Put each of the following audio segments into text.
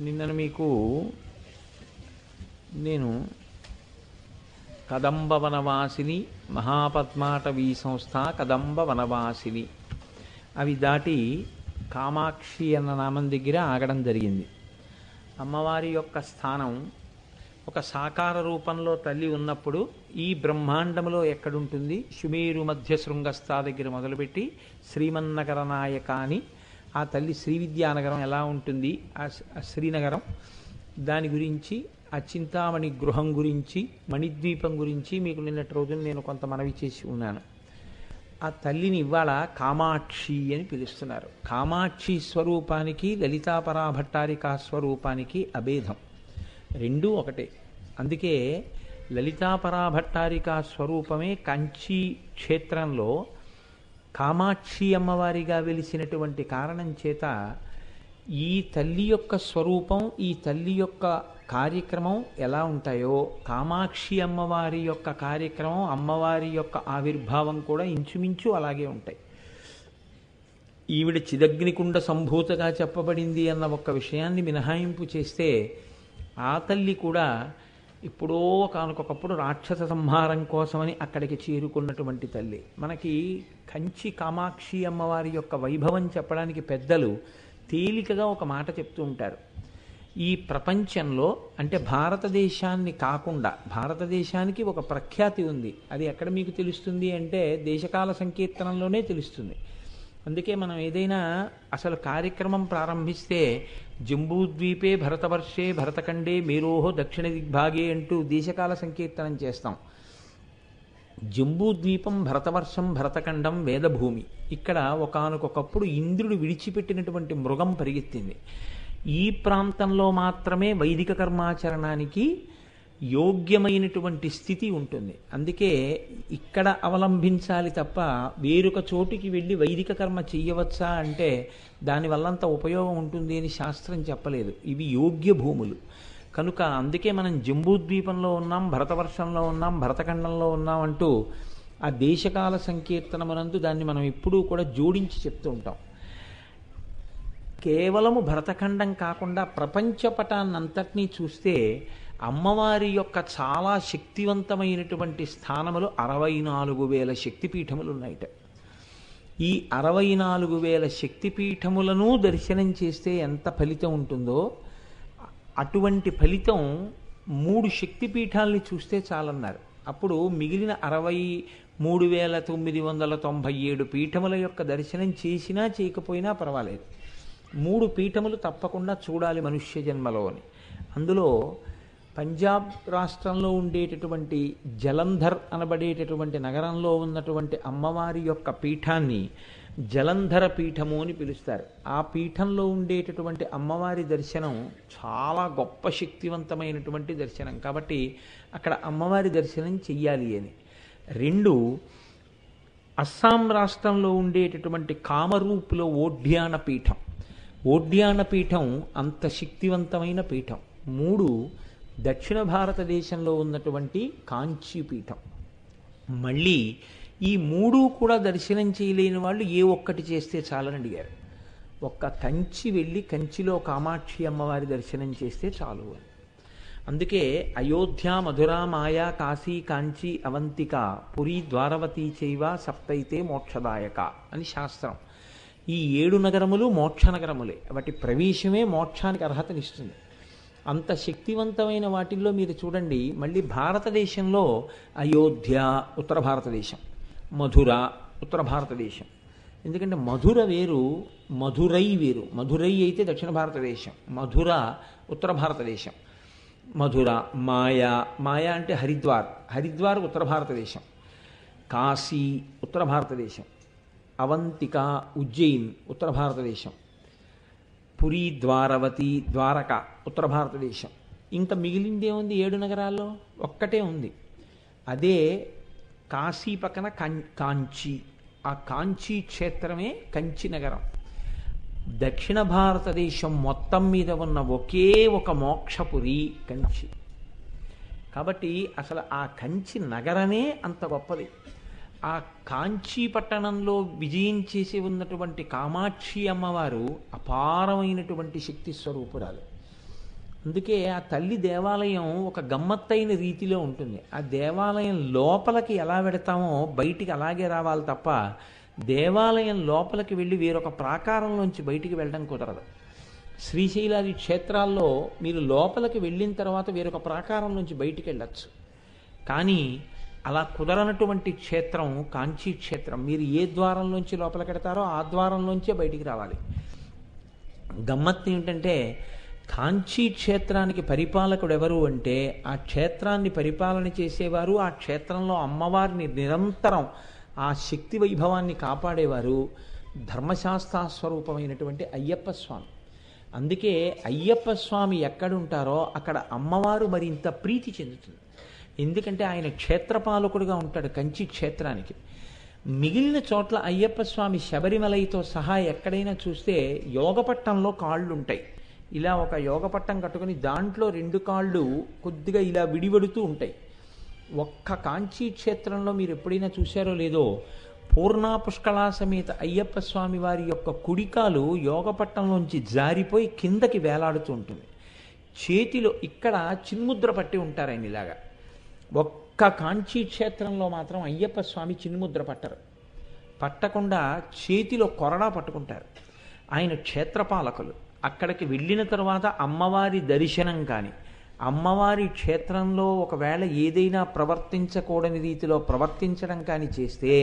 నిన్న మీకు నేను కదంబ వనవాసిని మహాపద్మాటవీ సంస్థ కదంబ వనవాసిని అవి దాటి కామాక్షి అన్న నామం దగ్గర ఆగడం జరిగింది. అమ్మవారి యొక్క స్థానం ఒక సాకార రూపంలో తల్లి ఉన్నప్పుడు ఈ బ్రహ్మాండంలో ఎక్కడుంటుంది? సుమేరు మధ్య శృంగస్థ దగ్గర మొదలుపెట్టి శ్రీమన్నగర నాయక అని ఆ తల్లి శ్రీవిద్యానగరం ఎలా ఉంటుంది, ఆ శ్రీనగరం దాని గురించి, ఆ చింతామణి గృహం గురించి, మణిద్వీపం గురించి మీకు నిన్నటి రోజున నేను కొంత మనవి చేసి ఉన్నాను. ఆ తల్లిని ఇవాళ కామాక్షి అని పిలుస్తున్నారు. కామాక్షి స్వరూపానికి లలితాపరాభట్టారికా స్వరూపానికి అభేదం, రెండూ ఒకటే. అందుకే లలితాపరాభట్టారికా స్వరూపమే కంచి క్షేత్రంలో కామాక్షి అమ్మవారిగా వెలిసినటువంటి కారణం చేత ఈ తల్లి యొక్క స్వరూపం, ఈ తల్లి యొక్క కార్యక్రమం ఎలా ఉంటాయో కామాక్షి అమ్మవారి యొక్క కార్యక్రమం, అమ్మవారి యొక్క ఆవిర్భావం కూడా ఇంచుమించు అలాగే ఉంటాయి. ఈవిడ చిదగ్నికుండ సంభూతగా చెప్పబడింది అన్న ఒక్క విషయాన్ని మినహాయింపు చేస్తే ఆ తల్లి కూడా ఇప్పుడో కానుకొకప్పుడు రాక్షస సంహారం కోసమని అక్కడికి చేరుకున్నటువంటి తల్లి. మనకి కంచి కామాక్షి అమ్మవారి యొక్క వైభవం చెప్పడానికి పెద్దలు తేలికగా ఒక మాట చెప్తూ ఉంటారు. ఈ ప్రపంచంలో అంటే భారతదేశాన్ని కాకుండా, భారతదేశానికి ఒక ప్రఖ్యాతి ఉంది. అది ఎక్కడ మీకు తెలుస్తుంది అంటే దేశకాల సంకీర్తనంలోనే తెలుస్తుంది. అందుకే మనం ఏదైనా అసలు కార్యక్రమం ప్రారంభిస్తే జంబూద్వీపే భరతవర్షే భరతఖండే మేరోహో దక్షిణ దిగ్భాగే అంటూ దేశకాల సంకీర్తనం చేస్తాం. జంబూద్వీపం, భరతవర్షం, భరతఖండం వేదభూమి. ఇక్కడ ఒకానొకప్పుడు ఇంద్రుడు విడిచిపెట్టినటువంటి మృగం పరిగెత్తింది. ఈ ప్రాంతంలో మాత్రమే వైదిక కర్మాచరణానికి యోగ్యమైనటువంటి స్థితి ఉంటుంది. అందుకే ఇక్కడ అవలంబించాలి తప్ప వేరొక చోటికి వెళ్ళి వైదిక కర్మ చెయ్యవచ్చా అంటే దానివల్లంత ఉపయోగం ఉంటుంది అని శాస్త్రం చెప్పలేదు. ఇవి యోగ్య భూములు కనుక అందుకే మనం జంబూద్వీపంలో ఉన్నాం, భరతవర్షంలో ఉన్నాం, భరతఖండంలో ఉన్నాం అంటూ ఆ దేశకాల సంకీర్తనమునందు దాన్ని మనం ఎప్పుడూ కూడా జోడించి చెప్తూ ఉంటాం. కేవలము భరతఖండం కాకుండా ప్రపంచపటాన్నంతటినీ చూస్తే అమ్మవారి యొక్క చాలా శక్తివంతమైనటువంటి స్థానములు 64,000 శక్తిపీఠములు ఉన్నాయిట. ఈ 64,000 శక్తిపీఠములను దర్శనం చేస్తే ఎంత ఫలితం ఉంటుందో అటువంటి ఫలితం 3 శక్తిపీఠాలని చూస్తే చాలన్నారు. అప్పుడు మిగిలిన 63,997 పీఠముల యొక్క దర్శనం చేసినా చేయకపోయినా పర్వాలేదు. 3 పీఠములు తప్పకుండా చూడాలి మనుష్య జన్మలో అని. అందులో పంజాబ్ రాష్ట్రంలో ఉండేటటువంటి జలంధర్ అనబడేటటువంటి నగరంలో ఉన్నటువంటి అమ్మవారి యొక్క పీఠాన్ని జలంధర పీఠము అని పిలుస్తారు. ఆ పీఠంలో ఉండేటటువంటి అమ్మవారి దర్శనం చాలా గొప్ప శక్తివంతమైనటువంటి దర్శనం కాబట్టి అక్కడ అమ్మవారి దర్శనం చెయ్యాలి అని. 2 అస్సాం రాష్ట్రంలో ఉండేటటువంటి కామరూపులో ఓడ్యాన పీఠం. ఓడ్యాన పీఠం అంత శక్తివంతమైన పీఠం. 3 దక్షిణ భారతదేశంలో ఉన్నటువంటి కాంచీపీఠం. మళ్ళీ ఈ 3 కూడా దర్శనం చేయలేని వాళ్ళు ఏ ఒక్కటి చేస్తే చాలని అడిగారు. ఒక్క కంచి వెళ్ళి కంచిలో కామాక్షి అమ్మవారి దర్శనం చేస్తే చాలు అని. అందుకే అయోధ్య, మధుర, మాయా, కాశీ, కాంచి, అవంతిక, పురి, ద్వారవతి చైవ సప్తైతే మోక్షదాయక అని శాస్త్రం. ఈ 7 నగరములు మోక్ష నగరములే. వాటి ప్రవేశమే మోక్షానికి అర్హతనిస్తుంది. అంత శక్తివంతమైన వాటిల్లో మీరు చూడండి. మళ్ళీ భారతదేశంలో అయోధ్య ఉత్తర భారతదేశం, మధుర ఉత్తర భారతదేశం. ఎందుకంటే మధుర వేరు, మధురై వేరు. మధురై అయితే దక్షిణ భారతదేశం, మధుర ఉత్తర భారతదేశం. మధుర, మాయా, మాయా అంటే హరిద్వార్, హరిద్వార్ ఉత్తర భారతదేశం. కాశీ ఉత్తర భారతదేశం. అవంతిక, ఉజ్జయిన్ ఉత్తర భారతదేశం. పురి, ద్వారవతి, ద్వారక ఉత్తర భారతదేశం. ఇంకా మిగిలిందేముంది? 7 నగరాల్లో ఒక్కటే ఉంది. అదే కాశీ పక్కన కాంచి. ఆ కాంచీ క్షేత్రమే కంచి నగరం. దక్షిణ భారతదేశం మొత్తం మీద ఉన్న ఒకే ఒక మోక్షపురి కంచి. కాబట్టి అసలు ఆ కంచి నగరమే అంత గొప్పది. ఆ కాంచీ పట్టణంలో విజయం చేసి ఉన్నటువంటి కామాక్షి అమ్మవారు అపారమైనటువంటి శక్తి స్వరూపురాలు. అందుకే ఆ తల్లి దేవాలయం ఒక గమ్మత్తైన రీతిలో ఉంటుంది. ఆ దేవాలయం లోపలికి ఎలా వెడతామో బయటికి అలాగే రావాలి తప్ప దేవాలయం లోపలికి వెళ్ళి వేరొక ప్రాకారంలోంచి బయటికి వెళ్ళడం కుదరదు. శ్రీశైలాది క్షేత్రాల్లో మీరు లోపలికి వెళ్ళిన తర్వాత వేరొక ప్రాకారం నుంచి బయటికి వెళ్ళచ్చు. కానీ అలా కుదరనటువంటి క్షేత్రం కాంచీ క్షేత్రం. మీరు ఏ ద్వారంలోంచి లోపలికి వెడతారో ఆ ద్వారంలోంచే బయటికి రావాలి. గమ్మత్తు ఏమిటంటే కాంచీ క్షేత్రానికి పరిపాలకుడు ఎవరు అంటే ఆ క్షేత్రాన్ని పరిపాలన చేసేవారు, ఆ క్షేత్రంలో అమ్మవారిని నిరంతరం ఆ శక్తి వైభవాన్ని కాపాడేవారు ధర్మశాస్త్రస్వరూపమైనటువంటి అయ్యప్ప స్వామి. అందుకే అయ్యప్ప స్వామి ఎక్కడుంటారో అక్కడ అమ్మవారు మరింత ప్రీతి చెందుతుంది. ఎందుకంటే ఆయన క్షేత్రపాలకుడుగా ఉంటాడు కంచి క్షేత్రానికి. మిగిలిన చోట్ల అయ్యప్ప స్వామి శబరిమలైతో సహా ఎక్కడైనా చూస్తే యోగపట్టంలో కాళ్ళు ఉంటాయి. ఇలా ఒక యోగపట్టం కట్టుకుని దాంట్లో 2 కాళ్ళు కొద్దిగా ఇలా విడివడుతూ ఉంటాయి. ఒక్క కాంచీ క్షేత్రంలో మీరు ఎప్పుడైనా చూశారో లేదో పూర్ణా పుష్కళా సమేత అయ్యప్ప స్వామి వారి యొక్క కుడికాలు యోగపట్టంలోంచి జారిపోయి కిందకి వేలాడుతూ ఉంటుంది. చేతిలో ఇక్కడ చిన్ముద్ర పట్టి ఉంటారు ఆయన ఇలాగా. ఒక్క కాంచీ క్షేత్రంలో మాత్రం అయ్యప్ప స్వామి చిన్ముద్ర పట్టరు. పట్టకుండా చేతిలో కొరడా పట్టుకుంటారు. ఆయన క్షేత్రపాలకులు. అక్కడికి వెళ్ళిన తర్వాత అమ్మవారి దర్శనం కానీ అమ్మవారి క్షేత్రంలో ఒకవేళ ఏదైనా ప్రవర్తించకూడని రీతిలో ప్రవర్తించడం కానీ చేస్తే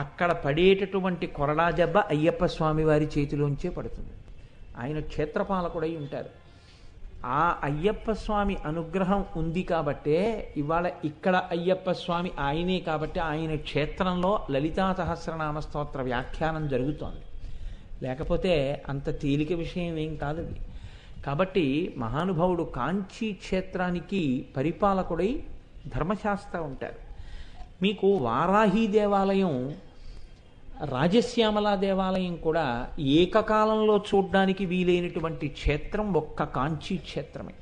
అక్కడ పడేటటువంటి కొరడా దెబ్బ అయ్యప్ప స్వామి వారి చేతిలోంచే పడుతుంది. ఆయన క్షేత్రపాలకుడై ఉంటారు. ఆ అయ్యప్ప స్వామి అనుగ్రహం ఉంది కాబట్టే ఇవాళ ఇక్కడ అయ్యప్ప స్వామి ఆయనే కాబట్టి ఆయన క్షేత్రంలో లలితా సహస్రనామ స్తోత్ర వ్యాఖ్యానం జరుగుతోంది. లేకపోతే అంత తేలిక విషయం ఏం కాదు అది. కాబట్టి మహానుభావుడు కాంచీ క్షేత్రానికి పరిపాలకుడై ధర్మశాస్త్ర ఉంటారు. మీకు వారాహి దేవాలయం, రాజశ్యామల దేవాలయం కూడా ఏకకాలంలో చూడ్డానికి వీలైనటువంటి క్షేత్రం ఒక్క కాంచీ క్షేత్రమే.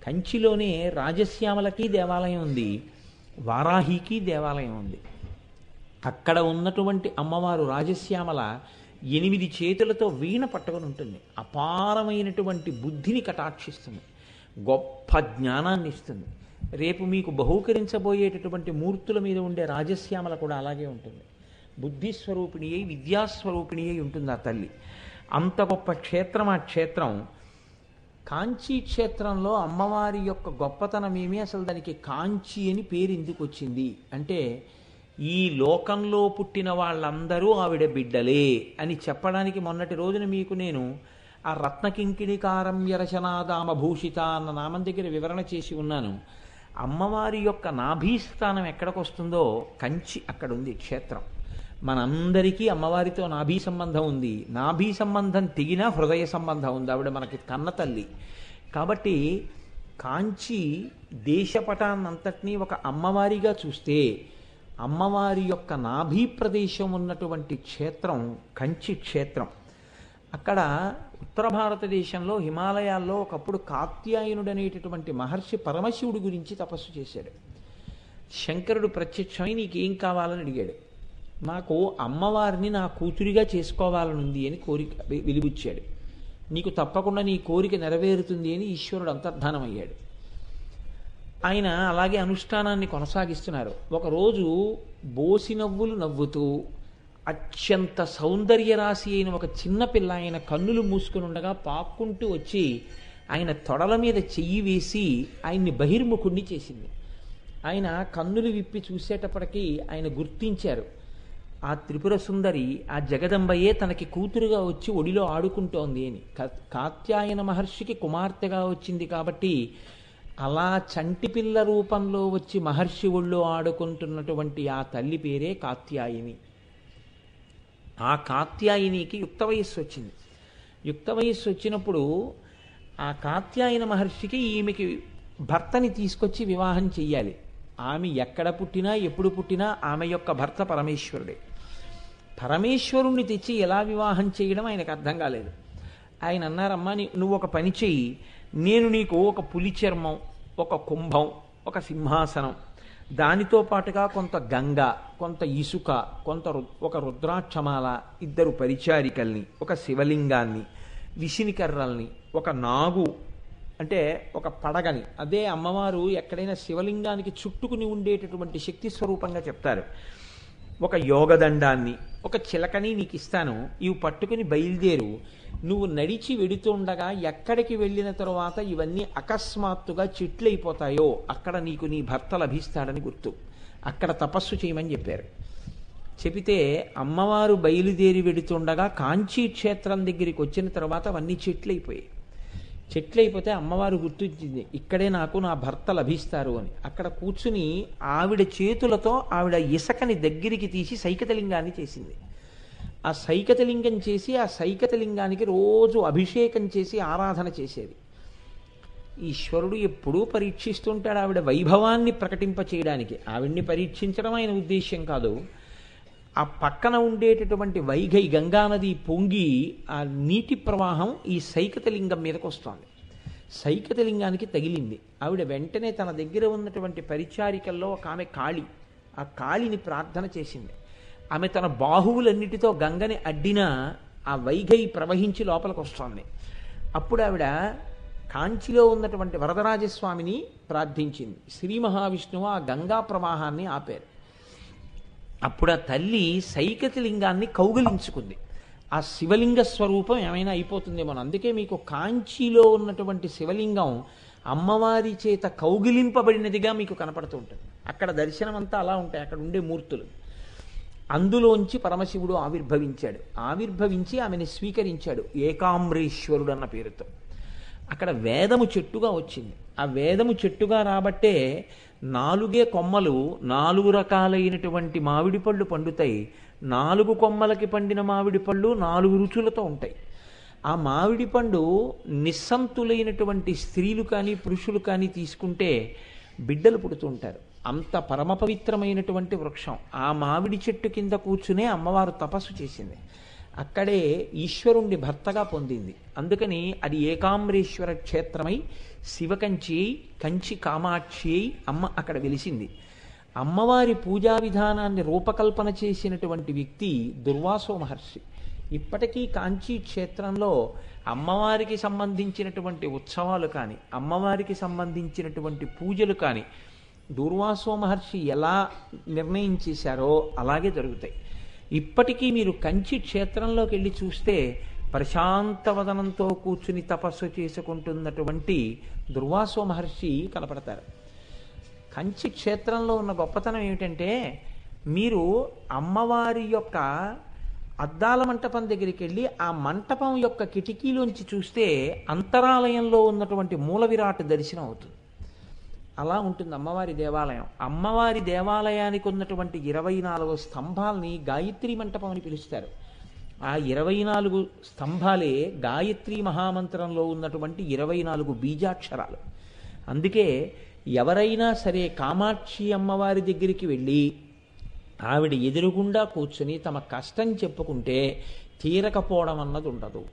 కంచిలోనే రాజశ్యామలకి దేవాలయం ఉంది, వారాహికి దేవాలయం ఉంది. అక్కడ ఉన్నటువంటి అమ్మవారు రాజశ్యామల 8 చేతులతో వీణ పట్టుకొని ఉంటుంది. అపారమైనటువంటి బుద్ధిని కటాక్షిస్తుంది, గొప్ప జ్ఞానాన్ని ఇస్తుంది. రేపు మీకు బహూకరించబోయేటటువంటి మూర్తుల మీద ఉండే రాజశ్యామల కూడా అలాగే ఉంటుంది. బుద్ధిస్వరూపిణి అయి విద్యాస్వరూపిణి అయి ఉంటుంది ఆ తల్లి. అంత గొప్ప క్షేత్రం ఆ క్షేత్రం. కాంచీ క్షేత్రంలో అమ్మవారి యొక్క గొప్పతనం ఏమి, అసలు దానికి కాంచీ అని పేరు ఎందుకు వచ్చింది అంటే ఈ లోకంలో పుట్టిన వాళ్ళందరూ ఆవిడ బిడ్డలే అని చెప్పడానికి మొన్నటి రోజున మీకు నేను ఆ రత్నకింకిణికారమ్య రచనాదామభూషిత అన్న నామం దగ్గర వివరణ చేసి ఉన్నాను. అమ్మవారి యొక్క నాభీస్థానం ఎక్కడికి వస్తుందో కంచి అక్కడ ఉంది క్షేత్రం. మనందరికీ అమ్మవారితో నాభీ సంబంధం ఉంది. నాభీ సంబంధం తెగినా హృదయ సంబంధం ఉంది. ఆవిడ మనకి కన్న తల్లి. కాబట్టి కాంచి దేశపటాన్నంతటినీ ఒక అమ్మవారిగా చూస్తే అమ్మవారి యొక్క నాభీ ప్రదేశం ఉన్నటువంటి క్షేత్రం కంచి క్షేత్రం. అక్కడ ఉత్తర భారతదేశంలో హిమాలయాల్లో ఒకప్పుడు కాత్యాయనుడు అనేటటువంటి మహర్షి పరమశివుడి గురించి తపస్సు చేశాడు. శంకరుడు ప్రత్యక్షమై నీకేం కావాలని అడిగాడు. నాకు అమ్మవారిని నా కూతురిగా చేసుకోవాలనుంది అని కోరిక వెలిబుచ్చాడు. నీకు తప్పకుండా నీ కోరిక నెరవేరుతుంది అని ఈశ్వరుడు అంతర్ధానమయ్యాడు. ఆయన అలాగే అనుష్ఠానాన్ని కొనసాగిస్తున్నారు. ఒకరోజు బోసి నవ్వులు నవ్వుతూ అత్యంత సౌందర్య రాశి అయిన ఒక చిన్న పిల్ల ఆయన కన్నులు మూసుకుని ఉండగా పాక్కుంటూ వచ్చి ఆయన తొడల మీద చెయ్యి వేసి ఆయన్ని బహిర్ముఖుణ్ణి చేసింది. ఆయన కన్నులు విప్పి చూసేటప్పటికీ ఆయన గుర్తించారు, ఆ త్రిపుర సుందరి ఆ జగదంబయే తనకి కూతురుగా వచ్చి ఒడిలో ఆడుకుంటోంది అని. కాత్యాయన మహర్షికి కుమార్తెగా వచ్చింది కాబట్టి అలా చంటిపిల్ల రూపంలో వచ్చి మహర్షి ఒళ్ళో ఆడుకుంటున్నటువంటి ఆ తల్లి పేరే కాత్యాయిని. ఆ కాత్యాయినికి యుక్త వయస్సు వచ్చింది. యుక్త వయస్సు వచ్చినప్పుడు ఆ కాత్యాయన మహర్షికి ఈమెకి భర్తని తీసుకొచ్చి వివాహం చెయ్యాలి. ఆమె ఎక్కడ పుట్టినా ఎప్పుడు పుట్టినా ఆమె యొక్క భర్త పరమేశ్వరుడే. పరమేశ్వరుణ్ణి తెచ్చి ఎలా వివాహం చేయడం ఆయనకు అర్థం కాలేదు. ఆయన అన్నారమ్మా, నువ్వు ఒక పని చెయ్యి, నేను నీకు ఒక పులి చర్మం, ఒక కుంభం, ఒక సింహాసనం, దానితో పాటుగా కొంత గంగ, కొంత ఇసుక, ఒక రుద్రాక్షమాల, 2 పరిచారికల్ని, ఒక శివలింగాన్ని, విసినికర్రల్ని, ఒక నాగు అంటే ఒక పడగని, అదే అమ్మవారు ఎక్కడైనా శివలింగానికి చుట్టుకుని ఉండేటటువంటి శక్తి స్వరూపంగా చెప్తారు. ఒక యోగదండాన్ని, ఒక చిలకని నీకు ఇస్తాను, ఇవి పట్టుకుని బయలుదేరు. నువ్వు నడిచి వెడుతుండగా ఎక్కడికి వెళ్ళిన తరువాత ఇవన్నీ అకస్మాత్తుగా చెట్లయిపోతాయో అక్కడ నీకు నీ భర్త లభిస్తాడని గుర్తు. అక్కడ తపస్సు చేయమని చెప్పారు. చెబితే అమ్మవారు బయలుదేరి వెడుతుండగా కాంచీ క్షేత్రం దగ్గరికి వచ్చిన తర్వాత అవన్నీ చెట్లయిపోయాయి. చెట్లయిపోతే అమ్మవారు గుర్తించింది, ఇక్కడే నాకు నా భర్త లభిస్తారు అని. అక్కడ కూర్చుని ఆవిడ చేతులతో ఆవిడ ఇసకని దగ్గరికి తీసి సైకతలింగాన్ని చేసింది. ఆ సైకతలింగం చేసి ఆ సైకతలింగానికి రోజు అభిషేకం చేసి ఆరాధన చేసేది. ఈశ్వరుడు ఎప్పుడూ పరీక్షిస్తుంటాడు ఆవిడ వైభవాన్ని ప్రకటింప చేయడానికి. ఆవిడ్ని పరీక్షించడం ఆయన ఉద్దేశ్యం కాదు. ఆ పక్కన ఉండేటటువంటి వైఘై గంగానది పొంగి ఆ నీటి ప్రవాహం ఈ సైకతలింగం మీదకి వస్తోంది. సైకతలింగానికి తగిలింది. ఆవిడ వెంటనే తన దగ్గర ఉన్నటువంటి పరిచారికల్లో ఒక ఆమె కాళి, ఆ కాళిని ప్రార్థన చేసింది. ఆమె తన బాహువులన్నిటితో గంగని అడ్డినా ఆ వైఘై ప్రవహించి లోపలికి వస్తోంది. అప్పుడు ఆవిడ కాంచిలో ఉన్నటువంటి వరదరాజస్వామిని ప్రార్థించింది. శ్రీ మహావిష్ణువు ఆ గంగా ప్రవాహాన్ని ఆపారు. అప్పుడు ఆ తల్లి సైకతలింగాన్ని కౌగిలించుకుంది. ఆ శివలింగ స్వరూపం ఏమైనా అయిపోతుందేమో. అందుకే మీకు కాంచీలో ఉన్నటువంటి శివలింగం అమ్మవారి చేత కౌగిలింపబడినదిగా మీకు కనపడుతూ ఉంటుంది. అక్కడ దర్శనం అంతా అలా ఉంటాయి, అక్కడ ఉండే మూర్తులు. అందులోంచి పరమశివుడు ఆవిర్భవించాడు. ఆవిర్భవించి ఆమెను స్వీకరించాడు ఏకామ్రేశ్వరుడు అన్న పేరుతో. అక్కడ వేదము చెట్టుగా వచ్చింది. ఆ వేదము చెట్టుగా రాబట్టే 4 కొమ్మలు 4 రకాలైనటువంటి మామిడి పళ్ళు పండుతాయి. 4 కొమ్మలకి పండిన మామిడి పళ్ళు 4 రుచులతో ఉంటాయి. ఆ మామిడి పండు నిస్సంతులైనటువంటి స్త్రీలు కానీ పురుషులు కానీ తీసుకుంటే బిడ్డలు పుడుతుంటారు. అంత పరమ పవిత్రమైనటువంటి వృక్షం. ఆ మామిడి చెట్టు కింద కూర్చునే అమ్మవారు తపస్సు చేసింది. అక్కడే ఈశ్వరుణ్ణి భర్తగా పొందింది. అందుకని అది ఏకామ్రేశ్వర క్షేత్రమై శివకంచి కంచి కామాక్షి అయి అమ్మ అక్కడ వెలిసింది. అమ్మవారి పూజా విధానాన్ని రూపకల్పన చేసినటువంటి వ్యక్తి దుర్వాసో మహర్షి. ఇప్పటికీ కాంచీ క్షేత్రంలో అమ్మవారికి సంబంధించినటువంటి ఉత్సవాలు కానీ అమ్మవారికి సంబంధించినటువంటి పూజలు కానీ దూర్వాసో మహర్షి ఎలా నిర్ణయం చేశారో అలాగే జరుగుతాయి. ఇప్పటికీ మీరు కంచి క్షేత్రంలోకి వెళ్ళి చూస్తే ప్రశాంతవదనంతో కూర్చుని తపస్సు చేసుకుంటున్నటువంటి దుర్వాసో మహర్షి కనపడతారు. కంచి క్షేత్రంలో ఉన్న గొప్పతనం ఏమిటంటే, మీరు అమ్మవారి యొక్క అద్దాల మంటపం దగ్గరికి వెళ్ళి ఆ మంటపం యొక్క కిటికీలోంచి చూస్తే అంతరాలయంలో ఉన్నటువంటి మూల విరాట్ దర్శనం అవుతుంది. అలా ఉంటుంది అమ్మవారి దేవాలయం. అమ్మవారి దేవాలయానికి ఉన్నటువంటి 24 స్తంభాలని గాయత్రి మంటపం అని పిలుస్తారు. ఆ 24 స్తంభాలే గాయత్రి మహామంత్రంలో ఉన్నటువంటి 24 బీజాక్షరాలు. అందుకే ఎవరైనా సరే కామాక్షి అమ్మవారి దగ్గరికి వెళ్ళి ఆవిడ ఎదురుగుండా కూర్చుని తమ కష్టం చెప్పుకుంటే తీరకపోవడం అన్నది ఉండదు.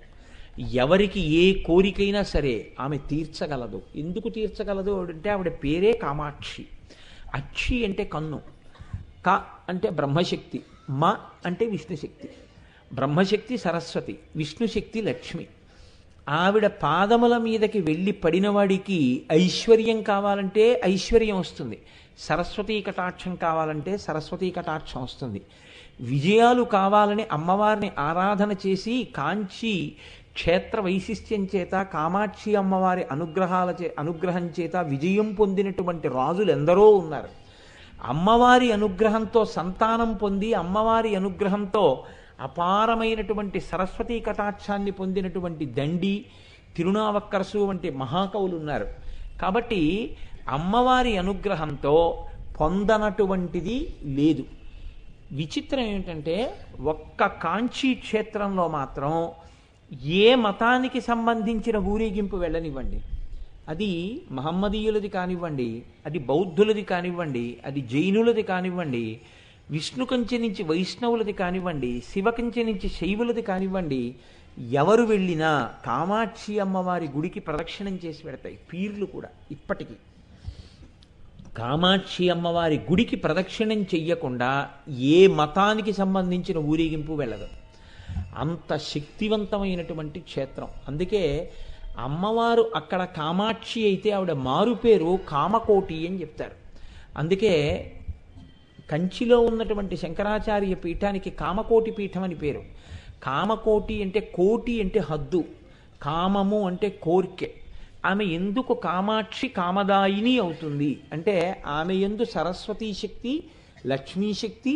ఎవరికి ఏ కోరికైనా సరే ఆమె తీర్చగలదు. ఎందుకు తీర్చగలదు అంటే ఆవిడ పేరే కామాక్షి. అక్షి అంటే కన్ను, క అంటే బ్రహ్మశక్తి, మ అంటే విష్ణుశక్తి. బ్రహ్మశక్తి సరస్వతి, విష్ణుశక్తి లక్ష్మి. ఆవిడ పాదముల మీదకి వెళ్ళి పడినవాడికి ఐశ్వర్యం కావాలంటే ఐశ్వర్యం వస్తుంది, సరస్వతీ కటాక్షం కావాలంటే సరస్వతీ కటాక్షం వస్తుంది. విజయాలు కావాలని అమ్మవారిని ఆరాధన చేసి కాంచి క్షేత్ర వైశిష్ట్యం చేత కామాక్షి అమ్మవారి అనుగ్రహం చేత విజయం పొందినటువంటి రాజులు ఎందరో ఉన్నారు. అమ్మవారి అనుగ్రహంతో సంతానం పొంది అమ్మవారి అనుగ్రహంతో అపారమైనటువంటి సరస్వతీ కటాక్షాన్ని పొందినటువంటి దండి, తిరునావక్కరసు వంటి మహాకవులు ఉన్నారు. కాబట్టి అమ్మవారి అనుగ్రహంతో పొందనటువంటిది లేదు. విచిత్రం ఏమిటంటే ఒక్క కాంచీ క్షేత్రంలో మాత్రం ఏ మతానికి సంబంధించిన ఊరేగింపు వెళ్ళనివ్వండి, అది మహమ్మదీయులది కానివ్వండి, అది బౌద్ధులది కానివ్వండి, అది జైనులది కానివ్వండి, విష్ణు కంచె నుంచి వైష్ణవులది కానివ్వండి, శివ కంచె నుంచి శైవులది కానివ్వండి, ఎవరు వెళ్ళినా కామాక్షి అమ్మవారి గుడికి ప్రదక్షిణం చేసి పెడతాయి. పీర్లు కూడా ఇప్పటికీ కామాక్షి అమ్మవారి గుడికి ప్రదక్షిణం చెయ్యకుండా ఏ మతానికి సంబంధించిన ఊరేగింపు వెళ్ళదు. అంత శక్తివంతమైనటువంటి క్షేత్రం. అందుకే అమ్మవారు అక్కడ కామాక్షి అయితే ఆవిడ మారు పేరు కామకోటి అని చెప్తారు. అందుకే కంచిలో ఉన్నటువంటి శంకరాచార్య పీఠానికి కామకోటి పీఠం అని పేరు. కామకోటి అంటే కోటి అంటే హద్దు, కామము అంటే కోర్కె. ఆమె ఎందుకు కామాక్షి కామదాయిని అవుతుంది అంటే ఆమె యందు సరస్వతీ శక్తి, లక్ష్మీశక్తి,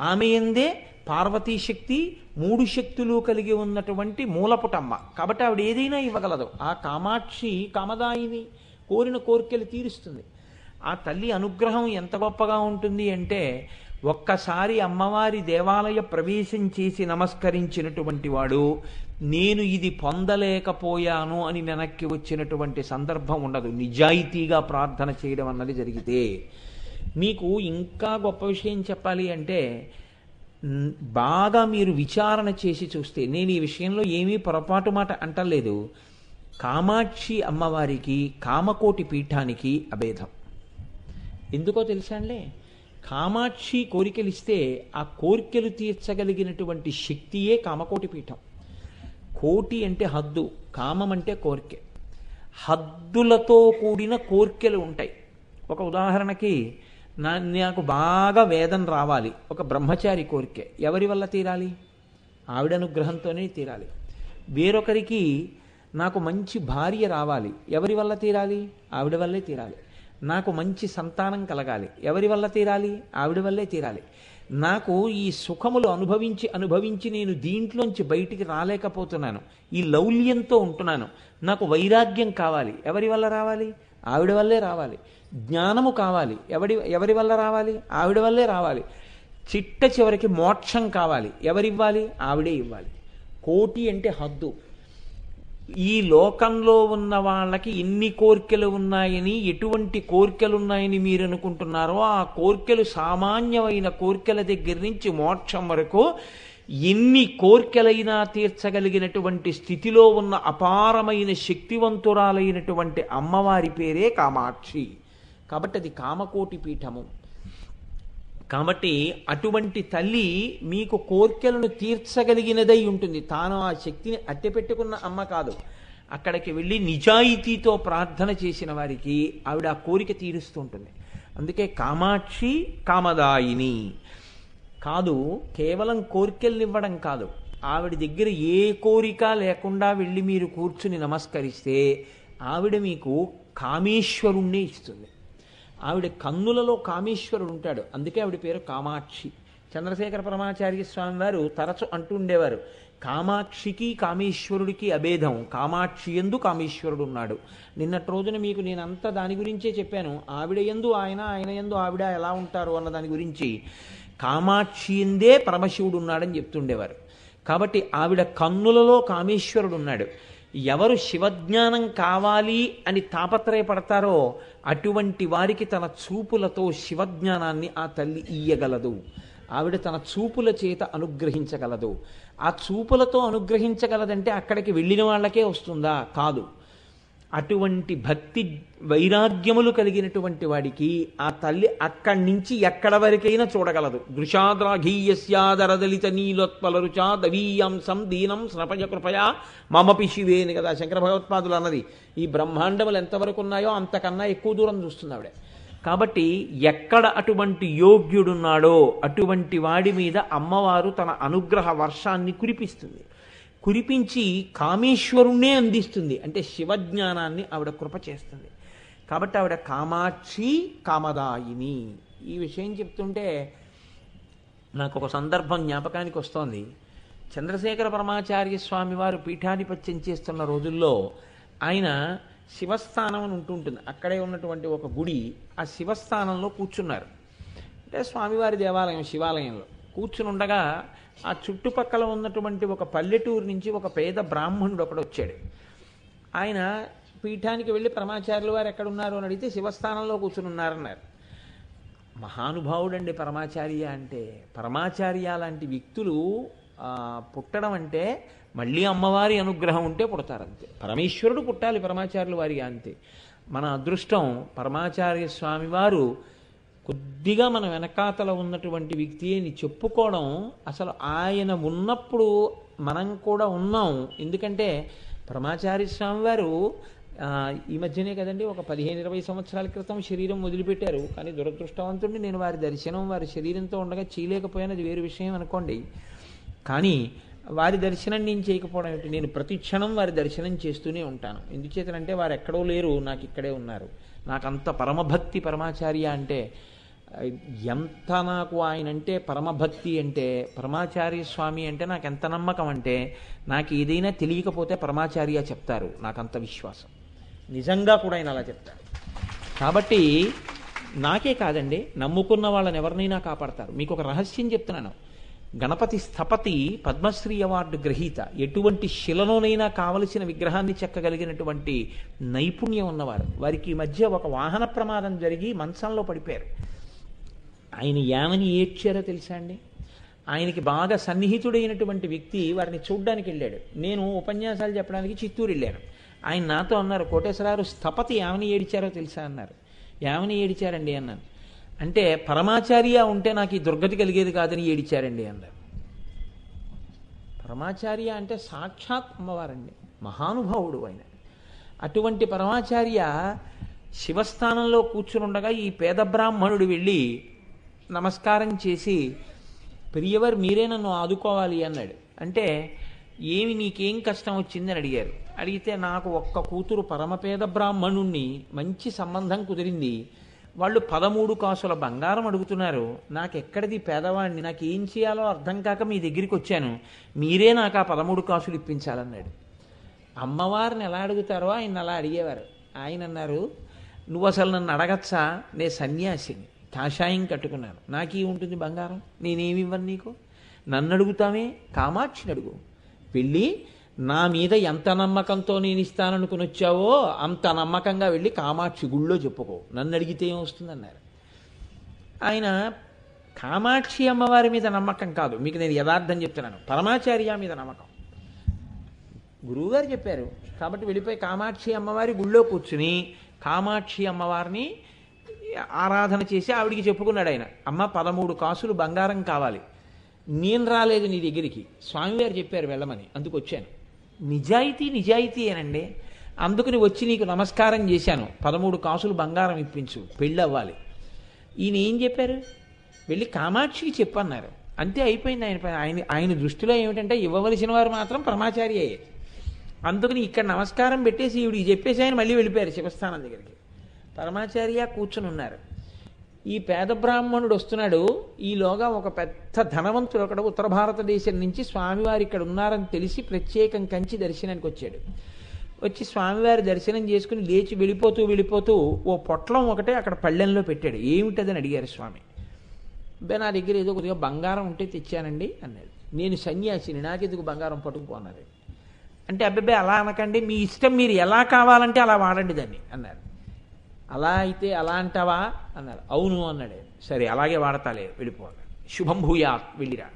ఆమె యందే పార్వతీశక్తి, మూడు శక్తులు కలిగి ఉన్నటువంటి మూలపుటమ్మ. కాబట్టి ఆవిడ ఏదైనా ఇవ్వగలదు. ఆ కామాక్షి కామదాయిని, కోరిన కోరికలు తీరుస్తుంది. ఆ తల్లి అనుగ్రహం ఎంత గొప్పగా ఉంటుంది అంటే ఒక్కసారి అమ్మవారి దేవాలయ ప్రవేశం చేసి నమస్కరించినటువంటి వాడు నేను ఇది పొందలేకపోయాను అని వెనక్కి వచ్చినటువంటి సందర్భం ఉండదు, నిజాయితీగా ప్రార్థన చేయడం అన్నది జరిగితే. మీకు ఇంకా గొప్ప విషయం చెప్పాలి అంటే బాగా మీరు విచారణ చేసి చూస్తే, నేను ఈ విషయంలో ఏమీ పొరపాటు మాట అంటలేదు, కామాక్షి అమ్మవారికి కామకోటి పీఠానికి అభేదం. ఎందుకో తెలుసా అండి? కామాక్షి కోరికలు ఇస్తే ఆ కోరికలు తీర్చగలిగినటువంటి శక్తియే కామకోటి పీఠం. కోటి అంటే హద్దు, కామం అంటే కోరిక. హద్దులతో కూడిన కోరికలు ఉంటాయి. ఒక ఉదాహరణకి నాకు బాగా వేదన రావాలి, ఒక బ్రహ్మచారి కోరిక. ఎవరి వల్ల తీరాలి? ఆవిడ అనుగ్రహంతోనే తీరాలి. వేరొకరికి నాకు మంచి భార్య రావాలి, ఎవరి వల్ల తీరాలి? ఆవిడ వల్లే తీరాలి. నాకు మంచి సంతానం కలగాలి, ఎవరి వల్ల తీరాలి? ఆవిడ వల్లే తీరాలి. నాకు ఈ సుఖములు అనుభవించి నేను దీంట్లోంచి బయటికి రాలేకపోతున్నాను, ఈ లౌల్యంతో ఉంటున్నాను, నాకు వైరాగ్యం కావాలి, ఎవరి వల్ల రావాలి? ఆవిడ వల్లే రావాలి. జ్ఞానము కావాలి, ఎవరి వల్ల రావాలి? ఆవిడ వల్లే రావాలి. చిట్ట చివరికి మోక్షం కావాలి, ఎవరివ్వాలి? ఆవిడే ఇవ్వాలి. కోటి అంటే హద్దు. ఈ లోకంలో ఉన్న వాళ్ళకి ఎన్ని కోర్కెలు ఉన్నాయని, ఎటువంటి కోర్కెలు ఉన్నాయని మీరు అనుకుంటున్నారో ఆ కోర్కెలు సామాన్యమైన కోర్కెల దగ్గర నుంచి మోక్షం వరకు ఎన్ని కోర్కెలైనా తీర్చగలిగినటువంటి స్థితిలో ఉన్న అపారమైన శక్తివంతురాలైనటువంటి అమ్మవారి పేరే కామాక్షి. కాబట్టి అది కామకోటి పీఠము. కాబట్టి అటువంటి తల్లి మీకు కోర్కెలను తీర్చగలిగినదై ఉంటుంది. తాను ఆ శక్తిని అట్టెపెట్టుకున్న అమ్మ కాదు. అక్కడికి వెళ్ళి నిజాయితీతో ప్రార్థన చేసిన వారికి ఆవిడ ఆ కోరిక తీరుస్తూ ఉంటుంది. అందుకే కామాక్షి కామదాయిని. కాదు, కేవలం కోరికల్నివ్వడం కాదు, ఆవిడ దగ్గర ఏ కోరిక లేకుండా వెళ్ళి మీరు కూర్చుని నమస్కరిస్తే ఆవిడ మీకు కామేశ్వరుణ్ణే ఇస్తుంది. ఆవిడ కన్నులలో కామేశ్వరుడు ఉంటాడు, అందుకే ఆవిడ పేరు కామాక్షి. చంద్రశేఖర పరమాచార్య స్వామి వారు తరచు అంటుండేవారు, కామాక్షికి కామేశ్వరుడికి అభేదం, కామాక్షి యందు కామేశ్వరుడు ఉన్నాడు. నిన్నటి రోజున మీకు నేనంతా దాని గురించే చెప్పాను. ఆవిడ యందు ఆయన, ఆయన యందు ఆవిడ ఎలా ఉంటారు అన్న దాని గురించి. కామాక్షి యందే పరమశివుడు ఉన్నాడని చెప్తుండేవారు. కాబట్టి ఆవిడ కన్నులలో కామేశ్వరుడు ఉన్నాడు. ఎవరు శివజ్ఞానం కావాలి అని తాపత్రయపడతారో అటువంటి వారికి తన చూపులతో శివజ్ఞానాన్ని ఆ తల్లి ఇయ్యగలదు. ఆవిడ తన చూపుల చేత అనుగ్రహించగలదు. ఆ చూపులతో అనుగ్రహించగలదంటే అక్కడికి వెళ్ళిన వాళ్ళకే వస్తుందా? కాదు. అటువంటి భక్తి వైరాగ్యములు కలిగినటువంటి వాడికి ఆ తల్లి అక్కడి నుంచి ఎక్కడ వరకైనా చూడగలదు. దృశాద్రాఘీయస్యాదరదలిత నీలోత్పలరుచా దవీయాంసం దీనం స్నపయ కృపయా మమపి శివే అని కదా శంకర భగవత్పాదులు అన్నది. ఈ బ్రహ్మాండములు ఎంతవరకు ఉన్నాయో అంతకన్నా ఎక్కువ దూరం చూస్తుంది ఆవిడ. కాబట్టి ఎక్కడ అటువంటి యోగ్యుడున్నాడో అటువంటి వాడి మీద అమ్మవారు తన అనుగ్రహ వర్షాన్ని కురిపిస్తుంది. కురిపించి కామేశ్వరుణ్ణే అందిస్తుంది. అంటే శివజ్ఞానాన్ని ఆవిడ కృప చేస్తుంది. కాబట్టి ఆవిడ కామాక్షి కామదాయిని. ఈ విషయం చెప్తుంటే నాకు ఒక సందర్భం జ్ఞాపకానికి వస్తోంది. చంద్రశేఖర పరమాచార్య స్వామి వారు పీఠాధిపత్యం చేస్తున్న రోజుల్లో ఆయన శివస్థానం అని ఉంటుంటుంది. అక్కడే ఉన్నటువంటి ఒక గుడి, ఆ శివస్థానంలో కూర్చున్నారు. అంటే స్వామివారి దేవాలయం శివాలయంలో కూర్చుని ఉండగా ఆ చుట్టుపక్కల ఉన్నటువంటి ఒక పల్లెటూరు నుంచి ఒక పేద బ్రాహ్మణుడు ఒకడు వచ్చాడు. ఆయన పీఠానికి వెళ్ళి పరమాచార్యుల వారు ఎక్కడున్నారు అని అడిగితే శివస్థానంలో కూర్చుని ఉన్నారన్నారు. మహానుభావుడండి పరమాచార్య అంటే. పరమాచార్య లాంటి వ్యక్తులు పుట్టడం అంటే మళ్ళీ అమ్మవారి అనుగ్రహం ఉంటే పుడతారంతే. పరమేశ్వరుడు పుట్టాలి పరమాచార్యుల వారి అంతే. మన అదృష్టం పరమాచార్య స్వామి వారు కొద్దిగా మన వెనకాతల ఉన్నటువంటి వ్యక్తి అని చెప్పుకోవడం. అసలు ఆయన ఉన్నప్పుడు మనం కూడా ఉన్నాం. ఎందుకంటే పరమాచార్య స్వామి వారు ఈ మధ్యనే కదండి ఒక 15-20 సంవత్సరాల క్రితం శరీరం వదిలిపెట్టారు. కానీ దురదృష్టవంతుడిని నేను వారి దర్శనం వారి శరీరంతో ఉండగా చేయలేకపోయినది వేరు విషయం అనుకోండి. కానీ వారి దర్శనం నేను చేయకపోవడం ఏమిటి? నేను ప్రతి క్షణం వారి దర్శనం చేస్తూనే ఉంటాను. ఎందుచేతనంటే వారు ఎక్కడో లేరు, నాకు ఇక్కడే ఉన్నారు. నాకు అంత పరమభక్తి పరమాచార్య అంటే. ఎంత నాకు ఆయన అంటే పరమభక్తి అంటే, పరమాచార్య స్వామి అంటే నాకు ఎంత నమ్మకం అంటే, నాకు ఏదైనా తెలియకపోతే పరమాచార్య చెప్తారు. నాకంత విశ్వాసం, నిజంగా కూడా ఆయన అలా చెప్తారు. కాబట్టి నాకే కాదండి, నమ్ముకున్న వాళ్ళని ఎవరినైనా కాపాడతారు. మీకు ఒక రహస్యం చెప్తున్నాను. గణపతి స్థపతి పద్మశ్రీ అవార్డు గ్రహీత, ఎటువంటి శిలలోనైనా కావలసిన విగ్రహాన్ని చెక్కగలిగినటువంటి నైపుణ్యం ఉన్నవారు. వారికి ఈ మధ్య ఒక వాహన ప్రమాదం జరిగి మంచంలో పడిపోయారు. ఆయన ఏమని ఏడ్చారో తెలుసా అండి? ఆయనకి బాగా సన్నిహితుడైనటువంటి వ్యక్తి వారిని చూడ్డానికి వెళ్ళాడు. నేను ఉపన్యాసాలు చెప్పడానికి చిత్తూరు వెళ్ళాను. ఆయన నాతో అన్నారు, కోటేశ్వరరావు స్థపతి ఏమని ఏడిచారో తెలుసా అన్నారు. ఏమని ఏడిచారండి అన్నాను. అంటే పరమాచార్య ఉంటే నాకు ఈ దుర్గతి కలిగేది కాదని ఏడిచారండి అన్నారు. పరమాచార్య అంటే సాక్షాత్ అమ్మవారండి, మహానుభావుడు ఆయన. అటువంటి పరమాచార్య శివస్థానంలో కూర్చునుండగా ఈ పేద బ్రాహ్మణుడు వెళ్ళి నమస్కారం చేసి, పెరియవర్ మీరే నన్ను ఆదుకోవాలి అన్నాడు. అంటే ఏమి నీకేం కష్టం వచ్చిందని అడిగారు. అడిగితే నాకు ఒక్క కూతురు పరమపేద బ్రాహ్మణుణ్ణి మంచి సంబంధం కుదిరింది, వాళ్ళు 13 కాసుల బంగారం అడుగుతున్నారు, నాకు ఎక్కడిది పేదవాడిని, నాకు ఏం చేయాలో అర్థం కాక మీ దగ్గరికి వచ్చాను, మీరే నాకు ఆ 13 కాసులు ఇప్పించాలన్నాడు. అమ్మవారిని ఎలా అడుగుతారో ఆయన అలా అడిగేవారు. ఆయన అన్నారు, నువ్వు అసలు నన్ను అడగచ్చా, నే సన్యాసిని, కాషాయం కట్టుకున్నాను, నాకే ఉంటుంది బంగారం, నేనేమి ఇవ్వను నీకు, నన్ను అడుగుతామే, కామాక్షిని అడుగు, వెళ్ళి నా మీద ఎంత నమ్మకంతో నేను ఇస్తాననుకుని వచ్చావో అంత నమ్మకంగా వెళ్ళి కామాక్షి గుళ్ళో చెప్పుకో, నన్ను అడిగితే ఏమొస్తుందన్నారు. ఆయన కామాక్షి అమ్మవారి మీద నమ్మకం కాదు, మీకు నేను యథార్థం చెప్తున్నాను, పరమాచార్య మీద నమ్మకం. గురువుగారు చెప్పారు కాబట్టి వెళ్ళిపోయి కామాక్షి అమ్మవారి గుళ్ళో కూర్చుని కామాక్షి అమ్మవారిని ఆరాధన చేసి ఆవిడికి చెప్పుకున్నాడు ఆయన. అమ్మ 13 కాసులు బంగారం కావాలి, నేను రాలేదు నీ దగ్గరికి, స్వామివారు చెప్పారు వెళ్ళమని, అందుకు వచ్చాను. నిజాయితీ అనండి, అందుకని వచ్చి నీకు నమస్కారం చేశాను, 13 కాసులు బంగారం ఇప్పించు, పెళ్ళి అవ్వాలి. ఈయన ఏం చెప్పారు, వెళ్ళి కామాక్షికి చెప్పన్నారు, అంతే అయిపోయింది. ఆయన దృష్టిలో ఏమిటంటే ఇవ్వవలసిన వారు మాత్రం పరమాచార్యయే. అందుకని ఇక్కడ నమస్కారం పెట్టేసి ఈవిడికి చెప్పేసి ఆయన మళ్ళీ వెళ్ళిపోయారు శివస్థానం దగ్గరికి. పరమాచార్య కూర్చుని ఉన్నారు. ఈ పేద బ్రాహ్మణుడు వస్తున్నాడు. ఈలోగా ఒక పెద్ద ధనవంతుడు ఒకడు ఉత్తర భారతదేశం నుంచి స్వామివారు ఇక్కడ ఉన్నారని తెలిసి ప్రత్యేకం కంచి దర్శనానికి వచ్చాడు. వచ్చి స్వామివారి దర్శనం చేసుకుని లేచి వెళ్ళిపోతూ ఓ పొట్లం ఒకటే అక్కడ పళ్ళెంలో పెట్టాడు. ఏమిటదని అడిగారు స్వామి. అబ్బాయి నా దగ్గర ఏదో కొద్దిగా బంగారం ఉంటే తెచ్చానండి అన్నాడు. నేను సన్యాసిని, నాకెందుకు బంగారం పట్టుకుపోన్నారు అంటే, అబ్బాయి అలా అనకండి, మీ ఇష్టం, మీరు ఎలా కావాలంటే అలా వాడండి దాన్ని అన్నారు. అలా అయితే అలా అంటావా అన్నారు. అవును అన్నాడు. సరే అలాగే వాడతాలే, వెళ్ళిపోవాలి, శుభం భూయా, వెళ్ళిరా.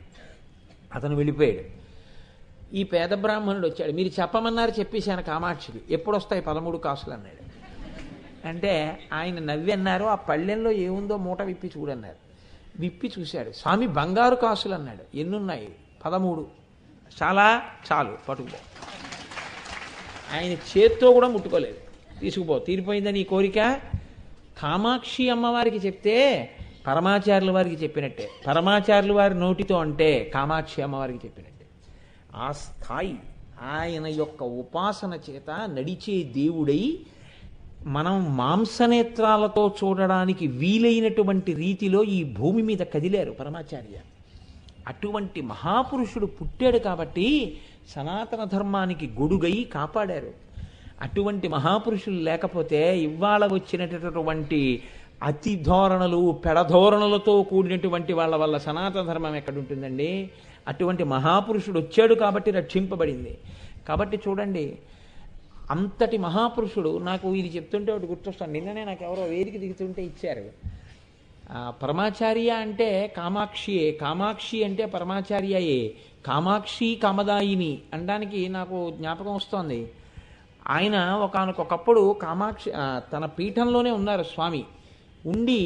అతను వెళ్ళిపోయాడు. ఈ పేద బ్రాహ్మణుడు వచ్చాడు. మీరు చెప్పమన్నారు, చెప్పేశాను కామాక్షికి, ఎప్పుడు వస్తాయి 13 కాసులు అన్నాడు. అంటే ఆయన నవ్వి అన్నారు, ఆ పళ్ళెంలో ఏముందో మూట విప్పి చూడన్నారు. విప్పి చూశాడు. స్వామి బంగారు కాసులు అన్నాడు. ఎన్నున్నాయి? 13. చాలు పట్టుకుపో. ఆయన చేత్తో కూడా ముట్టుకోలేదు. తీసుకుపో, తీరిపోయిందని ఈ కోరిక. కామాక్షి అమ్మవారికి చెప్తే పరమాచార్యుల వారికి చెప్పినట్టే, పరమాచార్యుల వారి నోటితో అంటే కామాక్షి అమ్మవారికి చెప్పినట్టే. ఆ స్థాయి ఆయన యొక్క ఉపాసన చేత నడిచే దేవుడై మనం మాంసనేత్రాలతో చూడడానికి వీలైనటువంటి రీతిలో ఈ భూమి మీద కదిలారు పరమాచార్య. అటువంటి మహాపురుషుడు పుట్టాడు కాబట్టి సనాతన ధర్మానికి గొడుగై కాపాడారు. అటువంటి మహాపురుషులు లేకపోతే ఇవాళ వచ్చినటువంటి అతి ధోరణులు, పెడధోరణులతో కూడినటువంటి వాళ్ళ వల్ల సనాతన ధర్మం ఎక్కడుంటుందండి? అటువంటి మహాపురుషుడు వచ్చాడు కాబట్టి రక్షింపబడింది. కాబట్టి చూడండి, అంతటి మహాపురుషుడు. నాకు ఇది చెప్తుంటే ఒకటి గుర్తొస్తాను. నిన్ననే నాకు ఎవరో వేదిక దిగుతుంటే ఇచ్చారు. పరమాచార్య అంటే కామాక్షియే, కామాక్షి అంటే పరమాచార్యయే, కామాక్షి కామదాయిని అనడానికి నాకు జ్ఞాపకం వస్తోంది. ఆయన ఒకనకొకప్పుడు కామాక్షి తన పీఠంలోనే ఉన్నారు స్వామి. ఉండి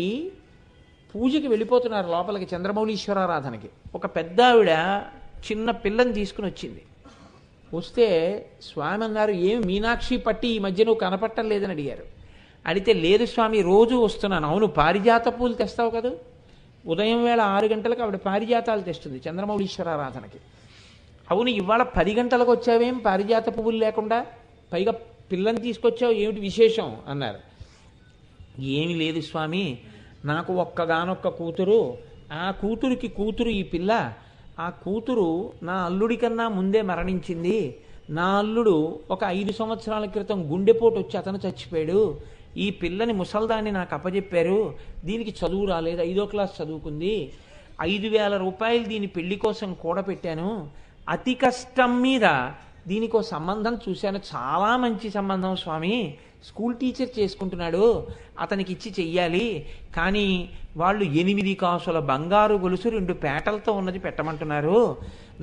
పూజకి వెళ్ళిపోతున్నారు లోపలికి, చంద్రమౌళీశ్వరారాధనకి. ఒక పెద్ద ఆవిడ చిన్న పిల్లని తీసుకుని వచ్చింది. వస్తే స్వామి అన్నారు, ఏమి మీనాక్షి పట్టి ఈ మధ్య నువ్వు కనపట్టం లేదని అడిగారు. అడిగితే లేదు స్వామి రోజు వస్తున్నాను. అవును పారిజాత పూలు తెస్తావు కదా, ఉదయం వేళ 6 గంటలకు ఆవిడ పారిజాతాలు తెస్తుంది చంద్రమౌళీశ్వరారాధనకి. అవును ఇవాళ 10 గంటలకు వచ్చావేం పారిజాత పువ్వులు లేకుండా, పైగా పిల్లని తీసుకొచ్చావు, ఏమిటి విశేషం అన్నారు. ఏమి లేదు స్వామి, నాకు ఒక్కగానొక్క కూతురు, ఆ కూతురికి కూతురు ఈ పిల్ల, ఆ కూతురు నా అల్లుడి కన్నా ముందే మరణించింది. నా అల్లుడు ఒక 5 సంవత్సరాల క్రితం గుండెపోటు వచ్చి అతను చచ్చిపోయాడు. ఈ పిల్లని ముసల్దాన్ని నాకు అప్పచెప్పారు. దీనికి చదువు రాలేదు, 5వ క్లాస్ చదువుకుంది. 5,000 రూపాయలు దీని పెళ్లి కోసం కూడబెట్టాను. అతి కష్టం మీద దీనికో సంబంధం చూశాను, చాలా మంచి సంబంధం స్వామి, స్కూల్ టీచర్ చేసుకుంటున్నాడు, అతనికి ఇచ్చి చెయ్యాలి. కానీ వాళ్ళు 8 కాసుల బంగారు గొలుసు 2 పేటలతో ఉన్నది పెట్టమంటున్నారు.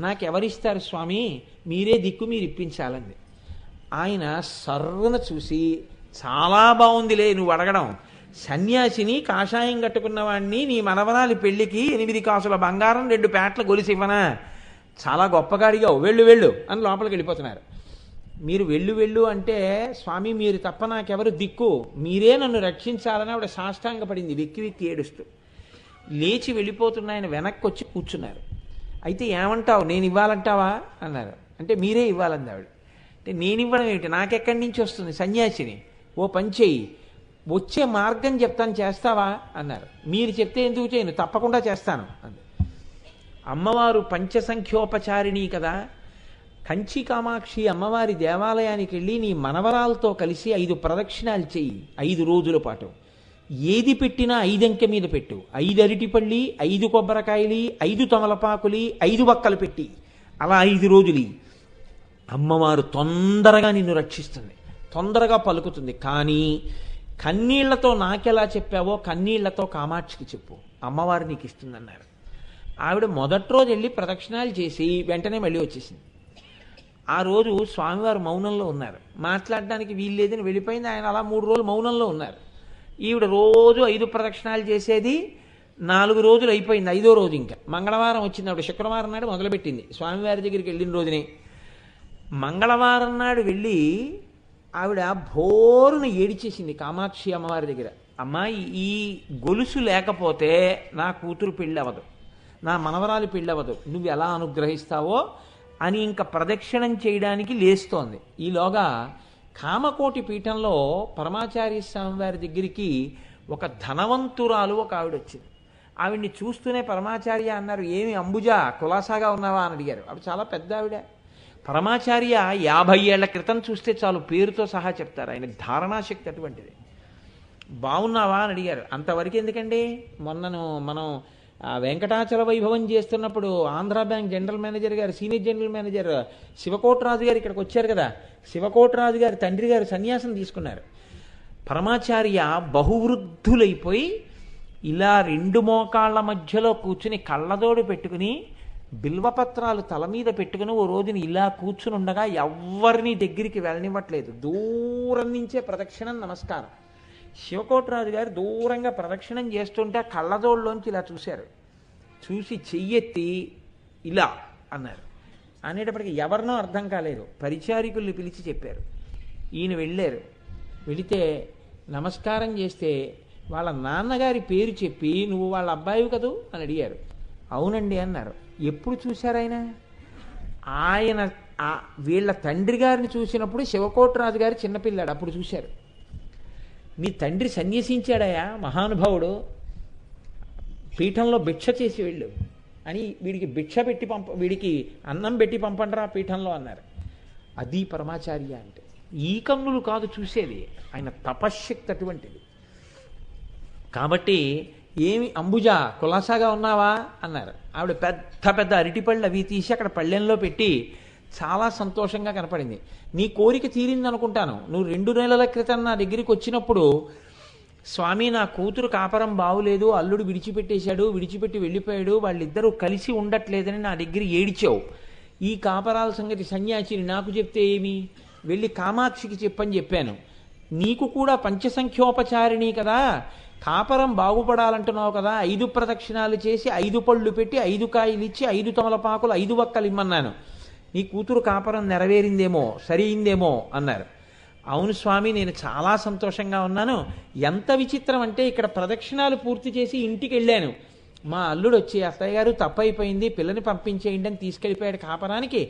నాకెవరిస్తారు స్వామి, మీరే దిక్కు, మీరు ఇప్పించాలండి. ఆయన సర్వన చూసి, చాలా బాగుందిలే నువ్వు అడగడం, సన్యాసిని కాషాయం కట్టుకున్న వాడిని నీ మనవరాలి పెళ్లికి 8 కాసుల బంగారం 2 పేటల గొలుసు ఇవ్వనా, చాలా గొప్పగా అడిగావు, వెళ్ళు వెళ్ళు అని లోపలికి వెళ్ళిపోతున్నారు. మీరు వెళ్ళు వెళ్ళు అంటే, స్వామి మీరు తప్ప నాకెవరు దిక్కు, మీరే నన్ను రక్షించాలని ఆవిడ సాష్టాంగపడింది వెక్కి వెక్కి ఏడుస్తూ. లేచి వెళ్ళిపోతున్న ఆయన వెనక్కి వచ్చి కూర్చున్నారు. అయితే ఏమంటావు, నేను ఇవ్వాలంటావా అన్నారు. అంటే మీరే ఇవ్వాలంది ఆవిడ. అంటే నేను ఇవ్వడం ఏమిటి, నాకెక్కడి నుంచి వస్తుంది, సన్యాసిని, ఓ పని చెయ్యి, వచ్చే మార్గం చెప్తాను చేస్తావా అన్నారు. మీరు చెప్తే ఎందుకు చేయను, తప్పకుండా చేస్తాను అంది. అమ్మవారు పంచసంఖ్యోపచారిణి కదా, కంచి కామాక్షి అమ్మవారి దేవాలయానికి వెళ్ళి నీ మనవరాలతో కలిసి 5 ప్రదక్షిణాలు చెయ్యి, 5 రోజుల పాటు. ఏది పెట్టినా 5 అంకె మీద పెట్టు, 5 అరటిపళ్ళి, 5 కొబ్బరికాయలి, 5 తమలపాకులి, 5 వక్కలు పెట్టి అలా 5 రోజులు అమ్మవారు తొందరగా నిన్ను రక్షిస్తుంది, తొందరగా పలుకుతుంది. కానీ కన్నీళ్లతో నాకెలా చెప్పావో కన్నీళ్లతో కామాక్షికి చెప్పు, అమ్మవారు నీకు ఇస్తుందన్నారు. ఆవిడ మొదటి రోజు వెళ్ళి ప్రదక్షిణాలు చేసి వెంటనే మళ్ళీ వచ్చేసింది. ఆ రోజు స్వామివారు మౌనంలో ఉన్నారు, మాట్లాడడానికి వీల్లేదని వెళ్ళిపోయింది. ఆయన అలా 3 రోజులు మౌనంలో ఉన్నారు. ఈవిడ రోజు 5 ప్రదక్షిణాలు చేసేది. 4 రోజులు అయిపోయింది, 5వ రోజు ఇంకా మంగళవారం వచ్చింది. ఆవిడ శుక్రవారం నాడు మొదలుపెట్టింది, స్వామివారి దగ్గరికి వెళ్ళిన రోజునే. మంగళవారం నాడు వెళ్ళి ఆవిడ భోరున ఏడిచేసింది కామాక్షి అమ్మవారి దగ్గర. అమ్మాయి ఈ గొలుసు లేకపోతే నా కూతురు పెళ్ళవదు, నా మనవరాలు పెళ్ళవదు, నువ్వు ఎలా అనుగ్రహిస్తావో అని ఇంకా ప్రదక్షిణం చేయడానికి లేస్తోంది. ఈలోగా కామకోటి పీఠంలో పరమాచార్య స్వామి వారి దగ్గరికి ఒక ధనవంతురాలు ఒక ఆవిడ వచ్చింది. ఆవిడ్ని చూస్తూనే పరమాచార్య అన్నారు, ఏమి అంబుజా కులాసాగా ఉన్నావా అని అడిగారు. ఆవిడ చాలా పెద్ద ఆవిడ. పరమాచార్య 50 ఏళ్ల క్రితం చూస్తే చాలు పేరుతో సహా చెప్తారు, ఆయన ధారణాశక్తి అటువంటిది. బాగున్నావా అని అడిగారు. అంతవరకు ఎందుకండి, మనం వెంకటాచల వైభవం చేస్తున్నప్పుడు ఆంధ్రా బ్యాంక్ జనరల్ మేనేజర్ గారు, సీనియర్ జనరల్ మేనేజర్ శివకోటరాజు గారు ఇక్కడికి వచ్చారు కదా, శివకోటరాజు గారి తండ్రి గారు సన్యాసం తీసుకున్నారు. పరమాచార్య బహువృద్ధులైపోయి ఇలా 2 మోకాళ్ళ మధ్యలో కూర్చుని కళ్ళదోడు పెట్టుకుని బిల్వపత్రాలు తల మీద పెట్టుకుని ఓ రోజున ఇలా కూర్చుని ఉండగా ఎవరిని దగ్గరికి వెళ్ళనివ్వట్లేదు, దూరం నుంచే ప్రదక్షిణం నమస్కారం. శివకోటరాజు గారు దూరంగా ప్రదక్షిణం చేస్తుంటే కళ్ళజోళ్ళలోంచి ఇలా చూశారు. చూసి చెయ్యెత్తి ఇలా అన్నారు. అనేటప్పటికీ ఎవరినో అర్థం కాలేదు, పరిచారికుల్ని పిలిచి చెప్పారు. ఈయన వెళ్ళారు. వెళితే నమస్కారం చేస్తే వాళ్ళ నాన్నగారి పేరు చెప్పి, నువ్వు వాళ్ళ అబ్బాయివి కదూ అని అడిగారు. అవునండి అన్నారు. ఎప్పుడు చూశారు ఆయన? ఆయన వీళ్ళ తండ్రి గారిని చూసినప్పుడు శివకోటరాజు గారు చిన్నపిల్లాడు, అప్పుడు చూశారు. మీ తండ్రి సన్యసించాడయా మహానుభావుడు, పీఠంలో భిక్ష చేసి వెళ్ళు అని వీడికి భిక్ష పెట్టి వీడికి అన్నం పెట్టి పంపండిరా పీఠంలో అన్నారు. అది పరమాచార్య అంటే. ఈ కన్నులు కాదు చూసేది, ఆయన తపశ్శక్తి అటువంటిది. కాబట్టి ఏమి అంబుజా కులాసాగా ఉన్నావా అన్నారు. ఆవిడ పెద్ద పెద్ద అరటిపళ్ళు అవి తీసి అక్కడ పళ్ళెంలో పెట్టి చాలా సంతోషంగా కనపడింది. నీ కోరిక తీరింది అనుకుంటాను. నువ్వు 2 నెలల క్రితం నా దగ్గరికి వచ్చినప్పుడు, స్వామి నా కూతురు కాపరం బాగులేదు, అల్లుడు విడిచిపెట్టి వెళ్ళిపోయాడు, వాళ్ళిద్దరూ కలిసి ఉండట్లేదని నా దగ్గర ఏడిచావు. ఈ కాపరాల సంగతి సన్యాసిని నాకు చెప్తే ఏమి, వెళ్ళి కామాక్షికి చెప్పని చెప్పాను. నీకు కూడా పంచసంఖ్యోపచారిణి కదా, కాపరం బాగుపడాలంటున్నావు కదా, 5 ప్రదక్షిణాలు చేసి 5 పళ్ళు పెట్టి 5 కాయలు ఇచ్చి 5 తమలపాకులు 5 వక్కలు ఇమ్మన్నాను. నీ కూతురు కాపరం నెరవేరిందేమో, సరియిందేమో అన్నారు. అవును స్వామి, నేను చాలా సంతోషంగా ఉన్నాను. ఎంత విచిత్రం అంటే ఇక్కడ ప్రదక్షిణాలు పూర్తి చేసి ఇంటికి వెళ్ళాను. మా అల్లుడు వచ్చి, అత్తయ్య గారు తప్పైపోయింది, పిల్లని పంపించేయండి అని తీసుకెళ్ళిపోయాడు కాపరానికి.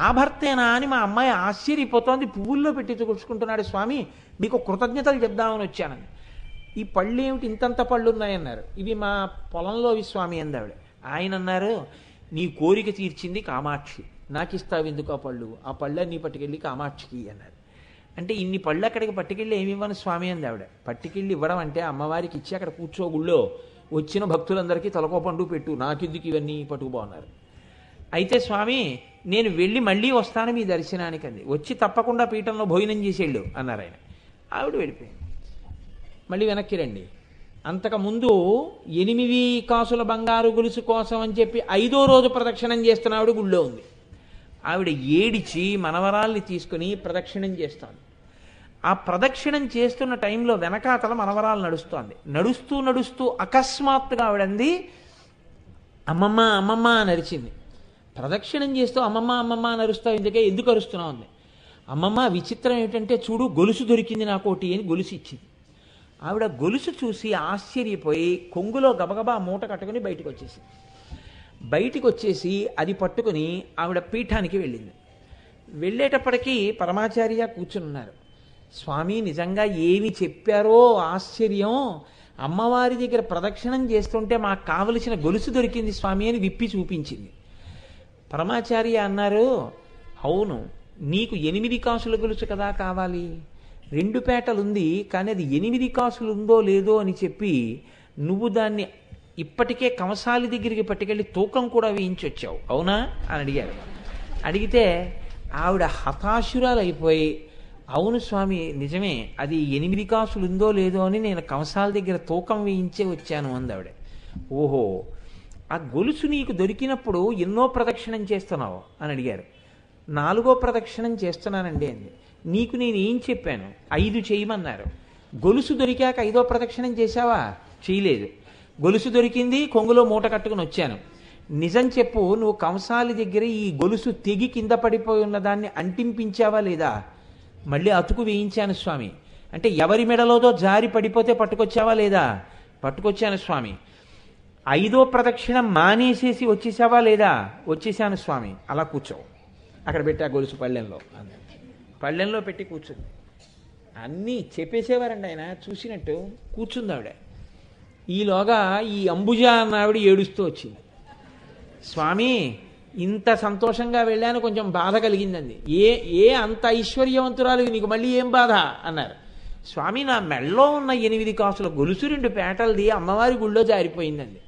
ఆ భర్తేనా అని మా అమ్మాయి ఆశ్చర్యపోతోంది, పువ్వుల్లో పెట్టి కూర్చుకుంటున్నాడు. స్వామి మీకు కృతజ్ఞతలు చెప్దామని వచ్చానని. ఈ పళ్ళు ఏమిటి ఇంతంత పళ్ళు ఉన్నాయన్నారు. ఇవి మా పొలంలోవి స్వామి అందావిడ. ఆయన అన్నారు, నీ కోరిక తీర్చింది కామాక్షి, నాకు ఇస్తావు ఎందుకు ఆ పళ్ళు? ఆ పళ్ళన్నీ పట్టుకెళ్ళి కామాక్షికి అన్నారు. అంటే ఇన్ని పళ్ళు అక్కడికి పట్టుకెళ్ళి ఏమి ఇవ్వను స్వామి అంది ఆవిడ. పట్టుకెళ్ళి ఇవ్వడం అంటే అమ్మవారికి ఇచ్చి అక్కడ కూర్చో గుళ్ళో వచ్చిన భక్తులందరికీ తలకో పండు పెట్టు, నాకెందుకు ఇవన్నీ పట్టుకుపోన్నారు. అయితే స్వామి నేను వెళ్ళి మళ్ళీ వస్తాను మీ దర్శనానికి అంది. వచ్చి తప్పకుండా పీఠంలో భోజనం చేసేళ్ళు అన్నారు ఆయన. ఆవిడ వెళ్ళిపోయింది. మళ్ళీ వెనక్కి రండి. అంతకుముందు 8 కాసుల బంగారు గొలుసు కోసం అని చెప్పి 5వ రోజు ప్రదక్షిణం చేస్తున్న ఆవిడ గుళ్ళో ఉంది. ఆవిడ ఏడిచి మనవరాల్ని తీసుకుని ప్రదక్షిణం చేస్తోంది. ఆ ప్రదక్షిణం చేస్తున్న టైంలో వెనకాతల మనవరాలు నడుస్తోంది. నడుస్తూ నడుస్తూ అకస్మాత్తుగా ఆవిడంది, అమ్మమ్మ అమ్మమ్మ అని అరిచింది. ప్రదక్షిణం చేస్తూ అమ్మమ్మ అమ్మమ్మ అని అరుస్తావు ఎందుకు అరుస్తున్నావు అంది. అమ్మమ్మ విచిత్రం ఏమిటంటే చూడు, గొలుసు దొరికింది నాకోటి అని గొలుసు ఇచ్చింది. ఆవిడ గొలుసు చూసి ఆశ్చర్యపోయి కొంగులో గబగబా మూట కట్టుకుని బయటికి వచ్చేసి అది పట్టుకుని ఆవిడ పీఠానికి వెళ్ళింది. వెళ్ళేటప్పటికీ పరమాచార్య కూర్చుని ఉన్నారు. స్వామి నిజంగా ఏమి చెప్పారో ఆశ్చర్యం, అమ్మవారి దగ్గర ప్రదక్షిణం చేస్తుంటే మాకు కావలసిన గొలుసు దొరికింది స్వామి అని విప్పి చూపించింది. పరమాచార్య అన్నారు, అవును నీకు 8 కాసుల గొలుసు కదా కావాలి, 2 పేటలుంది కానీ అది 8 కాసులు ఉందో లేదో అని చెప్పి నువ్వు దాన్ని ఇప్పటికే కంసాలి దగ్గరికి పట్టుకెళ్ళి తూకం కూడా వేయించొచ్చావు అవునా అని అడిగారు. అడిగితే ఆవిడ హతాశురాలైపోయి, అవును స్వామి నిజమే, అది 8 కాసులు ఉందో లేదో అని నేను కంసాల దగ్గర తూకం వేయించే వచ్చాను అంది ఆవిడ. ఓహో, ఆ గొలుసు నీకు దొరికినప్పుడు ఎన్నో ప్రదక్షిణం చేస్తున్నావు అని అడిగారు. 4వ ప్రదక్షిణం చేస్తున్నానండి అంది. నీకు నేను ఏం చెప్పాను? 5 చేయమన్నారు. గొలుసు దొరికాక 5వ ప్రదక్షిణం చేశావా? చేయలేదు. గొలుసు దొరికింది, కొంగులో మూట కట్టుకుని వచ్చాను. నిజం చెప్పు, నువ్వు కంసాలి దగ్గర ఈ గొలుసు తెగి కింద పడిపోయి ఉన్న దాన్ని అంటింపించావా లేదా? మళ్ళీ అతుకు వేయించాను స్వామి. అంటే ఎవరి మెడలోదో జారి పడిపోతే పట్టుకొచ్చావా లేదా? పట్టుకొచ్చాను స్వామి. 5వ ప్రదక్షిణం మానేసేసి వచ్చేసావా లేదా? వచ్చేసాను స్వామి. అలా కూర్చోవు, అక్కడ పెట్టి ఆ గొలుసు పళ్ళెంలో పెట్టి కూర్చుంది. అన్నీ చెప్పేసేవారండి ఆయన చూసినట్టు. కూర్చుంది ఆవిడ. ఈలోగా ఈ అంబుజ అన్న ఆవిడ ఏడుస్తూ వచ్చింది. స్వామి ఇంత సంతోషంగా వెళ్ళాను, కొంచెం బాధ కలిగిందండి. ఏ అంత ఐశ్వర్యవంతురాలు నీకు మళ్ళీ ఏం బాధ అన్నారు. స్వామి నా మెళ్ళలో ఉన్న 8 కాసుల గొలుసు 2 పేటలది అమ్మవారి గుళ్ళో జారిపోయిందండి.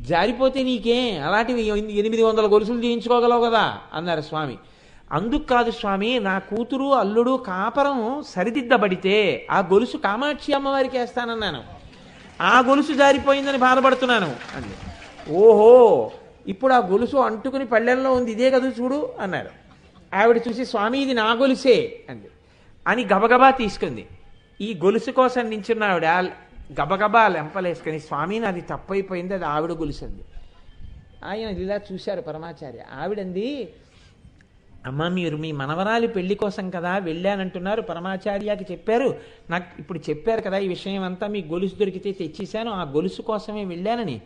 జారిపోతే నీకేం, అలాంటివి 800 గొలుసులు చేయించుకోగలవు కదా అన్నారు స్వామి. అందుకు కాదు స్వామి, నా కూతురు అల్లుడు కాపరం సరిదిద్దబడితే ఆ గొలుసు కామాక్షి అమ్మవారికి వేస్తానన్నాను, ఆ గొలుసు జారిపోయిందని బాధపడుతున్నాను అంది. ఓహో, ఇప్పుడు ఆ గొలుసు అంటుకుని పళ్ళెంలో ఉంది, ఇదే కదా చూడు అన్నారు. ఆవిడ చూసి స్వామి ఇది నా గొలుసే అంది. అని గబగబా తీసుకుంది. ఈ గొలుసు కోసం నించున్న ఆవిడ గబగబా లెంపలేసుకుని స్వామి నాది తప్పైపోయింది, అది ఆవిడ గొలుసు అంది. ఆయన ఇలా చూశారు పరమాచార్య. ఆవిడంది, అమ్మ మీరు మీ మనవరాలి పెళ్లి కోసం కదా వెళ్ళానంటున్నారు, పరమాచార్యకి చెప్పారు, నాకు ఇప్పుడు చెప్పారు కదా ఈ విషయం అంతా, మీ గొలుసు దొరికితే తెచ్చేశాను, ఆ గొలుసు కోసమే వెళ్ళానని.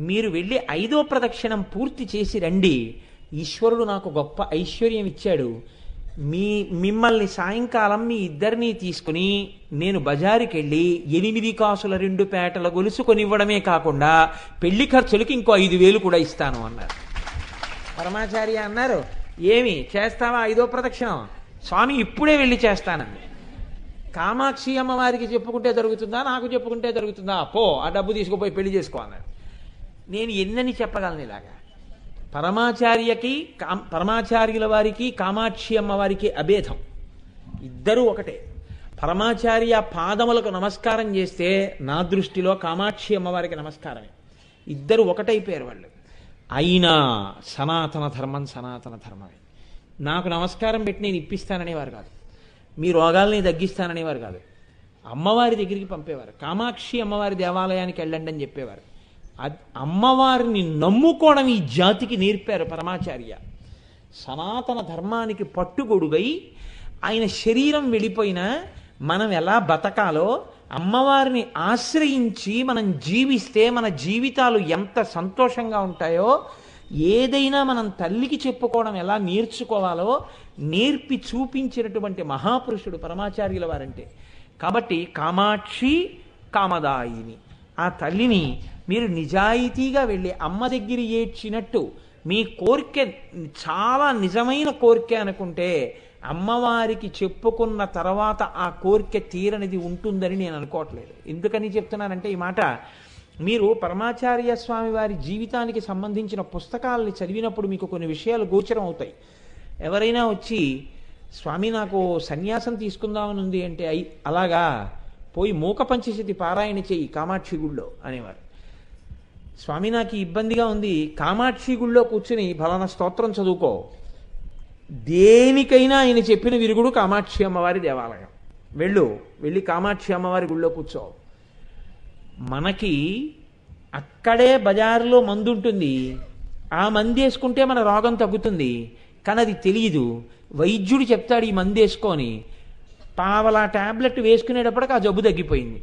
మీరు వెళ్ళి 5వ ప్రదక్షిణం పూర్తి చేసి రండి, ఈశ్వరుడు నాకు గొప్ప ఐశ్వర్యం ఇచ్చాడు. మిమ్మల్ని సాయంకాలం మీ ఇద్దరినీ తీసుకుని నేను బజారుకి వెళ్ళి 8 కాసుల 2 పేటల గొలుసు కొనివ్వడమే కాకుండా పెళ్లి ఖర్చులకి ఇంకో 5,000 కూడా ఇస్తాను అన్నారు. పరమాచార్య అన్నారు, ఏమి చేస్తావా 5వ ప్రదక్షిణం? స్వామి ఇప్పుడే వెళ్ళి చేస్తానండి. కామాక్షి అమ్మవారికి చెప్పుకుంటే జరుగుతుందా, నాకు చెప్పుకుంటే జరుగుతుందా? పో ఆ డబ్బు తీసుకుపోయి పెళ్లి చేసుకో అన్నాడు. నేను ఎన్నని చెప్పగలను ఇలాగా? పరమాచార్యుల వారికి కామాక్షి అమ్మవారికి అభేదం, ఇద్దరూ ఒకటే. పరమాచార్య పాదములకు నమస్కారం చేస్తే నా దృష్టిలో కామాక్షి అమ్మవారికి నమస్కారమే. ఇద్దరు ఒకటైపోయారు వాళ్ళు. అయినా సనాతన ధర్మం సనాతన ధర్మమే. నాకు నమస్కారం పెట్టి నేను ఇప్పిస్తాననేవారు కాదు, మీ రోగాల్ని తగ్గిస్తాననేవారు కాదు. అమ్మవారి దగ్గరికి పంపేవారు. కామాక్షి అమ్మవారి దేవాలయానికి వెళ్ళండి అని చెప్పేవారు. అమ్మవారిని నమ్ముకోవడం ఈ జాతికి నేర్పారు పరమాచార్య. సనాతన ధర్మానికి పట్టుగొడుగై ఆయన శరీరం వెళ్ళిపోయినా మనం ఎలా బతకాలో అమ్మవారిని ఆశ్రయించి మనం జీవిస్తే మన జీవితాలు ఎంత సంతోషంగా ఉంటాయో, ఏదైనా మనం తల్లికి చెప్పుకోవడం ఎలా నేర్చుకోవాలో నేర్పి చూపించినటువంటి మహాపురుషుడు పరమాచార్యుల వారంటే. కాబట్టి కామాక్షి కామదాయిని, ఆ తల్లిని మీరు నిజాయితీగా వెళ్ళి అమ్మ దగ్గర ఏడ్చినట్టు మీ కోరిక చాలా నిజమైన కోరిక అనుకుంటే అమ్మవారికి చెప్పుకున్న తర్వాత ఆ కోరిక తీరనిది ఉంటుందని నేను అనుకోవట్లేదు. ఎందుకని చెప్తున్నానంటే ఈ మాట, మీరు పరమాచార్య స్వామి వారి జీవితానికి సంబంధించిన పుస్తకాలని చదివినప్పుడు మీకు కొన్ని విషయాలు గోచరం అవుతాయి. ఎవరైనా వచ్చి స్వామి నాకు సన్యాసం తీసుకుందామని ఉంది అంటే, అలాగా పోయి మూక పంచశతి పారాయణ చెయ్యి కామాక్షి గుళ్ళో అనేవారు. స్వామి నాకు ఇబ్బందిగా ఉంది, కామాక్షి గుళ్ళో కూర్చుని ఫలానా స్తోత్రం చదువుకో. దేనికైనా ఆయన చెప్పిన విరుగుడు కామాక్షి అమ్మవారి దేవాలయం. వెళ్ళి కామాక్షి అమ్మవారి గుళ్ళో కూర్చో. మనకి అక్కడే బజారులో మందు ఉంటుంది, ఆ మందు వేసుకుంటే మన రోగం తగ్గుతుంది, కానీ అది తెలియదు. వైద్యుడు చెప్తాడు ఈ మందు వేసుకొని, పావలా ట్యాబ్లెట్ వేసుకునేటప్పటికి ఆ జబ్బు తగ్గిపోయింది.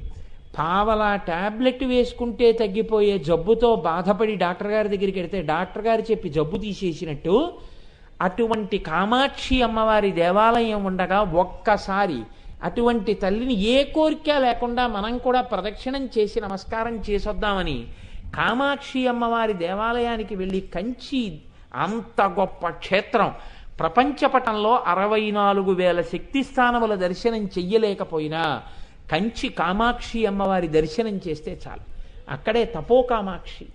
పావలా ట్యాబ్లెట్ వేసుకుంటే తగ్గిపోయే జబ్బుతో బాధపడి డాక్టర్ గారి దగ్గరికి వెడితే డాక్టర్ గారు చెప్పి జబ్బు తీసేసినట్టు, అటువంటి కామాక్షి అమ్మవారి దేవాలయం ఉండగా ఒక్కసారి అటువంటి తల్లిని ఏ కోరిక లేకుండా మనం కూడా ప్రదక్షిణం చేసి నమస్కారం చేసొద్దామని కామాక్షి అమ్మవారి దేవాలయానికి వెళ్ళి, కంచి అంత గొప్ప క్షేత్రం, ప్రపంచపటంలో 64,000 శక్తి స్థానముల దర్శనం చెయ్యలేకపోయినా కంచి కామాక్షి అమ్మవారి దర్శనం చేస్తే చాలు. అక్కడే తపో కామాక్షి,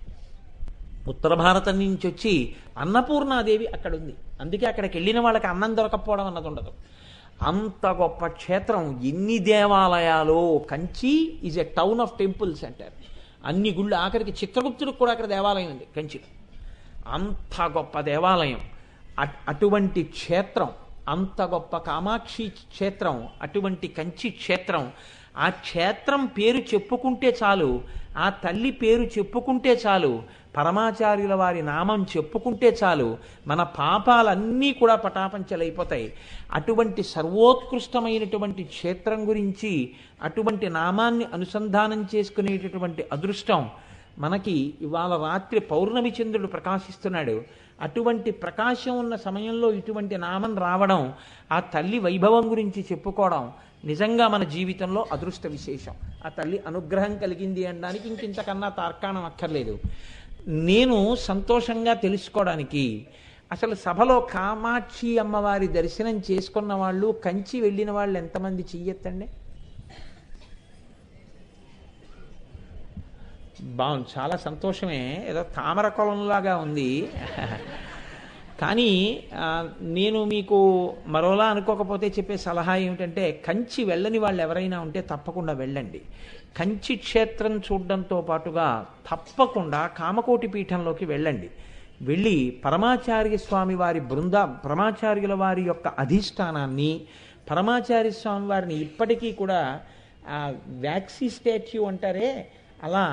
ఉత్తర భారతం నుంచి వచ్చి అన్నపూర్ణాదేవి అక్కడ ఉంది. అందుకే అక్కడికి వెళ్ళిన వాళ్ళకి అన్నం దొరకపోవడం అన్నది ఉండదు. అంత గొప్ప క్షేత్రం, ఎన్ని దేవాలయాలు. Kanchi is a town of temples అంటారు. అన్ని గుళ్ళు, ఆఖరికి చిత్రగుప్తుడికి కూడా అక్కడ దేవాలయం ఉంది కంచిలో. అంత గొప్ప దేవాలయం, అటువంటి క్షేత్రం, అంత గొప్ప కామాక్షి క్షేత్రం, అటువంటి కంచి క్షేత్రం. ఆ క్షేత్రం పేరు చెప్పుకుంటే చాలు, ఆ తల్లి పేరు చెప్పుకుంటే చాలు, పరమాచార్యుల వారి నామం చెప్పుకుంటే చాలు, మన పాపాలన్నీ కూడా పటాపంచలైపోతాయి. అటువంటి సర్వోత్కృష్టమైనటువంటి క్షేత్రం గురించి అటువంటి నామాన్ని అనుసంధానం చేసుకునేటటువంటి అదృష్టం మనకి ఇవాళ రాత్రి పౌర్ణమి చంద్రుడు ప్రకాశిస్తున్నాడు. అటువంటి ప్రకాశం ఉన్న సమయంలో ఇటువంటి నామం రావడం, ఆ తల్లి వైభవం గురించి చెప్పుకోవడం నిజంగా మన జీవితంలో అదృష్ట విశేషం. ఆ తల్లి అనుగ్రహం కలిగింది అనడానికి ఇంకింతకన్నా తార్కాణం అక్కర్లేదు. నేను సంతోషంగా తెలుసుకోవడానికి, అసలు సభలో కామాక్షి అమ్మవారి దర్శనం చేసుకున్న వాళ్ళు, కంచి వెళ్ళిన వాళ్ళు ఎంతమంది చెయ్యొద్దండి? బాగుంది, చాలా సంతోషమే. ఏదో తామర కొలంలాగా ఉంది. కానీ నేను మీకు మరోలా అనుకోకపోతే చెప్పే సలహా ఏమిటంటే, కంచి వెళ్ళని వాళ్ళు ఎవరైనా ఉంటే తప్పకుండా వెళ్ళండి. కంచి క్షేత్రం చూడడంతో పాటుగా తప్పకుండా కామకోటి పీఠంలోకి వెళ్ళండి. వెళ్ళి పరమాచార్య స్వామి వారి పరమాచార్యుల వారి యొక్క అధిష్టానాన్ని, పరమాచార్య స్వామి వారిని ఇప్పటికీ కూడా వ్యాక్సీ స్టాచ్యూ అంటారే అలా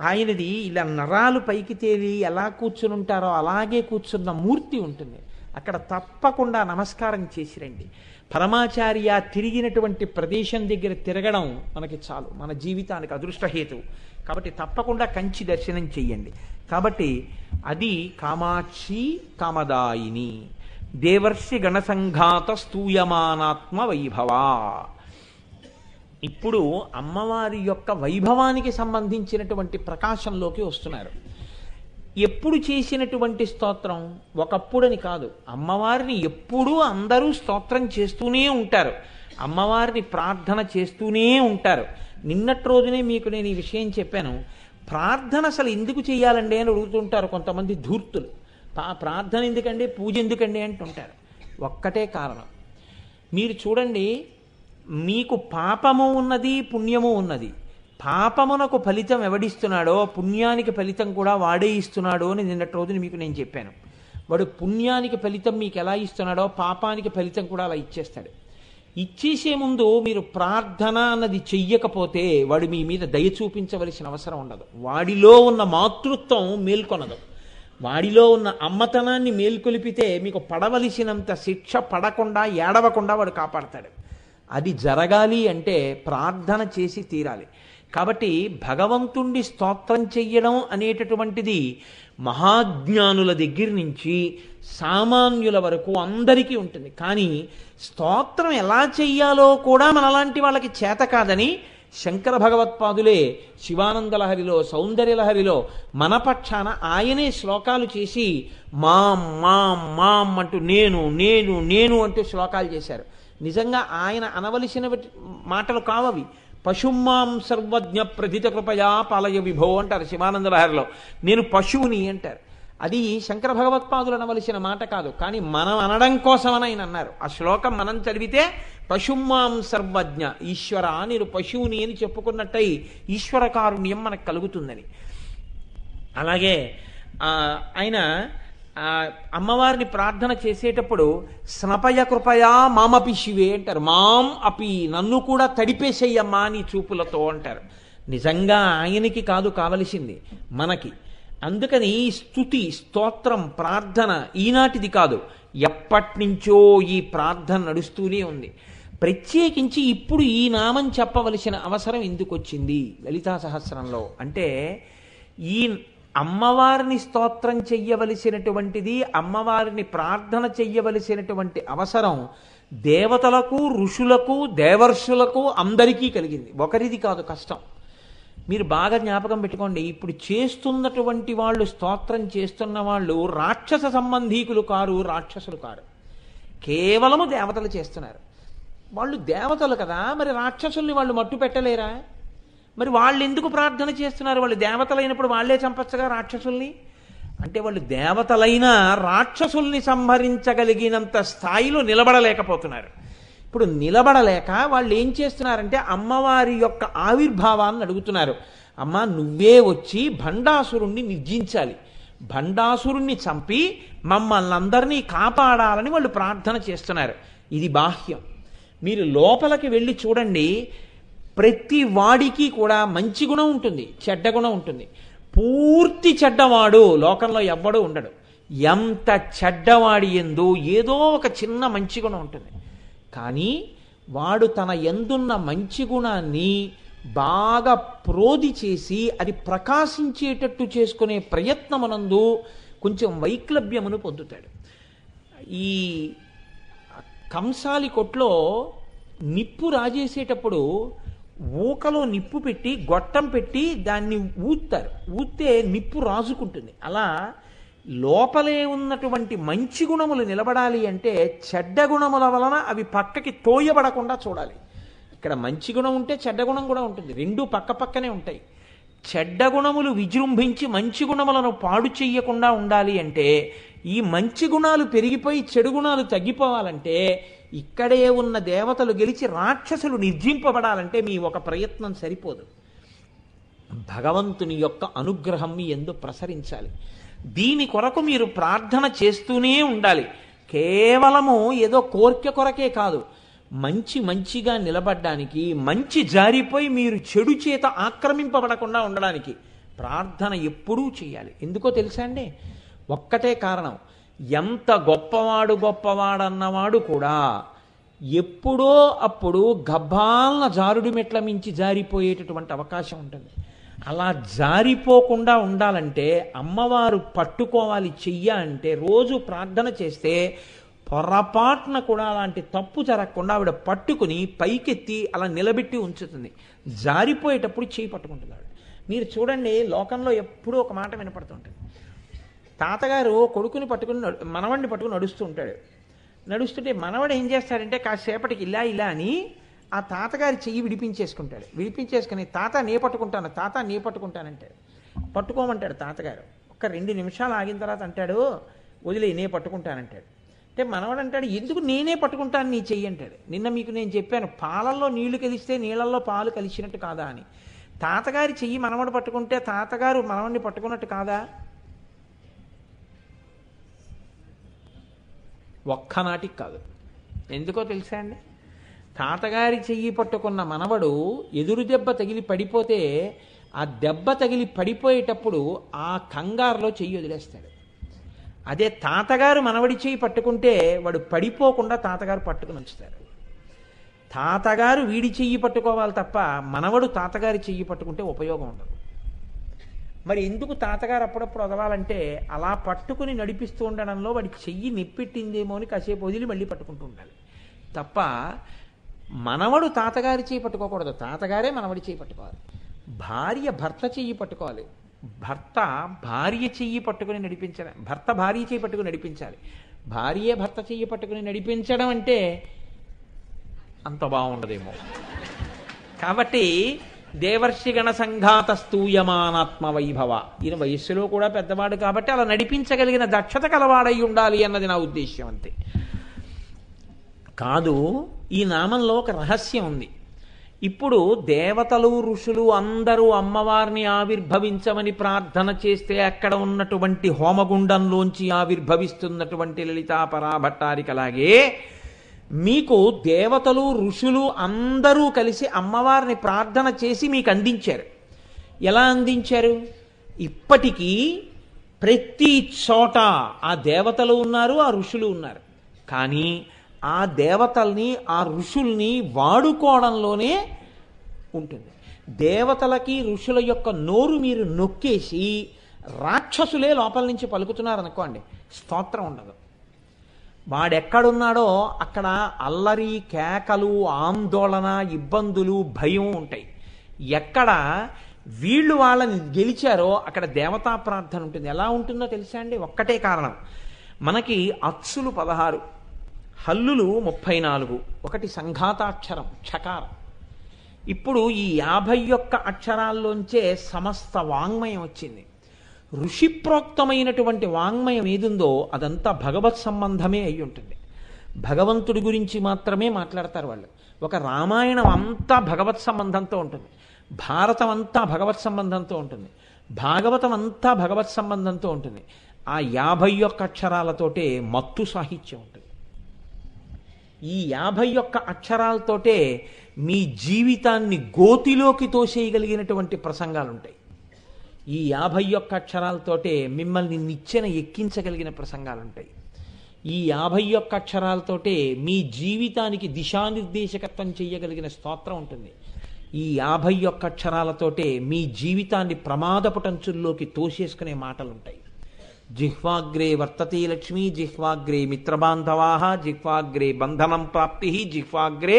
ఆయనది ఇలా నరాలు పైకి తేలి ఎలా కూర్చుని ఉంటారో అలాగే కూర్చున్న మూర్తి ఉంటుంది. అక్కడ తప్పకుండా నమస్కారం చేసి రండి. పరమాచార్య తిరిగినటువంటి ప్రదేశం దగ్గర తిరగడం మనకి చాలు, మన జీవితానికి అదృష్టహేతువు. కాబట్టి తప్పకుండా కంచి దర్శనం చెయ్యండి. కాబట్టి అది కామాక్షి కామదాయిని, దేవర్షి గణసంఘాత స్తూయమానాత్మ వైభవ. ఇప్పుడు అమ్మవారి యొక్క వైభవానికి సంబంధించినటువంటి ప్రకాశంలోకి వస్తున్నారు. ఎప్పుడు చేసినటువంటి స్తోత్రం, ఒకప్పుడని కాదు, అమ్మవారిని ఎప్పుడూ అందరూ స్తోత్రం చేస్తూనే ఉంటారు, అమ్మవారిని ప్రార్థన చేస్తూనే ఉంటారు. నిన్నటి రోజునే మీకు నేను ఈ విషయం చెప్పాను. ప్రార్థన అసలు ఎందుకు చేయాలండి అని అడుగుతుంటారు కొంతమంది ధూర్తులు. ప్రార్థన ఎందుకండి, పూజ ఎందుకండి అంటుంటారు. ఒక్కటే కారణం. మీరు చూడండి, మీకు పాపము ఉన్నది, పుణ్యము ఉన్నది. పాపమునకు ఫలితం ఎవడిస్తున్నాడో పుణ్యానికి ఫలితం కూడా వాడే ఇస్తున్నాడు అని నిన్నటి రోజున మీకు నేను చెప్పాను. వాడు పుణ్యానికి ఫలితం మీకు ఎలా ఇస్తున్నాడో పాపానికి ఫలితం కూడా అలా ఇచ్చేస్తాడు. ఇచ్చేసే ముందు మీరు ప్రార్థన అన్నది చెయ్యకపోతే వాడు మీ మీద దయ చూపించవలసిన అవసరం ఉండదు. వాడిలో ఉన్న మాతృత్వం మేల్కొనదు. వాడిలో ఉన్న అమ్మతనాన్ని మేల్కొలిపితే మీకు పడవలసినంత శిక్ష పడకుండా ఏడవకుండా వాడు కాపాడతాడు. అది జరగాలి అంటే ప్రార్థన చేసి తీరాలి. కాబట్టి భగవంతుణ్ణి స్తోత్రం చెయ్యడం అనేటటువంటిది మహాజ్ఞానుల దగ్గర నుంచి సామాన్యుల వరకు అందరికీ ఉంటుంది. కానీ స్తోత్రం ఎలా చెయ్యాలో కూడా మనలాంటి వాళ్ళకి చేత కాదని శంకర భగవత్పాదులే శివానందలహరిలో సౌందర్యలహరిలో మన పక్షాన ఆయనే శ్లోకాలు చేసి మాం మాం మాం అంటూ నేను నేను నేను అంటూ శ్లోకాలు చేశారు. నిజంగా ఆయన అనవలసిన మాటలు కావవి. పశుమాం సర్వజ్ఞ ప్రథిత కృపయా పాలయ విభో అంటారు శివానందలహరిలో. నేను పశువుని అంటారు. అది శంకర భగవత్పాదులు అనవలసిన మాట కాదు, కానీ మనం అనడం కోసమని ఆయన అన్నారు. ఆ శ్లోకం మనం చదివితే పశుమాం సర్వజ్ఞ, ఈశ్వర నేను పశువుని అని చెప్పుకున్నట్టయి ఈశ్వర కారుణ్యం మనకు కలుగుతుందని. అలాగే ఆయన అమ్మవారిని ప్రార్థన చేసేటప్పుడు స్నపయ కృపయా మామపి శివే అంటారు. మాం అపి, నన్ను కూడా తడిపేసేయమ్మా నీ చూపులతో అంటారు. నిజంగా ఆయనకి కాదు కావలసింది, మనకి. అందుకని స్తుతి స్తోత్రం ప్రార్థన ఈనాటిది కాదు, ఎప్పటినుంచో ఈ ప్రార్థన నడుస్తూనే ఉంది. ప్రత్యేకించి ఇప్పుడు ఈ నామం చెప్పవలసిన అవసరం ఎందుకు వచ్చింది లలితా సహస్రంలో అంటే, ఈ అమ్మవారిని స్తోత్రం చెయ్యవలసినటువంటిది, అమ్మవారిని ప్రార్థన చెయ్యవలసినటువంటి అవసరం దేవతలకు ఋషులకు దేవర్షులకు అందరికీ కలిగింది. ఒకరిది కాదు కష్టం. మీరు బాగా జ్ఞాపకం పెట్టుకోండి, ఇప్పుడు చేస్తున్నటువంటి వాళ్ళు, స్తోత్రం చేస్తున్న వాళ్ళు రాక్షస సంబంధీకులు కారు, రాక్షసులు కారు, కేవలము దేవతలు చేస్తున్నారు. వాళ్ళు దేవతలు కదా, మరి రాక్షసుల్ని వాళ్ళు మట్టు పెట్టలేరా? మరి వాళ్ళు ఎందుకు ప్రార్థన చేస్తున్నారు? వాళ్ళు దేవతలైనప్పుడు వాళ్లే చంపచ్చగా రాక్షసుల్ని. అంటే వాళ్ళు దేవతలైన రాక్షసుల్ని సంహరించగలిగినంత స్థాయిలో నిలబడలేకపోతున్నారు. ఇప్పుడు నిలబడలేక వాళ్ళు ఏం చేస్తున్నారంటే అమ్మవారి యొక్క ఆవిర్భావాన్ని అడుగుతున్నారు. అమ్మ నువ్వే వచ్చి భండాసురుణ్ణి నిర్జించాలి, భండాసురుణ్ణి చంపి మమ్మల్ని అందరినీ కాపాడాలని వాళ్ళు ప్రార్థన చేస్తున్నారు. ఇది బాహ్యం. మీరు లోపలికి వెళ్ళి చూడండి, ప్రతి వాడికి కూడా మంచి గుణం ఉంటుంది, చెడ్డ గుణం ఉంటుంది. పూర్తి చెడ్డవాడు లోకంలో ఎవ్వడూ ఉండడు. ఎంత చెడ్డవాడి యందు ఏదో ఒక చిన్న మంచి గుణం ఉంటుంది. కానీ వాడు తన యందున్న మంచి గుణాన్ని బాగా ప్రోధి చేసి అది ప్రకాశించేటట్టు చేసుకునే ప్రయత్నమునందు కొంచెం వైక్లభ్యమును పొందుతాడు. ఈ కంసాలి కొట్లో నిప్పు రాజేసేటప్పుడు ఊకలో నిప్పు పెట్టి గొట్టం పెట్టి దాన్ని ఊత్తారు. ఊస్తే నిప్పు రాజుకుంటుంది. అలా లోపలే ఉన్నటువంటి మంచి గుణములు నిలబడాలి అంటే చెడ్డ గుణముల వలన అవి పక్కకి తోయబడకుండా చూడాలి. ఇక్కడ మంచి గుణం ఉంటే చెడ్డ గుణం కూడా ఉంటుంది, రెండూ పక్క పక్కనే ఉంటాయి. చెడ్డ గుణములు విజృంభించి మంచి గుణములను పాడు చెయ్యకుండా ఉండాలి అంటే, ఈ మంచి గుణాలు పెరిగిపోయి చెడు గుణాలు తగ్గిపోవాలంటే, ఇక్కడే ఉన్న దేవతలు గెలిచి రాక్షసులు నిర్జింపబడాలంటే మీ ఒక ప్రయత్నం సరిపోదు. భగవంతుని యొక్క అనుగ్రహం మీ యందు ప్రసరించాలి. దీని కొరకు మీరు ప్రార్థన చేస్తూనే ఉండాలి. కేవలము ఏదో కోరిక కొరకే కాదు, మంచిగా నిలబడ్డానికి, మంచి జారిపోయి మీరు చెడు చేత ఆక్రమింపబడకుండా ఉండడానికి ప్రార్థన ఎప్పుడూ చేయాలి. ఎందుకో తెలుసా అండి? ఒక్కటే కారణం, ఎంత గొప్పవాడన్నవాడు కూడా ఎప్పుడో అప్పుడు గబ్బాలన జారుడు మెట్ల మించి జారిపోయేటటువంటి అవకాశం ఉంటుంది. అలా జారిపోకుండా ఉండాలంటే అమ్మవారు పట్టుకోవాలి, చెయ్య అంటే రోజు ప్రార్థన చేస్తే పొరపాటున కూడా అలాంటి తప్పు జరగకుండా ఆవిడ పట్టుకుని పైకెత్తి అలా నిలబెట్టి ఉంచుతుంది. జారిపోయేటప్పుడు చేయి పట్టుకుంటుంది ఆవిడ. మీరు చూడండి, లోకంలో ఎప్పుడూ ఒక మాట వినపడుతుంటుంది. తాతగారు కొడుకుని పట్టుకుని మనవడిని పట్టుకుని నడుస్తూ ఉంటాడు. నడుస్తుంటే మనవడు ఏం చేస్తాడంటే కాసేపటికి ఇలా అని ఆ తాతగారి చెయ్యి విడిపించేసుకుంటాడు. విడిపించేసుకుని తాత నే పట్టుకుంటానంటాడు. పట్టుకోమంటాడు తాతగారు. ఒక 2 నిమిషాలు ఆగిన తర్వాత అంటాడు, వదిలే నే పట్టుకుంటానంటాడు. అంటే మనవడు అంటాడు, ఎందుకు నేనే పట్టుకుంటాను నీ చెయ్యి అంటాడు. నిన్న మీకు నేను చెప్పాను, పాలల్లో నీళ్లు కలిస్తే నీళ్ళల్లో పాలు కలిసినట్టు కాదా అని. తాతగారి చెయ్యి మనవడు పట్టుకుంటే తాతగారు మనవడిని పట్టుకున్నట్టు కాదా? ఒక్కనాటికి కాదు. ఎందుకో తెలుసా అండి? తాతగారి చెయ్యి పట్టుకున్న మనవడు ఎదురు దెబ్బ తగిలి పడిపోతే ఆ దెబ్బ తగిలి పడిపోయేటప్పుడు ఆ కంగారులో చెయ్యి వదిలేస్తాడు. అదే తాతగారు మనవడి చేయి పట్టుకుంటే వాడు పడిపోకుండా తాతగారు పట్టుకుని ఉంచుతారు. తాతగారు వీడి చెయ్యి పట్టుకోవాలి తప్ప మనవడు తాతగారి చెయ్యి పట్టుకుంటే ఉపయోగం ఉండదు. మరి ఎందుకు తాతగారు అప్పుడప్పుడు వదవాలంటే అలా పట్టుకుని నడిపిస్తూ ఉండడంలో వాడి చెయ్యి నిప్పెట్టిందేమో అని కాసేపు వదిలి మళ్ళీ పట్టుకుంటూ ఉండాలి తప్ప మనవడు తాతగారి చెయ్యి పట్టుకోకూడదు, తాతగారే మనవడి చెయ్యి పట్టుకోవాలి. భార్య భర్త చెయ్యి పట్టుకోవాలి, భర్త భార్య చెయ్యి పట్టుకుని నడిపించాలి, భర్త భార్య చెయ్యి పట్టుకుని నడిపించాలి. భార్యే భర్త చెయ్యి పట్టుకుని నడిపించడం అంటే అంత బాగుండదేమో. కాబట్టి దేవర్షిగణ సంఘాత స్తూయమానాత్మ వైభవ, ఈయన వయస్సులో కూడా పెద్దవాడు కాబట్టి అలా నడిపించగలిగిన దక్షత కలవాడై ఉండాలి అన్నది నా ఉద్దేశ్యం అంతే. కాదు, ఈ నామంలో ఒక రహస్యం ఉంది. ఇప్పుడు దేవతలు ఋషులు అందరూ అమ్మవారిని ఆవిర్భవించమని ప్రార్థన చేస్తే అక్కడ ఉన్నటువంటి హోమగుండంలోంచి ఆవిర్భవిస్తున్నటువంటి లలితా పరాభట్టారికలాగే మీకు దేవతలు ఋషులు అందరూ కలిసి అమ్మవారిని ప్రార్థన చేసి మీకు అందించారు. ఎలా అందించారు? ఇప్పటికీ ప్రతి చోట ఆ దేవతలు ఉన్నారు, ఆ ఋషులు ఉన్నారు. కానీ ఆ దేవతల్ని ఆ ఋషుల్ని వాడుకోవడంలోనే ఉంటుంది. దేవతలకి ఋషుల యొక్క నోరు మీరు నొక్కేసి రాక్షసులే లోపల నుంచి పలుకుతున్నారనుకోండి, స్తోత్రం ఉండదు. వాడెక్కడున్నాడో అక్కడ అల్లరి, కేకలు, ఆందోళన, ఇబ్బందులు, భయం ఉంటాయి. ఎక్కడ వీళ్ళు వాళ్ళని గెలిచారో అక్కడ దేవతా ప్రార్థన ఉంటుంది. ఎలా ఉంటుందో తెలుసా అండి? ఒక్కటే కారణం. మనకి అచ్చులు 16, హల్లులు 34, ఒకటి సంఘాతాక్షరం ఛకారం. ఇప్పుడు ఈ 51 అక్షరాల్లోంచే సమస్త వాంగ్మయం వచ్చింది. ఋషిప్రోక్తమైనటువంటి వాంగ్మయం ఏదుందో అదంతా భగవత్ సంబంధమే అయి ఉంటుంది. భగవంతుడి గురించి మాత్రమే మాట్లాడతారు వాళ్ళు. ఒక రామాయణం అంతా భగవత్ సంబంధంతో ఉంటుంది, భారతం అంతా భగవత్ సంబంధంతో ఉంటుంది, భాగవతం అంతా భగవత్ సంబంధంతో ఉంటుంది. ఆ 51 అక్షరాలతోటే మత్తు సాహిత్యం ఉంటుంది. ఈ 51 అక్షరాలతోటే మీ జీవితాన్ని గోతిలోకి తోసేయగలిగినటువంటి ప్రసంగాలు ఉంటాయి. ఈ 51 అక్షరాలతోటే మిమ్మల్ని నిచ్చెన ఎక్కించగలిగిన ప్రసంగాలు ఉంటాయి. ఈ 51 అక్షరాలతోటే మీ జీవితానికి దిశానిర్దేశకత్వం చేయగలిగిన స్తోత్రం ఉంటుంది. ఈ 51 అక్షరాలతోటే మీ జీవితాన్ని ప్రమాదపుటంచుల్లోకి తోసేసుకునే మాటలుంటాయి. జిహ్వాగ్రే వర్తతే లక్ష్మీ, జిహ్వాగ్రే మిత్రబాంధవాః, జిహ్వాగ్రే బంధనం ప్రాప్తి, జిహ్వాగ్రే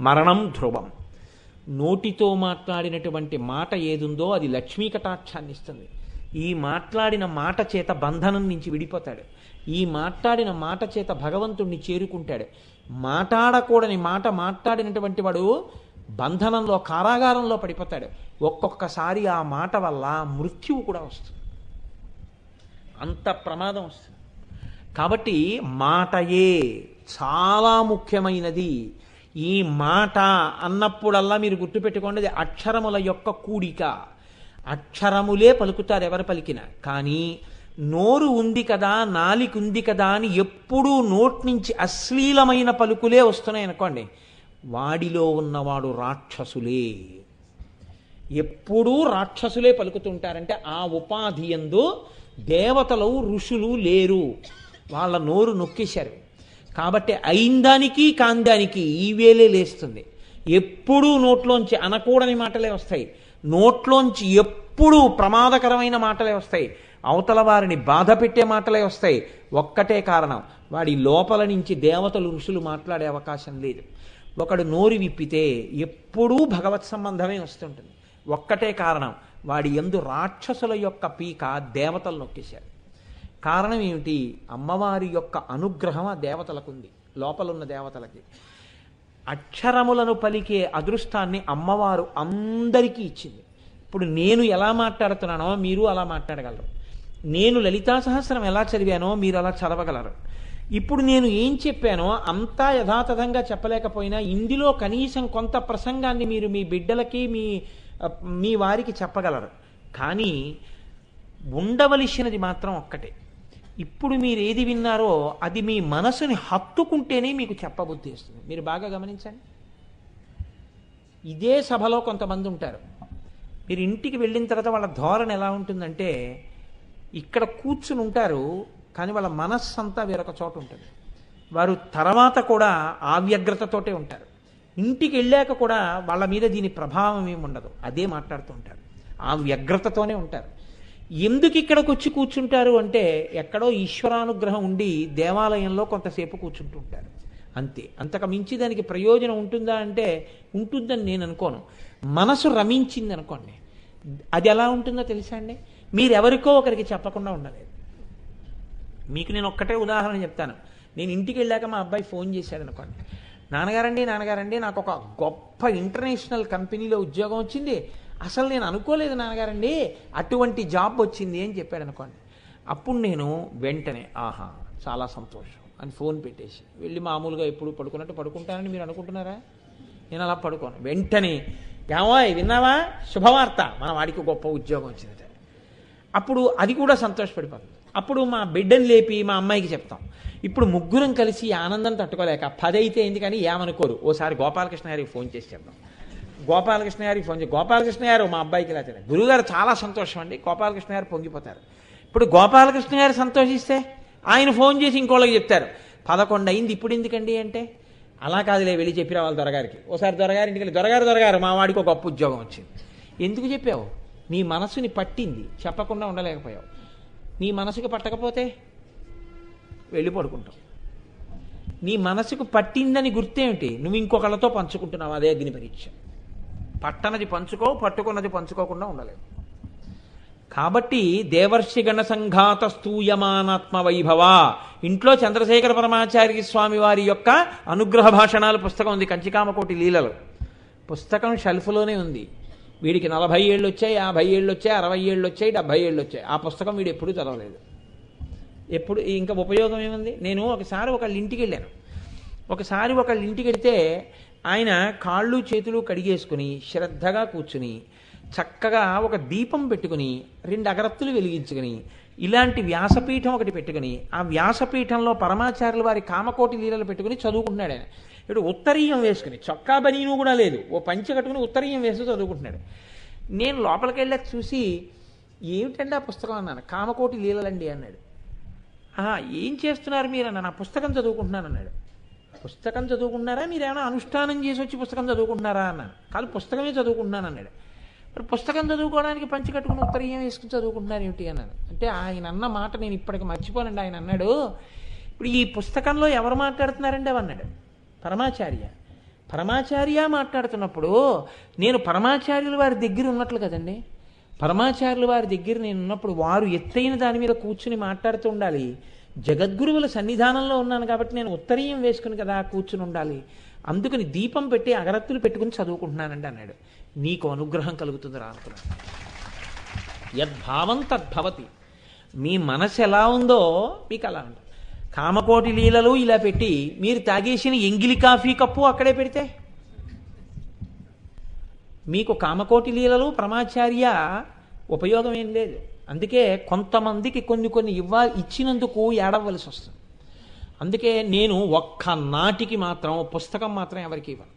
మరణం ధ్రువం. నోటితో మాట్లాడినటువంటి మాట ఏదుందో అది లక్ష్మీ కటాక్షాన్ని ఇస్తుంది. ఈ మాట్లాడిన మాట చేత బంధనం నుంచి విడిపోతాడు. ఈ మాట్లాడిన మాట చేత భగవంతుణ్ణి చేరుకుంటాడు. మాట్లాడకూడని మాట మాట్లాడినటువంటి వాడు బంధనంలో, కారాగారంలో పడిపోతాడు. ఒక్కొక్కసారి ఆ మాట వల్ల మృత్యువు కూడా వస్తుంది, అంత ప్రమాదం వస్తుంది. కాబట్టి మాటయే చాలా ముఖ్యమైనది. ఈ మాట అన్నప్పుడల్లా మీరు గుర్తుపెట్టుకోండి, అది అక్షరముల యొక్క కూడిక. అక్షరములే పలుకుతారు ఎవరు పలికినా. కానీ నోరు ఉంది కదా, నాలిక ఉంది కదా అని ఎప్పుడూ నోటి నుంచి అశ్లీలమైన పలుకులే వస్తున్నాయి అనుకోండి, వాడిలో ఉన్నవాడు రాక్షసులే. ఎప్పుడూ రాక్షసులే పలుకుతుంటారంటే ఆ ఉపాధి యందు దేవతలు ఋషులు లేరు, వాళ్ళ నోరు నొక్కేశారు. కాబట్టి అయిందానికి కాందానికి ఈ వేలే లేస్తుంది. ఎప్పుడూ నోట్లోంచి అనకూడని మాటలే వస్తాయి, నోట్లోంచి ఎప్పుడూ ప్రమాదకరమైన మాటలే వస్తాయి, అవతల వారిని బాధ పెట్టే మాటలే వస్తాయి. ఒక్కటే కారణం, వాడి లోపల నుంచి దేవతలు ఋషులు మాట్లాడే అవకాశం లేదు. ఒకడు నోరు విప్పితే ఎప్పుడూ భగవత్ సంబంధమే వస్తుంటుంది. ఒక్కటే కారణం, వాడి యందు రాక్షసుల యొక్క పీక దేవతలు నొక్కేశారు. కారణం ఏమిటి? అమ్మవారి యొక్క అనుగ్రహం ఆ దేవతలకు ఉంది, లోపలున్న దేవతలకి. అక్షరములను పలికే అదృష్టాన్ని అమ్మవారు అందరికీ ఇచ్చింది. ఇప్పుడు నేను ఎలా మాట్లాడుతున్నానో మీరు అలా మాట్లాడగలరు, నేను లలితా సహస్రం ఎలా చదివానో మీరు అలా చదవగలరు. ఇప్పుడు నేను ఏం చెప్పానో అంతా యథాతథంగా చెప్పలేకపోయినా ఇందులో కనీసం కొంత ప్రసంగాన్ని మీరు మీ బిడ్డలకి మీ వారికి చెప్పగలరు. కానీ ఉండవలసినది మాత్రం ఒక్కటే. ఇప్పుడు మీరు ఏది విన్నారో అది మీ మనసుని హత్తుకుంటేనే మీకు చెప్పబుద్ధి వస్తుంది. మీరు బాగా గమనించండి. ఇదే సభలో కొంతమంది ఉంటారు, మీరు ఇంటికి వెళ్ళిన తర్వాత వాళ్ళ ధోరణి ఎలా ఉంటుందంటే, ఇక్కడ కూర్చుని ఉంటారు, కానీ వాళ్ళ మనస్సు అంతా వేరొక చోట ఉంటుంది. వారు తర్వాత కూడా ఆ వ్యగ్రతతోటే ఉంటారు. ఇంటికి వెళ్ళాక కూడా వాళ్ళ మీద దీని ప్రభావం ఏమి ఉండదు, అదే మాట్లాడుతూ ఉంటారు, ఆ వ్యగ్రతతోనే ఉంటారు. ఎందుకు ఇక్కడికి వచ్చి కూర్చుంటారు అంటే ఎక్కడో ఈశ్వరానుగ్రహం ఉండి దేవాలయంలో కొంతసేపు కూర్చుంటూ ఉంటారు అంతే. అంతకు మించి దానికి ప్రయోజనం ఉంటుందా అంటే ఉంటుందని నేను అనుకోను. మనసు రమించింది అనుకోండి, అది ఎలా ఉంటుందో తెలుసా అండి? మీరెవరికో ఒకరికి చెప్పకుండా ఉండలేదు. మీకు నేను ఒక్కటే ఉదాహరణ చెప్తాను. నేను ఇంటికి వెళ్ళాక మా అబ్బాయి ఫోన్ చేశాడు అనుకోండి, నాన్నగారండి నాకు ఒక గొప్ప ఇంటర్నేషనల్ కంపెనీలో ఉద్యోగం వచ్చింది, అసలు నేను అనుకోలేదు నాన్నగారండి, అటువంటి జాబ్ వచ్చింది అని చెప్పాడు అనుకోండి. అప్పుడు నేను వెంటనే ఆహా చాలా సంతోషం అని ఫోన్ పెట్టేసి వెళ్ళి మామూలుగా ఎప్పుడు పడుకున్నట్టు పడుకుంటానని మీరు అనుకుంటున్నారా? నేను అలా పడుకోను. వెంటనే ఏమోయ్ విన్నావా శుభవార్త, మన వాడికి గొప్ప ఉద్యోగం వచ్చింది. అప్పుడు అది కూడా సంతోషపడిపోతుంది. అప్పుడు మా బిడ్డను లేపి మా అమ్మాయికి చెప్తాం. ఇప్పుడు ముగ్గురం కలిసి ఆనందం తట్టుకోలేక 10 అయితే ఏంది కానీ ఏమనుకోరు, ఓసారి గోపాలకృష్ణ గారికి ఫోన్ చేసి చెప్తాం. గోపాలకృష్ణ గారికి ఫోన్ చేసి, గోపాలకృష్ణ గారు మా అబ్బాయికి ఇలా తెలియదు, గురువుగారు చాలా సంతోషం అండి, గోపాలకృష్ణ గారు పొంగిపోతారు. ఇప్పుడు గోపాలకృష్ణ గారు సంతోషిస్తే ఆయన ఫోన్ చేసి ఇంకోళ్ళకి చెప్తారు, 11 అయింది ఇప్పుడు ఎందుకండి అంటే, అలా కాదులే వెళ్ళి చెప్పి రావాలి దొరగారికి. ఓసారి దొరగారింటికి వెళ్ళి దొరగారు మా వాడికి ఒక గొప్ప ఉద్యోగం వచ్చింది. ఎందుకు చెప్పావు? నీ మనసుని పట్టింది, చెప్పకుండా ఉండలేకపోయావు. నీ మనసుకు పట్టకపోతే వెళ్ళి పడుకుంటావు. నీ మనసుకు పట్టిందని గుర్తేమిటి? నువ్వు ఇంకొకళ్ళతో పంచుకుంటున్నావు, అదే అగ్ని పరీక్ష. పట్టనది పంచుకో, పట్టుకున్నది పంచుకోకుండా ఉండలేవు. కాబట్టి దేవర్షి గణ సంఘాత స్తూయమానాత్మ వైభవ, ఇంట్లో చంద్రశేఖర పరమాచార్య స్వామి వారి యొక్క అనుగ్రహ భాషణాలు పుస్తకం ఉంది, కంచికామకోటి లీలలు పుస్తకం షెల్ఫ్లోనే ఉంది. వీడికి 40 ఏళ్ళు వచ్చాయి, 50 ఏళ్ళు వచ్చాయి, 60 ఏళ్ళు వచ్చాయి, 70 ఏళ్ళు వచ్చాయి. ఆ పుస్తకం వీడు ఎప్పుడూ చదవలేదు. ఎప్పుడు ఇంకా ఉపయోగం ఏముంది? నేను ఒకసారి ఒకళ్ళ ఇంటికి వెళ్ళాను. ఒకసారి ఒకళ్ళ ఇంటికి వెళితే ఆయన కాళ్ళు చేతులు కడిగేసుకుని శ్రద్ధగా కూర్చుని చక్కగా ఒక దీపం పెట్టుకుని 2 అగరత్తులు వెలిగించుకుని ఇలాంటి వ్యాసపీఠం ఒకటి పెట్టుకుని ఆ వ్యాసపీఠంలో పరమాచార్యుల వారి కామకోటి లీలలు పెట్టుకుని చదువుకుంటున్నాడు. ఆయన ఇప్పుడు ఉత్తరీయం వేసుకుని, చొక్కా బనీను కూడా లేదు, ఓ పంచె కట్టుకుని ఉత్తరీయం వేసుకుని చదువుకుంటున్నాడు. నేను లోపలికి వెళ్ళాక చూసి ఏమిటండి ఆ పుస్తకం అన్నాను. కామకోటి లీలలండి అన్నాడు. ఏం చేస్తున్నారు మీరు అన్నాను. ఆ పుస్తకం చదువుకుంటున్నాను అన్నాడు. పుస్తకం చదువుకుంటున్నారా, మీరు ఏమైనా అనుష్ఠానం చేసి వచ్చి పుస్తకం చదువుకుంటున్నారా అన్నాను. కాదు పుస్తకమే చదువుకుంటున్నాను అన్నాడు. మరి పుస్తకం చదువుకోవడానికి పంచి కట్టుకుని ఉత్తరీయం వేసుకుని చదువుకుంటున్నారు ఏమిటి అన్నాను. అంటే ఆయన అన్న మాట నేను ఇప్పటికి మర్చిపోనండి. ఆయన అన్నాడు, ఇప్పుడు ఈ పుస్తకంలో ఎవరు మాట్లాడుతున్నారండి అవన్నాడు. పరమాచార్య మాట్లాడుతున్నప్పుడు నేను పరమాచార్యుల వారి దగ్గర ఉన్నట్లు కదండి. పరమాచార్యుల వారి దగ్గర నేను ఉన్నప్పుడు వారు ఎత్తైన దాని మీద కూర్చుని మాట్లాడుతూ ఉండాలి. జగద్గురువుల సన్నిధానంలో ఉన్నాను కాబట్టి నేను ఉత్తరీయం వేసుకుని కదా కూర్చుని ఉండాలి. అందుకని దీపం పెట్టి అగరత్తులు పెట్టుకుని చదువుకుంటున్నానండి అన్నాడు. నీకు అనుగ్రహం కలుగుతుంది రా అనుకున్నాను. యద్భావం తద్భవతి. మీ మనసు ఎలా ఉందో మీకు అలా ఉంటుంది. కామకోటి లీలలు ఇలా పెట్టి మీరు తాగేసిన ఎంగిలి కాఫీ కప్పు అక్కడే పెడితే మీకు కామకోటి లీలలు పరమాచార్య ఉపయోగం ఏం లేదు. అందుకే కొంతమందికి కొన్ని ఇచ్చినందుకు ఏడవలసి వస్తుంది. అందుకే నేను ఒక్క నాటికి మాత్రం పుస్తకం మాత్రం ఎవరికి ఇవ్వను.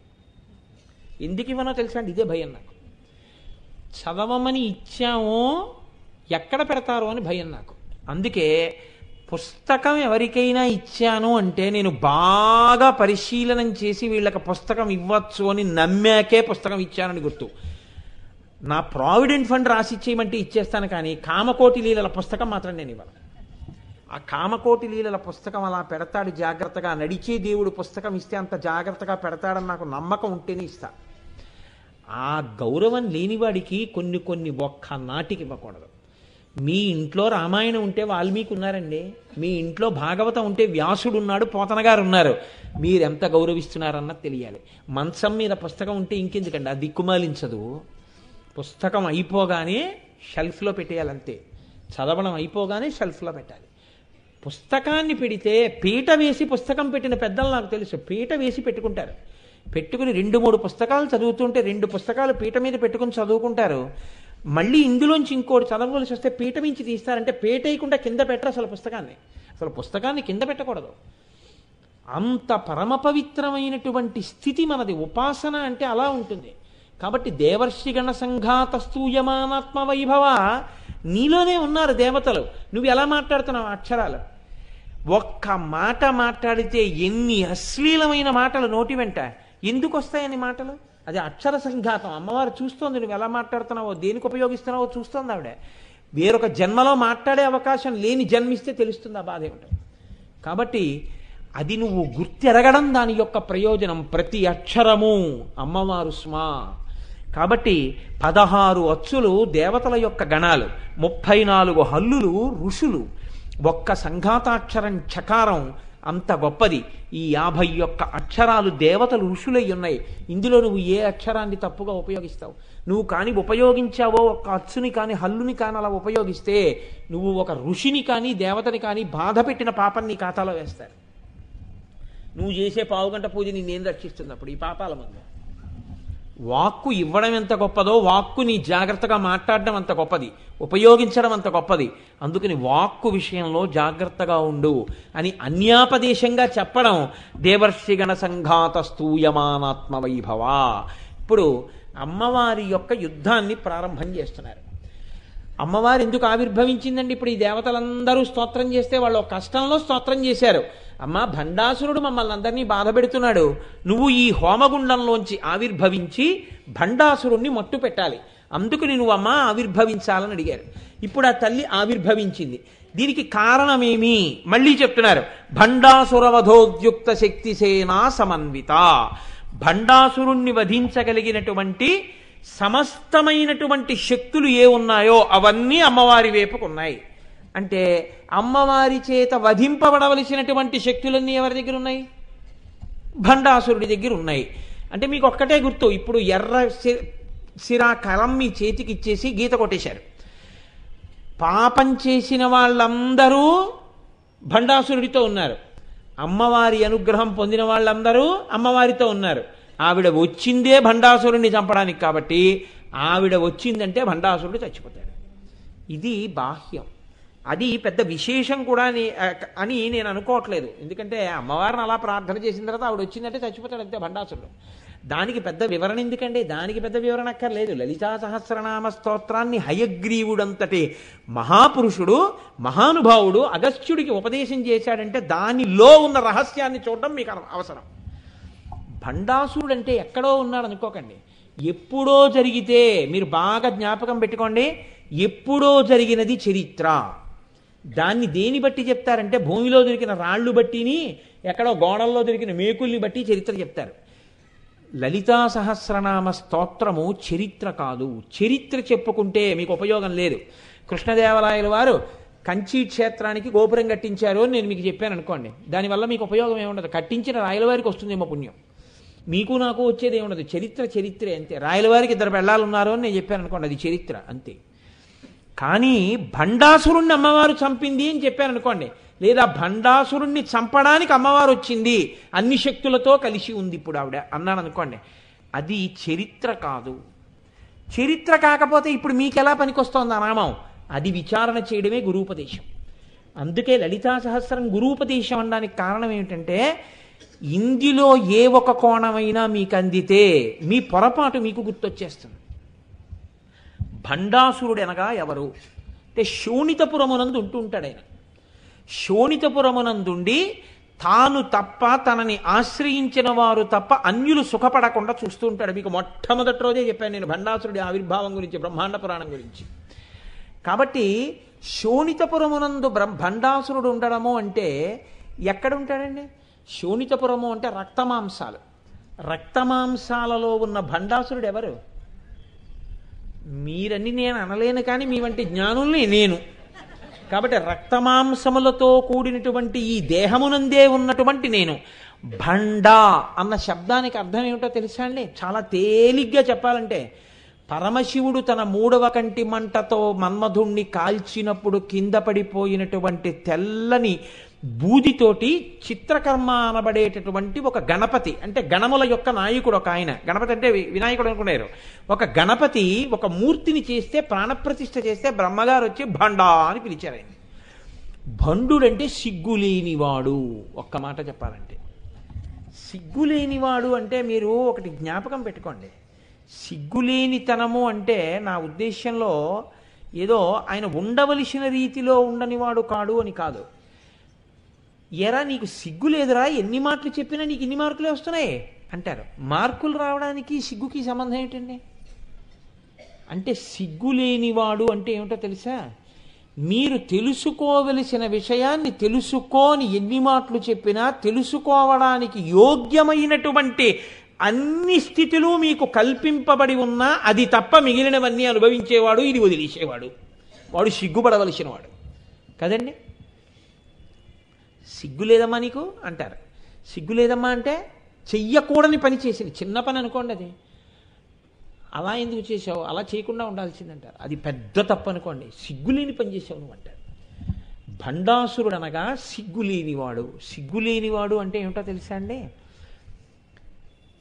ఎందుకు ఇవ్వనో తెలుసా అండి? ఇదే భయం నాకు. చదవమని ఇచ్చామో ఎక్కడ పెడతారో అని భయం నాకు. అందుకే పుస్తకం ఎవరికైనా ఇచ్చాను అంటే నేను బాగా పరిశీలనం చేసి వీళ్ళకి పుస్తకం ఇవ్వచ్చు అని నమ్మాకే పుస్తకం ఇచ్చానని గుర్తు. నా ప్రావిడెంట్ ఫండ్ రాసి ఇచ్చేయమంటే ఇచ్చేస్తాను, కానీ కామకోటి లీలల పుస్తకం మాత్రం నేను ఇవ్వను. ఆ కామకోటి లీలల పుస్తకం అలా పెడతాడు జాగ్రత్తగా. నడిచే దేవుడు పుస్తకం ఇస్తే అంత జాగ్రత్తగా పెడతాడని నాకు నమ్మకం ఉంటేనే ఇస్తా. ఆ గౌరవం లేనివాడికి కొన్ని ఒక్క నాటికి ఇవ్వకూడదు. మీ ఇంట్లో రామాయణం ఉంటే వాల్మీకి ఉన్నారండి, మీ ఇంట్లో భాగవతం ఉంటే వ్యాసుడు ఉన్నాడు, పోతన గారు ఉన్నారు. మీరెంత గౌరవిస్తున్నారన్నది తెలియాలి. మంచం మీద పుస్తకం ఉంటే ఇంకెందుకండి, అది దిక్కుమాలించదు. పుస్తకం అయిపోగానే షెల్ఫ్లో పెట్టేయాలంతే. చదవడం అయిపోగానే షెల్ఫ్లో పెట్టాలి. పుస్తకాన్ని పెడితే పీట వేసి పుస్తకం పెట్టిన పెద్దలు నాకు తెలుసు. పీట వేసి పెట్టుకుంటారు. పెట్టుకుని 2-3 పుస్తకాలు చదువుతుంటే 2 పుస్తకాలు పీట మీద పెట్టుకుని చదువుకుంటారు. మళ్ళీ ఇందులోంచి ఇంకోటి చదవవలసి వస్తే పీట మించి తీస్తారంటే పీట వేయకుండా కింద పెట్టరు. అసలు పుస్తకాన్ని కింద పెట్టకూడదు. అంత పరమ పవిత్రమైనటువంటి స్థితి మనది. ఉపాసన అంటే అలా ఉంటుంది. కాబట్టి దేవర్షిగణ సంఘాత స్తూయమానాత్మ వైభవ, నీలోనే ఉన్నారు దేవతలు. నువ్వు ఎలా మాట్లాడుతున్నావు అక్షరాలు? ఒక్క మాట మాట్లాడితే ఎన్ని అశ్లీలమైన మాటలు నోటి వెంట ఎందుకు వస్తాయని మాటలు? అది అక్షర సంఘాతం. అమ్మవారు చూస్తోంది, నువ్వు ఎలా మాట్లాడుతున్నావో, దేనికి ఉపయోగిస్తున్నావో చూస్తోంది ఆవిడ. వేరొక జన్మలో మాట్లాడే అవకాశం లేని జన్మిస్తే తెలుస్తుంది ఆ బాధ ఏమిటో. కాబట్టి అది నువ్వు గుర్తెరగడం దాని యొక్క ప్రయోజనం. ప్రతి అక్షరము అమ్మవారు స్మా. కాబట్టి 16 అచ్చులు దేవతల యొక్క గణాలు, 34 హల్లులు ఋషులు, ఒక్క సంఘాతాక్షరం చకారం అంత గొప్పది. ఈ 51 అక్షరాలు దేవతలు ఋషులై ఉన్నాయి. ఇందులో నువ్వు ఏ అక్షరాన్ని తప్పుగా ఉపయోగిస్తావు? నువ్వు కానీ ఉపయోగించావో ఒక్క అచ్చుని కానీ హల్లుని కానీ అలా ఉపయోగిస్తే నువ్వు ఒక ఋషిని కానీ దేవతని కానీ బాధ పెట్టిన పాపం నీ ఖాతాలో వేస్తారు. నువ్వు చేసే పావుగంట పూజ నిన్నేం రక్షిస్తుంది అప్పుడు ఈ పాపాల ముందు? వాక్కు ఇవ్వడం ఎంత గొప్పదో వాక్కుని జాగ్రత్తగా మాట్లాడడం అంత గొప్పది, ఉపయోగించడం అంత గొప్పది. అందుకని వాక్కు విషయంలో జాగ్రత్తగా ఉండు అని అన్యాపదేశంగా చెప్పడం దేవర్షిగణ సంఘాత స్తూయమానాత్మ వైభవ. ఇప్పుడు అమ్మవారి యొక్క యుద్ధాన్ని ప్రారంభం చేస్తున్నారు. అమ్మవారు ఎందుకు ఆవిర్భవించిందండి? ఇప్పుడు ఈ దేవతలందరూ స్తోత్రం చేస్తే వాళ్ళు కష్టంలో స్తోత్రం చేశారు. అమ్మ, భండాసురుడు మమ్మల్ని అందరినీ బాధ పెడుతున్నాడు, నువ్వు ఈ హోమగుండంలోంచి ఆవిర్భవించి భండాసురుణ్ణి మట్టు పెట్టాలి, అందుకని నువ్వు అమ్మ ఆవిర్భవించాలని అడిగారు. ఇప్పుడు ఆ తల్లి ఆవిర్భవించింది. దీనికి కారణమేమి మళ్ళీ చెప్తున్నారు. భండాసురవధోద్యుక్త శక్తిసేనా సమన్విత. భండాసురుణ్ణి వధించగలిగినటువంటి సమస్తమైనటువంటి శక్తులు ఏ ఉన్నాయో అవన్నీ అమ్మవారి వైపుకున్నాయి. అంటే అమ్మవారి చేత వధింపబడవలసినటువంటి శక్తులన్నీ ఎవరి దగ్గర ఉన్నాయి? భండాసురుడి దగ్గర ఉన్నాయి. అంటే మీకు ఒక్కటే గుర్తు, ఇప్పుడు ఎర్ర సిరా కలం మీ చేతికి ఇచ్చేసి గీత కొట్టేశారు. పాపం చేసిన వాళ్ళందరూ భండాసురుడితో ఉన్నారు, అమ్మవారి అనుగ్రహం పొందిన వాళ్ళందరూ అమ్మవారితో ఉన్నారు. ఆవిడ వచ్చిందే భండాసురుడిని చంపడానికి, కాబట్టి ఆవిడ వచ్చిందంటే భండాసురుడు చచ్చిపోతాడు. ఇది బాహ్యం. అది పెద్ద విశేషం కూడా అని నేను అనుకోవట్లేదు. ఎందుకంటే అమ్మవారిని అలా ప్రార్థన చేసిన తర్వాత ఆవిడ వచ్చిందంటే చచ్చిపోతాడు అంతే భండాసురుడు. దానికి పెద్ద వివరణ ఎందుకండి? దానికి పెద్ద వివరణ అక్కర్లేదు. లలితా సహస్రనామ స్తోత్రాన్ని హయగ్రీవుడంతటి మహాపురుషుడు మహానుభావుడు అగస్త్యుడికి ఉపదేశం చేశాడంటే దానిలో ఉన్న రహస్యాన్ని చూడడం మీకు అవసరం. భండాసురుడు అంటే ఎక్కడో ఉన్నాడు అనుకోకండి, ఎప్పుడో జరిగితే మీరు బాగా జ్ఞాపకం పెట్టుకోండి. ఎప్పుడో జరిగినది చరిత్ర. దాన్ని దేని బట్టి చెప్తారంటే భూమిలో దొరికిన రాళ్ళు బట్టిని, ఎక్కడో గోడల్లో దొరికిన మేకుల్ని బట్టి చరిత్ర చెప్తారు. లలితా సహస్రనామ స్తోత్రము చరిత్ర కాదు. చరిత్ర చెప్పుకుంటే మీకు ఉపయోగం లేదు. కృష్ణదేవరాయల వారు కంచి క్షేత్రానికి గోపురం కట్టించారు అని నేను మీకు చెప్పాను అనుకోండి, దానివల్ల మీకు ఉపయోగం ఏముండదు. కట్టించిన రాయలవారికి వస్తుందేమో పుణ్యం, మీకు నాకు వచ్చేది ఏముండదు. చరిత్ర చరిత్రే అంతే. రాయలవారికి 2 పెళ్ళాలు ఉన్నారు అని నేను చెప్పాను అనుకోండి, అది చరిత్ర అంతే. కానీ భండాసురుణ్ణి అమ్మవారు చంపింది అని చెప్పాను అనుకోండి, లేదా భండాసురుణ్ణి చంపడానికి అమ్మవారు వచ్చింది అన్ని శక్తులతో కలిసి ఉంది ఇప్పుడు ఆవిడ అన్నాను అనుకోండి, అది చరిత్ర కాదు. చరిత్ర కాకపోతే ఇప్పుడు మీకెలా పనికొస్తోంది ఆ నామం? అది విచారణ చేయడమే గురూపదేశం. అందుకే లలితా సహస్రం గురూపదేశం అనడానికి కారణం ఏమిటంటే ఇందులో ఏ ఒక కోణమైనా మీకు అందితే మీ పొరపాటు మీకు గుర్తొచ్చేస్తుంది. భండాసురుడు అనగా ఎవరు అంటే శోణితపురమునందు ఉంటుంటాడు ఆయన. శోణితపురమునందుండి తాను తప్ప తనని ఆశ్రయించిన వారు తప్ప అన్యులు సుఖపడకుండా చూస్తూ ఉంటాడు. మీకు మొట్టమొదటి రోజే చెప్పాను నేను భండాసురుడి ఆవిర్భావం గురించి, బ్రహ్మాండ పురాణం గురించి. కాబట్టి శోణితపురమునందు భండాసురుడు ఉండడము అంటే ఎక్కడ ఉంటాడండి? శోణితపురము అంటే రక్తమాంసాలు. రక్తమాంసాలలో ఉన్న భండాసురుడు ఎవరు? మీరన్నీ నేను అనలేను, కానీ మీ వంటి జ్ఞానుల్ని నేను. కాబట్టి రక్తమాంసములతో కూడినటువంటి ఈ దేహమునందే ఉన్నటువంటి నేను. భండ అన్న శబ్దానికి అర్థం ఏమిటో తెలుసా అండి? చాలా తేలిగ్గా చెప్పాలంటే, పరమశివుడు తన 3వ కంటి మంటతో మన్మధుణ్ణి కాల్చినప్పుడు కింద పడిపోయినటువంటి తెల్లని బూదితోటి చిత్రకర్మ అనబడేటటువంటి ఒక గణపతి, అంటే గణముల యొక్క నాయకుడు ఒక ఆయన. గణపతి అంటే వినాయకుడు అనుకున్నారు. ఒక గణపతి ఒక మూర్తిని చేస్తే, ప్రాణప్రతిష్ఠ చేస్తే బ్రహ్మగారు వచ్చి భండా అని పిలిచారు ఆయన. భండుడంటే సిగ్గులేనివాడు. ఒక్క మాట చెప్పాలంటే సిగ్గులేనివాడు అంటే మీరు ఒకటి జ్ఞాపకం పెట్టుకోండి. సిగ్గులేనితనము అంటే నా ఉద్దేశంలో ఏదో ఆయన ఉండవలసిన రీతిలో ఉండనివాడు కాడు అని కాదు. ఎరా నీకు సిగ్గు లేదురా, ఎన్ని మాటలు చెప్పినా నీకు ఇన్ని మార్కులే వస్తున్నాయి అంటారు. మార్కులు రావడానికి సిగ్గుకి సంబంధం ఏంటండి? అంటే సిగ్గు లేనివాడు అంటే ఏమిటో తెలుసా? మీరు తెలుసుకోవలసిన విషయాన్ని తెలుసుకోని ఎన్ని మాటలు చెప్పినా తెలుసుకోవడానికి యోగ్యమైనటువంటి అన్ని స్థితులు మీకు కల్పింపబడి ఉన్నా అది తప్ప మిగిలినవన్నీ అనుభవించేవాడు, ఇది వదిలేసేవాడు, వాడు సిగ్గుపడవలసిన వాడు కదండి. సిగ్గు లేదమ్మా నీకు అంటారు. సిగ్గు లేదమ్మా అంటే చెయ్యకూడని పని చేసింది, చిన్న పని అనుకోండి, అది అలా ఎందుకు చేసావు, అలా చేయకుండా ఉండాల్సిందంటారు. అది పెద్ద తప్పు అనుకోండి, సిగ్గులేని పని చేసావు నువ్వు అంటారు. భండాసురుడు అనగా సిగ్గులేనివాడు. సిగ్గులేనివాడు అంటే ఏమిటో తెలుసా అండి?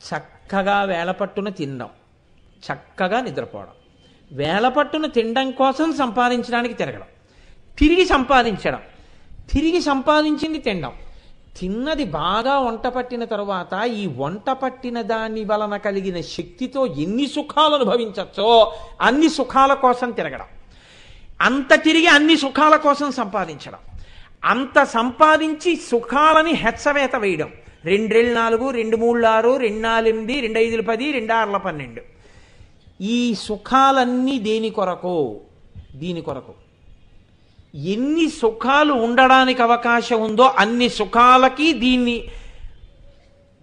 చక్కగా వేళపట్టున తినడం, చక్కగా నిద్రపోవడం, వేళపట్టున తినడం కోసం సంపాదించడానికి తిరగడం, తిరిగి సంపాదించడం, తిరిగి సంపాదించింది తినడం, తిన్నది బాగా వంట పట్టిన తరువాత ఈ వంట పట్టిన దాని వలన కలిగిన శక్తితో ఎన్ని సుఖాలు అనుభవించచ్చో అన్ని సుఖాల కోసం తిరగడం, అంత తిరిగి అన్ని సుఖాల కోసం సంపాదించడం, అంత సంపాదించి సుఖాలని హెచ్చవేత వేయడం. 2 4 2 3 6 2 4 8 2 5 10 2 6 12. ఈ సుఖాలన్నీ దేని కొరకు? దీని కొరకు. ఎన్ని సుఖాలు ఉండడానికి అవకాశం ఉందో అన్ని సుఖాలకి దీన్ని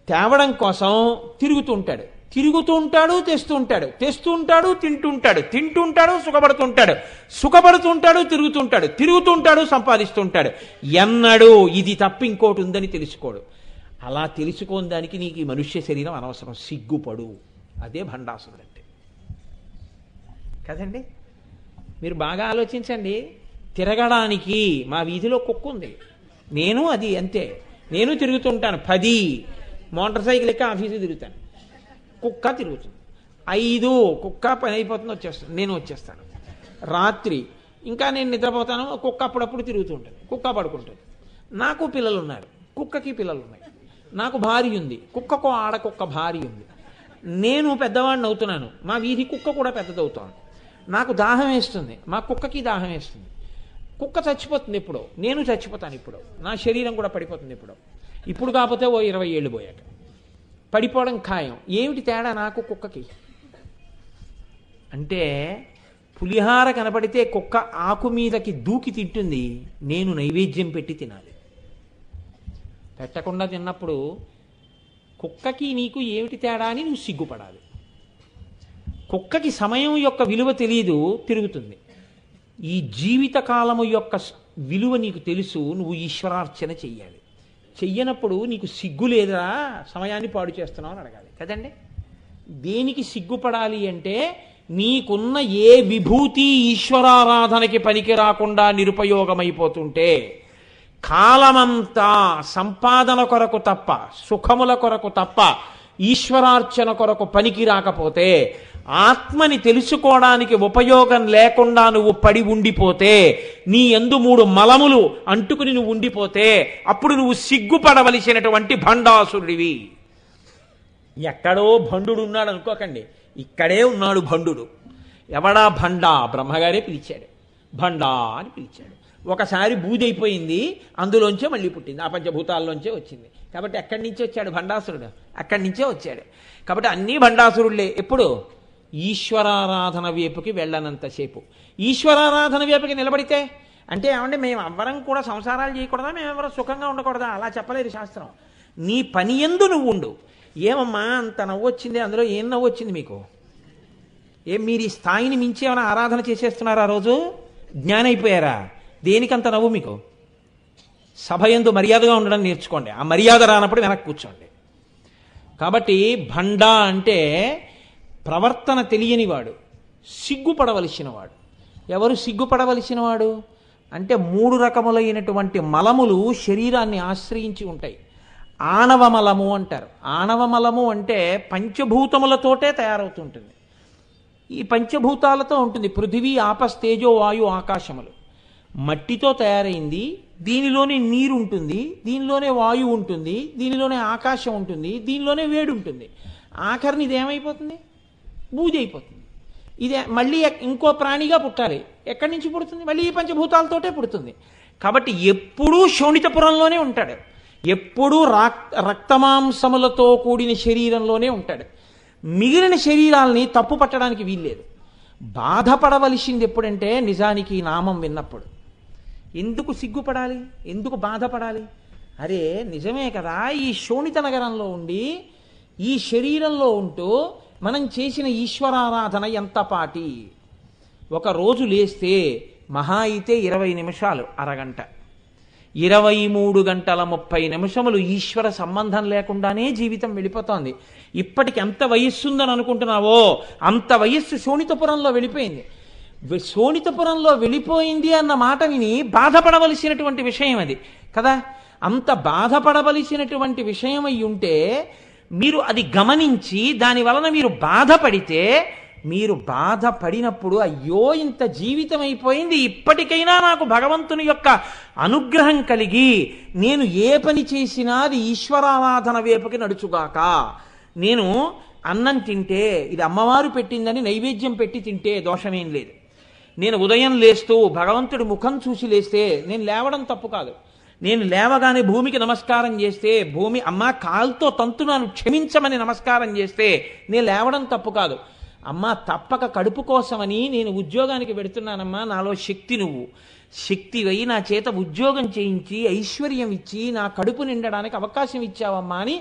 తేవడం కోసం తిరుగుతుంటాడు, తిరుగుతుంటాడు, తెస్తుంటాడు, తెస్తుంటాడు, తింటుంటాడు, తింటుంటాడు, సుఖపడుతుంటాడు, సుఖపడుతుంటాడు, తిరుగుతుంటాడు, తిరుగుతుంటాడు, సంపాదిస్తుంటాడు. ఎన్నడూ ఇది తప్ప ఇంకోటి ఉందని తెలుసుకోడు. అలా తెలుసుకోని దానికి నీకు ఈ మనుష్య శరీరం అనవసరం, సిగ్గుపడు. అదే భండాసురుడు అంటే కదండి. మీరు బాగా ఆలోచించండి. తిరగడానికి మా వీధిలో కుక్క ఉంది, నేను అది అంతే, నేను తిరుగుతుంటాను. 10 మోటార్ సైకిల్ ఎక్క ఆఫీసు తిరుగుతాను, కుక్క తిరుగుతుంది. 5 కుక్క పని అయిపోతుంది, వచ్చేస్తాను, నేను వచ్చేస్తాను. రాత్రి ఇంకా నేను నిద్రపోతాను, కుక్క అప్పుడప్పుడు తిరుగుతూ ఉంటుంది, కుక్క పడుకుంటుంది. నాకు పిల్లలు ఉన్నారు, కుక్కకి పిల్లలు ఉన్నాయి. నాకు భార్య ఉంది, కుక్కకు ఆడకుక్క భార్య ఉంది. నేను పెద్దవాడిని అవుతున్నాను, మా వీధి కుక్క కూడా పెద్దదవుతాను. నాకు దాహం వేస్తుంది, మా కుక్కకి దాహం వేస్తుంది. కుక్క చచ్చిపోతుంది ఎప్పుడో, నేను చచ్చిపోతాను ఇప్పుడు, నా శరీరం కూడా పడిపోతుంది ఎప్పుడో. ఇప్పుడు కాకపోతే ఓ 20 ఏళ్ళు పోయాక పడిపోవడం ఖాయం. ఏమిటి తేడా నాకు కుక్కకి? అంటే పులిహార కనపడితే కుక్క ఆకు మీదకి దూకి తింటుంది, నేను నైవేద్యం పెట్టి తినాలి. పెట్టకుండా తిన్నప్పుడు కుక్కకి నీకు ఏమిటి తేడా అని నువ్వు సిగ్గుపడాలి. కుక్కకి సమయం యొక్క విలువ తెలియదు, తిరుగుతుంది. ఈ జీవితకాలము యొక్క విలువ నీకు తెలుసు, నువ్వు ఈశ్వరార్చన చెయ్యాలి. చెయ్యనప్పుడు నీకు సిగ్గు లేదా, సమయాన్ని పాడు చేస్తున్నావు అని అడగాలి కదండి. దేనికి సిగ్గుపడాలి అంటే నీకున్న ఏ విభూతి ఈశ్వరారాధనకి పనికి రాకుండా నిరుపయోగమైపోతుంటే, కాలమంతా సంపాదన కొరకు తప్ప, సుఖముల కొరకు తప్ప ఈశ్వరార్చన కొరకు పనికి రాకపోతే, ఆత్మని తెలుసుకోవడానికి ఉపయోగం లేకుండా నువ్వు పడి ఉండిపోతే, నీ యందు 3 మలములు అంటుకుని నువ్వు ఉండిపోతే, అప్పుడు నువ్వు సిగ్గుపడవలసినటువంటి భండాసురుడివి. ఎక్కడో భండు ఉన్నాడు అనుకోకండి, ఇక్కడే ఉన్నాడు భండు. ఎవడా భండా? బ్రహ్మగారే పిలిచాడు, భండా అని పిలిచాడు. ఒకసారి బూదైపోయింది, అందులోంచే మళ్ళీ పుట్టింది, ఆ పంచభూతాల్లోంచే వచ్చింది. కాబట్టి ఎక్కడి నుంచి వచ్చాడు భండాసురుడు? అక్కడి నుంచే వచ్చాడు. కాబట్టి అన్నీ భండాసురుళ్లే. ఎప్పుడు? ఈశ్వరారాధన వైపుకి వెళ్ళనంతసేపు. ఈశ్వరారాధన వైపుకి నిలబడితే అంటే ఏమంటే మేము ఎవ్వరం కూడా సంసారాలు చేయకూడదా, మేము ఎవరం సుఖంగా ఉండకూడదా? అలా చెప్పలేదు శాస్త్రం. నీ పని యందు నువ్వు ఉండు. ఏమమ్మా అంత నవ్వు వచ్చింది, అందులో ఏం నవ్వు వచ్చింది మీకు? మీరు ఈ స్థాయిని మించి ఏమైనా ఆరాధన చేసేస్తున్నారా? రోజు జ్ఞానైపోయారా? దేనికంత నవ్వు మీకు? సభ యందు మర్యాదగా ఉండడం నేర్చుకోండి. ఆ మర్యాద రానప్పుడు వెనక్కి కూర్చోండి. కాబట్టి భండా అంటే ప్రవర్తన తెలియనివాడు, సిగ్గుపడవలసినవాడు. ఎవరు సిగ్గుపడవలసినవాడు అంటే 3 రకములైనటువంటి మలములు శరీరాన్ని ఆశ్రయించి ఉంటాయి. ఆణవ మలము అంటారు. ఆణవ మలము అంటే పంచభూతములతోటే తయారవుతుంటుంది. ఈ పంచభూతాలతో ఉంటుంది. పృథివీ, ఆపస్, తేజో, వాయు, ఆకాశములు. మట్టితో తయారైంది. దీనిలోనే నీరు ఉంటుంది, దీనిలోనే వాయువు ఉంటుంది, దీనిలోనే ఆకాశం ఉంటుంది, దీనిలోనే వేడి ఉంటుంది. ఆఖరిని ఇదేమైపోతుంది? బూది అయిపోతుంది. ఇదే మళ్ళీ ఇంకో ప్రాణిగా పుట్టాలి. ఎక్కడి నుంచి పుడుతుంది? మళ్ళీ ఈ పంచభూతాలతోటే పుడుతుంది. కాబట్టి ఎప్పుడూ శోణితపురంలోనే ఉంటాడు, ఎప్పుడూ రక్తమాంసములతో కూడిన శరీరంలోనే ఉంటాడు. మిగిలిన శరీరాల్ని తప్పు పట్టడానికి వీల్లేదు. బాధపడవలసింది ఎప్పుడంటే నిజానికి ఈ నామం విన్నప్పుడు. ఎందుకు సిగ్గుపడాలి, ఎందుకు బాధపడాలి? అరే నిజమే కదా, ఈ శోణిత నగరంలో ఉండి ఈ శరీరంలో ఉంటూ మనం చేసిన ఈశ్వరారాధన ఎంత పాటి. ఒక రోజు లేస్తే మహా అయితే 20 నిమిషాలు, అరగంట, 23 గంటల 30 నిమిషములు ఈశ్వర సంబంధం లేకుండానే జీవితం వెళ్ళిపోతోంది. ఇప్పటికి ఎంత వయస్సుందని అనుకుంటున్నావో అంత వయస్సు శోణితపురంలో వెళ్ళిపోయింది. శోణితపురంలో వెళ్ళిపోయింది అన్న మాట విని బాధపడవలసినటువంటి విషయం అది కదా. అంత బాధపడవలసినటువంటి విషయం అయి ఉంటే మీరు అది గమనించి దాని వలన మీరు బాధపడితే, మీరు బాధపడినప్పుడు అయ్యో ఇంత జీవితం అయిపోయింది, ఇప్పటికైనా నాకు భగవంతుని యొక్క అనుగ్రహం కలిగి నేను ఏ పని చేసినా అది ఈశ్వరారాధన వైపుకి నడుచుగాక. నేను అన్నం తింటే ఇది అమ్మవారు పెట్టిందని నైవేద్యం పెట్టి తింటే దోషమేం లేదు. నేను ఉదయం లేస్తూ భగవంతుడి ముఖం చూసి లేస్తే నేను లేవడం తప్పు కాదు. నేను లేవగానే భూమికి నమస్కారం చేస్తే, భూమి అమ్మ కాలుతో తంతునాను క్షమించమని నమస్కారం చేస్తే నేను లేవడం తప్పు కాదు. అమ్మ తప్పక కడుపు కోసమని నేను ఉద్యోగానికి పెడుతున్నానమ్మా, నాలో శక్తి నువ్వు శక్తివై నా చేత ఉద్యోగం చేయించి ఐశ్వర్యం ఇచ్చి నా కడుపు నిండడానికి అవకాశం ఇచ్చావమ్మా అని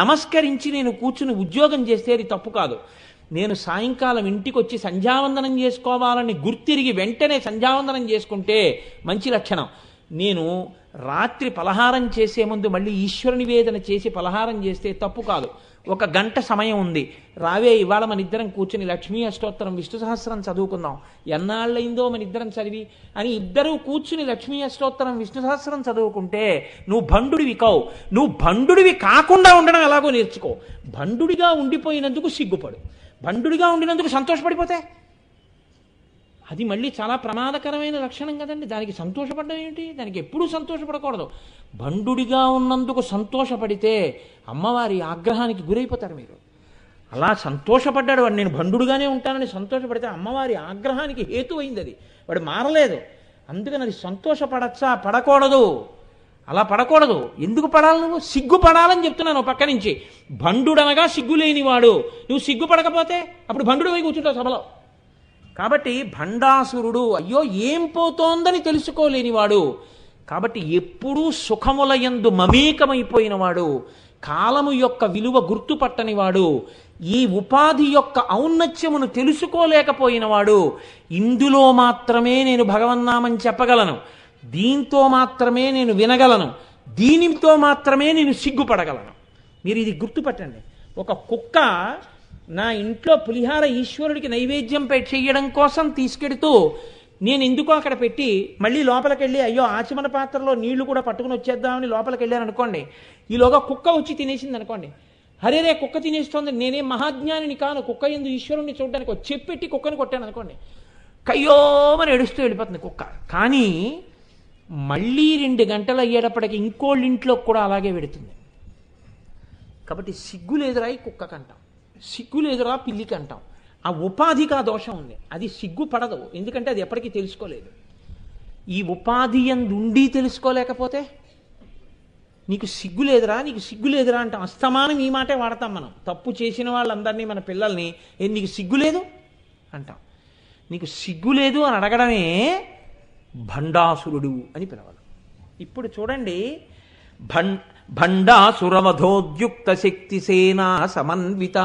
నమస్కరించి నేను కూర్చుని ఉద్యోగం చేస్తే అది తప్పు కాదు. నేను సాయంకాలం ఇంటికి వచ్చి సంధ్యావందనం చేసుకోవాలని గుర్తిరిగి వెంటనే సంధ్యావందనం చేసుకుంటే మంచి లక్షణం. నేను రాత్రి పలహారం చేసే ముందు మళ్ళీ ఈశ్వర నివేదన చేసి పలహారం చేస్తే తప్పు కాదు. 1 గంట సమయం ఉంది, రావే ఇవాళ మన ఇద్దరం కూర్చుని లక్ష్మీ అష్టోత్తరం విష్ణు సహస్రం చదువుకుందాం, ఎన్నాళ్ళైందో మన ఇద్దరం చదివి అని ఇద్దరూ కూర్చుని లక్ష్మీ అష్టోత్తరం విష్ణు సహస్రం చదువుకుంటే నువ్వు భండుడివి కావు. నువ్వు భండుడివి కాకుండా ఉండడం ఎలాగో నేర్చుకో. భండుడిగా ఉండిపోయినందుకు సిగ్గుపడు, భండుడిగా ఉండినందుకు సంతోషపడిపోతే అది మళ్ళీ చాలా ప్రమాదకరమైన లక్షణం కదండి. దానికి సంతోషపడడం ఏంటి? దానికి ఎప్పుడూ సంతోషపడకూడదు. భండుడిగా ఉన్నందుకు సంతోషపడితే అమ్మవారి ఆగ్రహానికి గురైపోతారు మీరు. అలా సంతోషపడ్డాడు వాడు, నేను భండుడుగానే ఉంటానని సంతోషపడితే అమ్మవారి ఆగ్రహానికి హేతువైంది అది. వాడు మారలేదు. అందుకని అది సంతోషపడచ్చా? పడకూడదు. అలా పడకూడదు. ఎందుకు పడాలి? నువ్వు సిగ్గుపడాలని చెప్తున్నాను పక్క నుంచి. భండుడనగా సిగ్గులేనివాడు. నువ్వు సిగ్గుపడకపోతే అప్పుడు భండుడు పోయి కూర్చుంటావు సభలో. కాబట్టి భండాసురుడు అయ్యో ఏం పోతోందని తెలుసుకోలేనివాడు. కాబట్టి ఎప్పుడూ సుఖములయందు మమేకమైపోయినవాడు, కాలము యొక్క విలువ గుర్తుపట్టనివాడు, ఈ ఉపాధి యొక్క ఔన్నత్యమును తెలుసుకోలేకపోయినవాడు. ఇందులో మాత్రమే నేను భగవన్నామం చెప్పగలను, దీంతో మాత్రమే నేను వినగలను, దీనితో మాత్రమే నేను సిగ్గుపడగలను. మీరు ఇది గుర్తుపట్టండి. ఒక కుక్క నా ఇంట్లో పులిహార ఈశ్వరుడికి నైవేద్యం చెయ్యడం కోసం తీసుకెడుతూ నేను ఎందుకో అక్కడ పెట్టి మళ్ళీ లోపలికి వెళ్ళి అయ్యో ఆచమన పాత్రలో నీళ్లు కూడా పట్టుకుని వచ్చేద్దామని లోపలికి వెళ్ళాను అనుకోండి, ఈలోగా కుక్క వచ్చి తినేసింది అనుకోండి. హరేరే కుక్క తినేస్తోంది, నేనేం మహాజ్ఞానిని కాను, కుక్క ఎందు ఈశ్వరుణ్ణి చూడడానికి చెప్పెట్టి కుక్కని కొట్టాను అనుకోండి, కయ్యోమని ఏడుస్తూ వెళ్ళిపోతుంది కుక్క. కానీ మళ్ళీ 2 గంటలు అయ్యేటప్పటికి ఇంకోళ్ళ ఇంట్లో కూడా అలాగే పెడుతుంది. కాబట్టి సిగ్గులేదురా ఈ కుక్కకంటాం, సిగ్గులేదురా పిల్లికి అంటాం. ఆ ఉపాధికి ఆ దోషం ఉంది, అది సిగ్గుపడదు. ఎందుకంటే అది ఎప్పటికీ తెలుసుకోలేదు. ఈ ఉపాధి ఉండి తెలుసుకోలేకపోతే నీకు సిగ్గులేదురా, నీకు సిగ్గులేదురా అంటాం. అస్తమానం ఈ మాటే వాడతాం మనం. తప్పు చేసిన వాళ్ళందరినీ మన పిల్లల్ని నీకు సిగ్గులేదు అంటాం. నీకు సిగ్గులేదు అని అడగడమే భండాసురుడు అని పిలవాలి. ఇప్పుడు చూడండి, భండాసురవధోద్యుక్త శక్తి సేనా సమన్విత.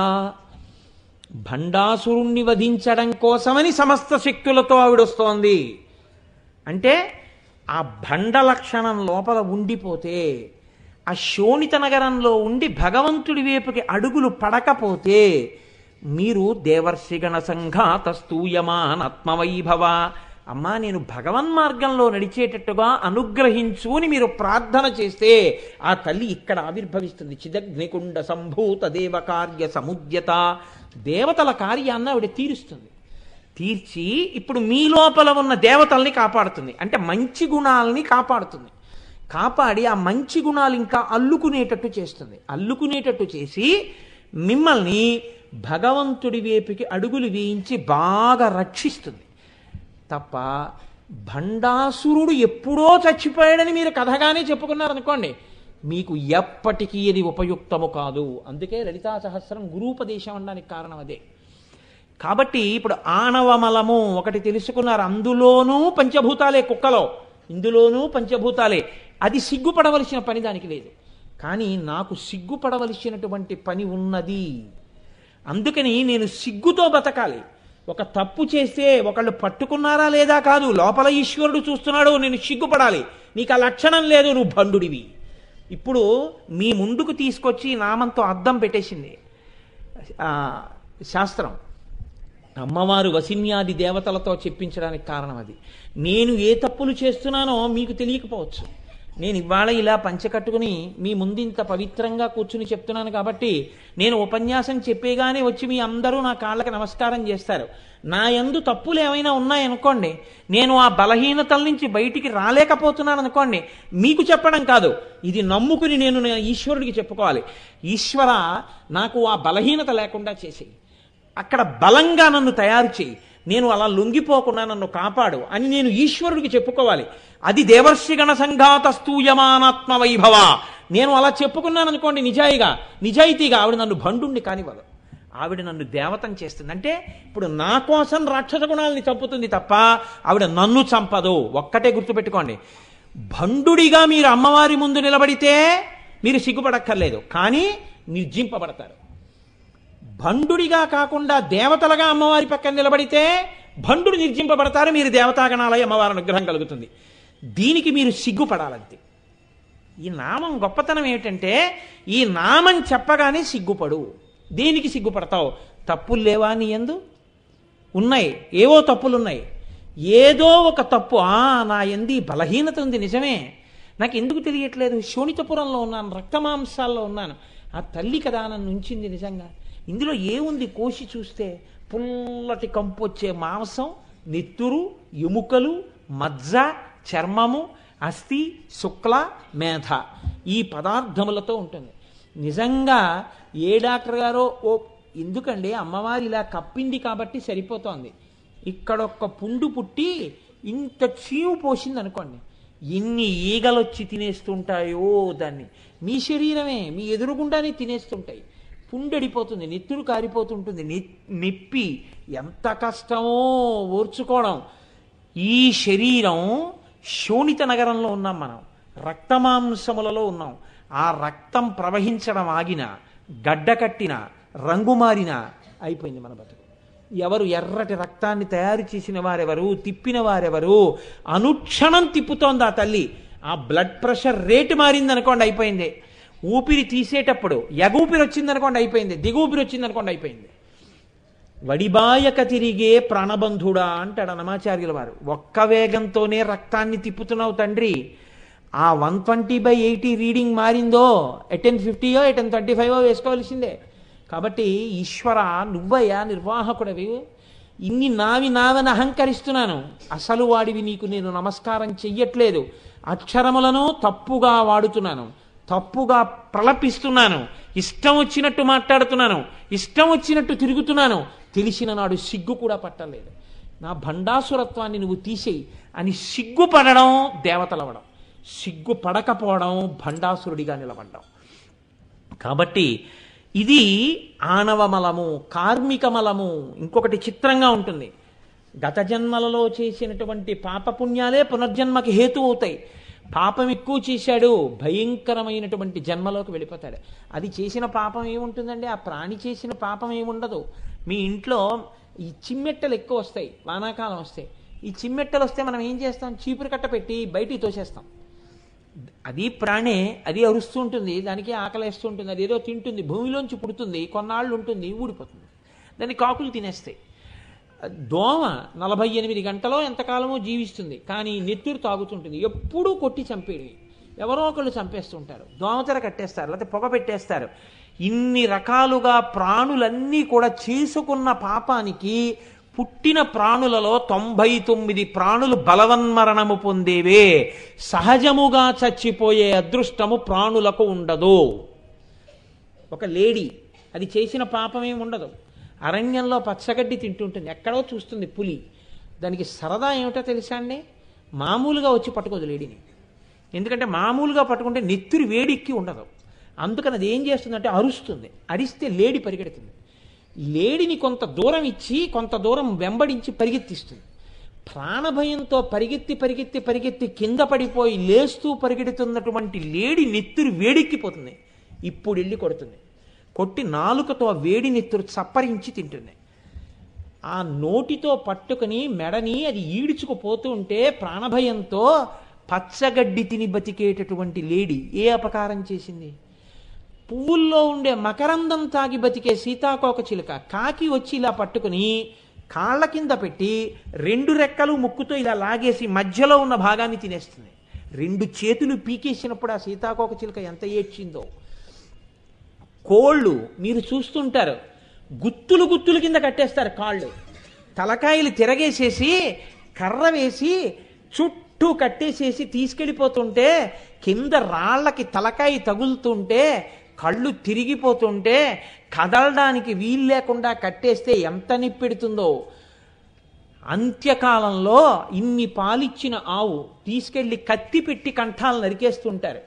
భండాసురుణ్ణి వధించడం కోసమని సమస్త శక్తులతో ఆవిడొస్తోంది. అంటే ఆ భండ లక్షణం లోపల ఉండిపోతే, ఆ శోణిత నగరంలో ఉండి భగవంతుడి వైపుకి అడుగులు పడకపోతే మీరు దేవర్షిగణ సంఘాత స్తూయమానాత్మవైభవ, అమ్మా నేను భగవన్ మార్గంలో నడిచేటట్టుగా అనుగ్రహించు అని మీరు ప్రార్థన చేస్తే ఆ తల్లి ఇక్కడ ఆవిర్భవిస్తుంది. చిదగ్నికుండ సంభూత దేవకార్య సముద్యత, దేవతల కార్యాన్ని ఆవిడ తీరుస్తుంది. తీర్చి ఇప్పుడు మీ లోపల ఉన్న దేవతల్ని కాపాడుతుంది. అంటే మంచి గుణాలని కాపాడుతుంది. కాపాడి ఆ మంచి గుణాలు ఇంకా అల్లుకునేటట్టు చేస్తుంది. అల్లుకునేటట్టు చేసి మిమ్మల్ని భగవంతుడి వైపుకి అడుగులు వేయించి బాగా రక్షిస్తుంది. తప్ప భండాసురుడు ఎప్పుడో చచ్చిపోయాడని మీరు కథగానే చెప్పుకున్నారనుకోండి, మీకు ఎప్పటికీ ఇది ఉపయుక్తము కాదు. అందుకే లలితా సహస్రం గురూపదేశం అనడానికి కారణం అదే. కాబట్టి ఇప్పుడు ఆణవమలము ఒకటి తెలుసుకున్నారు. అందులోనూ పంచభూతాలే, కుక్కలో ఇందులోనూ పంచభూతాలే. అది సిగ్గుపడవలసిన పని దానికి లేదు. కానీ నాకు సిగ్గుపడవలసినటువంటి పని ఉన్నది. అందుకని నేను సిగ్గుతో బతకాలి. ఒక తప్పు చేస్తే ఒకళ్ళు పట్టుకున్నారా లేదా కాదు, లోపల ఈశ్వరుడు చూస్తున్నాడు, నేను సిగ్గుపడాలి. నీకు ఆ లక్షణం లేదు, నువ్వు భండుడివి. ఇప్పుడు మీ ముందుకు తీసుకొచ్చి నామంతో అద్దం పెట్టేసింది శాస్త్రం. అమ్మవారు వసిన్యాది దేవతలతో చెప్పించడానికి కారణం అది. నేను ఏ తప్పులు చేస్తున్నానో మీకు తెలియకపోవచ్చు. నేను ఇవాళ ఇలా పంచకట్టుకుని మీ ముందు ఇంత పవిత్రంగా కూర్చుని చెప్తున్నాను కాబట్టి నేను ఉపన్యాసం చెప్పేగానే వచ్చి మీ అందరూ నా కాళ్ళకి నమస్కారం చేస్తారు. నా యందు తప్పులు ఏమైనా ఉన్నాయనుకోండి, నేను ఆ బలహీనతల నుంచి బయటికి రాలేకపోతున్నాను అనుకోండి, మీకు చెప్పడం కాదు, ఇది నమ్ముకుని నేను ఈశ్వరుడికి చెప్పుకోవాలి. ఈశ్వర, నాకు ఆ బలహీనత లేకుండా చేసేయి, అక్కడ బలంగా నన్ను తయారు చేయి, నేను అలా లొంగిపోకుండా నన్ను కాపాడు అని నేను ఈశ్వరుడికి చెప్పుకోవాలి. అది దేవర్షిగణ సంఘాత స్తూయమానాత్మ వైభవ. నేను అలా చెప్పుకున్నాను అనుకోండి నిజాయితీగా, ఆవిడ నన్ను భండుణ్ణి కానివ్వదు, ఆవిడ నన్ను దేవతం చేస్తుంది. అంటే ఇప్పుడు నా కోసం రాక్షస గుణాలని చంపుతుంది తప్ప ఆవిడ నన్ను చంపదు. ఒక్కటే గుర్తుపెట్టుకోండి, భండుడిగా మీరు అమ్మవారి ముందు నిలబడితే మీరు సిగ్గుపడక్కర్లేదు, కానీ నిర్జింపబడతారు. భండుడిగా కాకుండా దేవతలుగా అమ్మవారి పక్కన నిలబడితే భండుడు నిర్జింపబడతారు, మీరు దేవతాగణాలయ అమ్మవారి అనుగ్రహం కలుగుతుంది. దీనికి మీరు సిగ్గుపడాలంతే. ఈ నామం గొప్పతనం ఏమిటంటే, ఈ నామం చెప్పగానే సిగ్గుపడు. దేనికి సిగ్గుపడతావు? తప్పులు లేవా నీ యందు? ఉన్నాయి, ఏవో తప్పులున్నాయి. ఏదో ఒక తప్పు, నా యందు బలహీనత ఉంది, నిజమే, నాకు ఎందుకు తెలియట్లేదు, శోణితపురంలో ఉన్నాను, రక్తమాంసాల్లో ఉన్నాను, ఆ తల్లి కదా నన్ను ఉంచింది. నిజంగా ఇందులో ఏముంది? కోసి చూస్తే పుల్లటి కంపు వచ్చే మాంసం, నెత్తురు, ఎముకలు, మజ్జ, చర్మము, అస్థి, శుక్ల, మేధ, ఈ పదార్థములతో ఉంటుంది. నిజంగా ఏ డాక్టర్ గారో ఎందుకండి అమ్మవారి ఇలా కప్పింది కాబట్టి సరిపోతోంది, ఇక్కడొక్క పుండు పుట్టి ఇంత చీవు పోసింది అనుకోండి, ఎన్ని ఈగలొచ్చి తినేస్తుంటాయో దాన్ని. మీ శరీరమే మీ ఎదురుగుండానే తినేస్తుంటాయి. పుండెడిపోతుంది, నెత్తురు కారిపోతుంటుంది, నొప్పి, ఎంత కష్టమో ఓర్చుకోవడం. ఈ శరీరం శోణిత నగరంలో ఉన్నాం మనం, రక్తమాంసములలో ఉన్నాం. ఆ రక్తం ప్రవహించడం ఆగిన, గడ్డ కట్టిన, రంగు మారిన అయిపోయింది మన బతుకు. ఎవరు ఎర్రటి రక్తాన్ని తయారు చేసిన వారెవరు, తిప్పిన వారెవరు? అనుక్షణం తిప్పుతోంది ఆ తల్లి. ఆ బ్లడ్ ప్రెషర్ రేటు మారింది అనుకోండి, అయిపోయింది. ఊపిరి తీసేటప్పుడు ఎగూపిరి వచ్చిందనుకోండి, అయిపోయింది. దిగూపిరి వచ్చిందనుకోండి, అయిపోయింది. వడిబాయక తిరిగే ప్రాణబంధుడా అంటాడు అన్నమాచార్యుల వారు. ఒక్క వేగంతోనే రక్తాన్ని తిప్పుతున్నావు తండ్రి. ఆ 120/80 రీడింగ్ మారిందో, 1050 1025 వేసుకోవాల్సిందే. కాబట్టి ఈశ్వర, నువ్వయ్యా నిర్వాహకుడవి. ఇన్ని నావని అహంకరిస్తున్నాను, అసలు వాడివి నీకు నేను నమస్కారం చెయ్యట్లేదు. అక్షరములను తప్పుగా వాడుతున్నాను, తప్పుగా ప్రలపిస్తున్నాను, ఇష్టం వచ్చినట్టు మాట్లాడుతున్నాను, ఇష్టం వచ్చినట్టు తిరుగుతున్నాను. తెలిసిన నాడు సిగ్గు కూడా పట్టలేదు. నా భండాసురత్వాన్ని నువ్వు తీసేయి అని సిగ్గుపడడం దేవతలవడం, సిగ్గుపడకపోవడం భండాసురుడిగా నిలబడ్డం. కాబట్టి ఇది ఆణవమలము, కార్మికమలము. ఇంకొకటి చిత్రంగా ఉంటుంది, గత జన్మలలో చేసినటువంటి పాపపుణ్యాలే పునర్జన్మకి హేతు అవుతాయి. పాపం ఎక్కువ చేశాడు, భయంకరమైనటువంటి జన్మలోకి వెళ్ళిపోతాడు. అది చేసిన పాపం ఏముంటుందండి? ఆ ప్రాణి చేసిన పాపం ఏముండదు. మీ ఇంట్లో ఈ చిమ్మెట్టలు ఎక్కువ వస్తాయి, వానాకాలం వస్తాయి. ఈ చిమ్మెట్టలు వస్తే మనం ఏం చేస్తాం? చీపురు కట్ట పెట్టి బయటికి తోసేస్తాం. అది ప్రాణే, అది అరుస్తూ ఉంటుంది, దానికి ఆకలేస్తూ ఉంటుంది, అది ఏదో తింటుంది, భూమిలోంచి పుడుతుంది, కొన్నాళ్ళు ఉంటుంది, ఊడిపోతుంది, దాన్ని కాకులు తినేస్తాయి. దోమ 48 గంటలో ఎంతకాలమో జీవిస్తుంది, కానీ నెత్తురు తాగుతుంటుంది. ఎప్పుడూ కొట్టి చంపేది, ఎవరో ఒకళ్ళు చంపేస్తుంటారు, దోమతెర కట్టేస్తారు, లేకపోతే పొగ పెట్టేస్తారు. ఇన్ని రకాలుగా ప్రాణులన్నీ కూడా చేసుకున్న పాపానికి పుట్టిన ప్రాణులలో 99 ప్రాణులు బలవన్మరణము పొందేవే. సహజముగా చచ్చిపోయే అదృష్టము ప్రాణులకు ఉండదు. ఒక లేడీ అది చేసిన పాపం ఏమి ఉండదు, అరణ్యంలో పచ్చగడ్డి తింటుంటుంది, ఎక్కడో చూస్తుంది పులి. దానికి సరదా ఏమిటో తెలుసా అండి? మామూలుగా వచ్చి పట్టుకోదు లేడీని. ఎందుకంటే మామూలుగా పట్టుకుంటే నెత్తురు వేడిక్కి ఉండదు. అందుకని అది ఏం చేస్తుందంటే అరుస్తుంది. అరిస్తే లేడి పరిగెడుతుంది. లేడిని కొంత దూరం ఇచ్చి కొంత దూరం వెంబడించి పరిగెత్తిస్తుంది. ప్రాణభయంతో పరిగెత్తి పరిగెత్తి పరిగెత్తి కింద పడిపోయి లేస్తూ పరిగెడుతున్నటువంటి లేడి నెత్తురు వేడెక్కిపోతుంది. ఇప్పుడు వెళ్ళి కొడుతుంది. కొట్టి నాలుకతో ఆ వేడి నెత్తురు చప్పరించి తింటుంది. ఆ నోటితో పట్టుకుని మెడని అది ఈడ్చుకుపోతూ ఉంటే ప్రాణభయంతో పచ్చగడ్డి తిని బతికేటటువంటి లేడి ఏ అపకారం చేసింది? పువ్వుల్లో ఉండే మకరందం తాగి బతికే సీతాకోక చిలుక కాకి వచ్చి ఇలా పట్టుకుని కాళ్ళ కింద పెట్టి 2 రెక్కలు ముక్కుతో ఇలా లాగేసి మధ్యలో ఉన్న భాగాన్ని తినేస్తుంది. 2 చేతులు పీకేసినప్పుడు ఆ సీతాకోక చిలుక ఎంత ఏడ్చిందో. కోళ్ళు మీరు చూస్తుంటారు, గుత్తులు గుత్తులు కింద కట్టేస్తారు కాళ్ళు. తలకాయలు తిరగేసేసి కర్ర వేసి చుట్టూ కట్టేసేసి తీసుకెళ్ళిపోతుంటే కింద రాళ్ళకి తలకాయ తగులుతుంటే కళ్ళు తిరిగిపోతుంటే కదలడానికి వీలు లేకుండా కట్టేస్తే ఎంత నిప్పెడుతుందో. అంత్యకాలంలో ఇన్ని పాలిచ్చిన ఆవు తీసుకెళ్లి కత్తి పెట్టి కంఠాలు నరికేస్తుంటారు.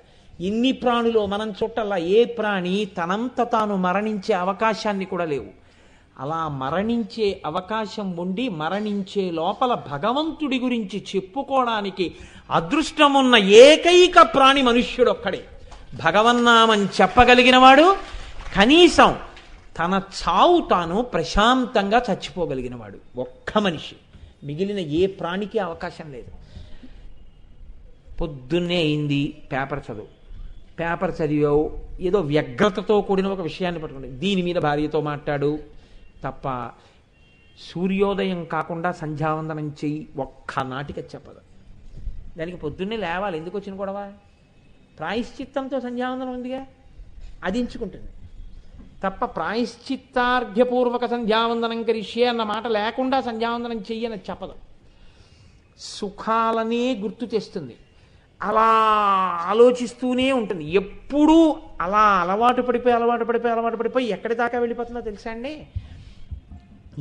ఇన్ని ప్రాణులు మనం చుట్టల్లా ఏ ప్రాణి తనంత తాను మరణించే అవకాశాన్ని కూడా లేవు. అలా మరణించే అవకాశం ఉండి మరణించే లోపల భగవంతుడి గురించి చెప్పుకోవడానికి అదృష్టమున్న ఏకైక ప్రాణి మనుష్యుడు ఒక్కడే. భగవన్నామని చెప్పగలిగినవాడు, కనీసం తన చావు తాను ప్రశాంతంగా చచ్చిపోగలిగినవాడు ఒక్క మనిషి. మిగిలిన ఏ ప్రాణికి అవకాశం లేదు. పొద్దున్నే అయింది, పేపర్ చదువు. పేపర్ చదివావు, ఏదో వ్యగ్రతతో కూడిన ఒక విషయాన్ని పట్టుకుంటే దీని మీద భార్యతో మాట్లాడు తప్ప సూర్యోదయం కాకుండా సంధ్యావందనం చెయ్యి ఒక్క నాటిక చెప్పదు. దానికి పొద్దున్నే లేవాలి. ఎందుకు వచ్చిన గొడవ? ప్రాయశ్చిత్తంతో సంధ్యావందనం ఉందిగా, అది ఎంచుకుంటుంది తప్ప ప్రాయశ్చిత్తార్ఘ్యపూర్వక సంధ్యావందనం కరిష్యే అన్న మాట లేకుండా సంధ్యావందనం చెయ్యని చెప్పదు. సుఖాలనే గుర్తు తెస్తుంది. అలా ఆలోచిస్తూనే ఉంటుంది. ఎప్పుడూ అలా అలవాటు పడిపోయి ఎక్కడి దాకా వెళ్ళిపోతుందో తెలుసా అండి?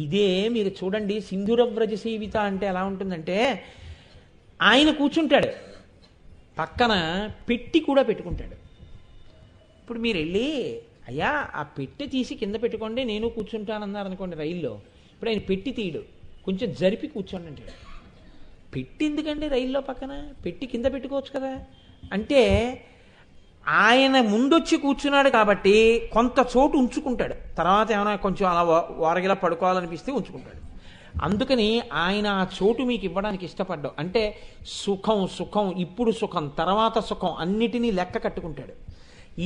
ఇదే మీరు చూడండి, సింధురవ్రజ సేవిత అంటే ఎలా ఉంటుందంటే, ఆయన కూర్చుంటాడు, పక్కన పెట్టి కూడా పెట్టుకుంటాడు. ఇప్పుడు మీరు వెళ్ళి అయ్యా ఆ పెట్టి తీసి కింద పెట్టుకోండి నేను కూర్చుంటానన్నారు అనుకోండి రైల్లో. ఇప్పుడు ఆయన పెట్టి తీయడు, కొంచెం జరిపి కూర్చోండి అంటాడు. పెట్టి ఎందుకండి రైల్లో పక్కన? పెట్టి కింద పెట్టుకోవచ్చు కదా. అంటే ఆయన ముందొచ్చి కూర్చున్నాడు కాబట్టి కొంత చోటు ఉంచుకుంటాడు. తర్వాత ఏమైనా కొంచెం అలా వారగిలా పడుకోవాలనిపిస్తే ఉంచుకుంటాడు. అందుకని ఆయన ఆ చోటు మీకు ఇవ్వడానికి ఇష్టపడ్డావు. అంటే సుఖం ఇప్పుడు సుఖం తర్వాత సుఖం అన్నిటినీ లెక్క కట్టుకుంటాడు.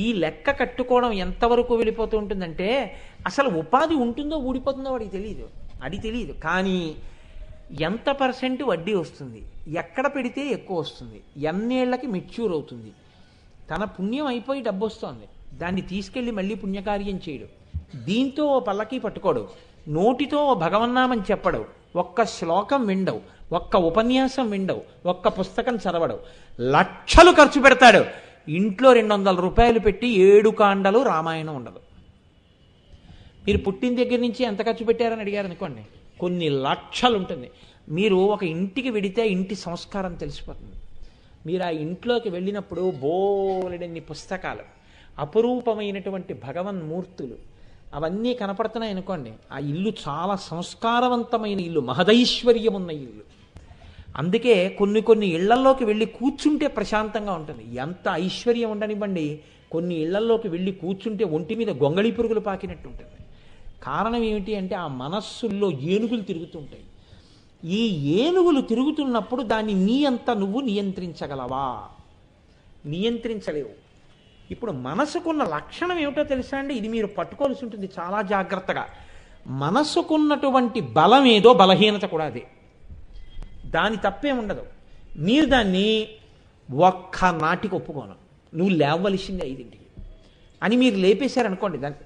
ఈ లెక్క కట్టుకోవడం ఎంతవరకు వెళ్ళిపోతూ ఉంటుందంటే అసలు ఉపాధి ఉంటుందో ఊడిపోతుందో వాడికి తెలియదు. అది తెలియదు. కానీ ఎంత % వడ్డీ వస్తుంది, ఎక్కడ పెడితే ఎక్కువ వస్తుంది, ఎన్నేళ్లకి మెచ్యూర్ అవుతుంది, తన పుణ్యం అయిపోయి డబ్బు వస్తుంది, దాన్ని తీసుకెళ్ళి మళ్ళీ పుణ్యకార్యం చేయడు, దీంతో ఓ పల్లకి పట్టుకోడు, నోటితో ఓ భగవన్నామని చెప్పడు, ఒక్క శ్లోకం విండవు, ఒక్క ఉపన్యాసం విండవు, ఒక్క పుస్తకం చదవడు, లక్షలు ఖర్చు పెడతాడు. ఇంట్లో 200 రూపాయలు పెట్టి 7 కాండలు రామాయణం ఉండదు. మీరు పుట్టిన దగ్గర నుంచి ఎంత ఖర్చు పెట్టారని అడిగారు అనుకోండి, కొన్ని లక్షలు ఉంటుంది. మీరు ఒక ఇంటికి వెడితే ఇంటి సంస్కారం తెలిసిపోతుంది. మీరు ఆ ఇంట్లోకి వెళ్ళినప్పుడు బోలెడన్ని పుస్తకాలు, అపురూపమైనటువంటి భగవన్మూర్తులు అవన్నీ కనపడుతున్నాయి అనుకోండి, ఆ ఇల్లు చాలా సంస్కారవంతమైన ఇల్లు, మహదైశ్వర్యం ఉన్న ఇల్లు. అందుకే కొన్ని ఇళ్లల్లోకి వెళ్ళి కూర్చుంటే ప్రశాంతంగా ఉంటుంది. ఎంత ఐశ్వర్యం ఉండనివ్వండి, కొన్ని ఇళ్లల్లోకి వెళ్ళి కూర్చుంటే ఒంటి మీద గొంగళి పురుగులు పాకినట్టు ఉంటుంది. కారణం ఏమిటి అంటే ఆ మనస్సుల్లో ఏనుగులు తిరుగుతుంటాయి. ఈ ఏనుగులు తిరుగుతున్నప్పుడు దాన్ని నీ అంతా నువ్వు నియంత్రించగలవా? నియంత్రించలేవు. ఇప్పుడు మనసుకున్న లక్షణం ఏమిటో తెలుసా అండి? ఇది మీరు పట్టుకోవాల్సి ఉంటుంది చాలా జాగ్రత్తగా. మనసుకున్నటువంటి బలం ఏదో బలహీనత కూడా అదే. దాని తప్పే ఉండదు. మీరు దాన్ని ఒక్క నాటికి ఒప్పుకోను, నువ్వు లేవలసిందే 5ంటికి అని మీరు లేపేశారనుకోండి, దాన్ని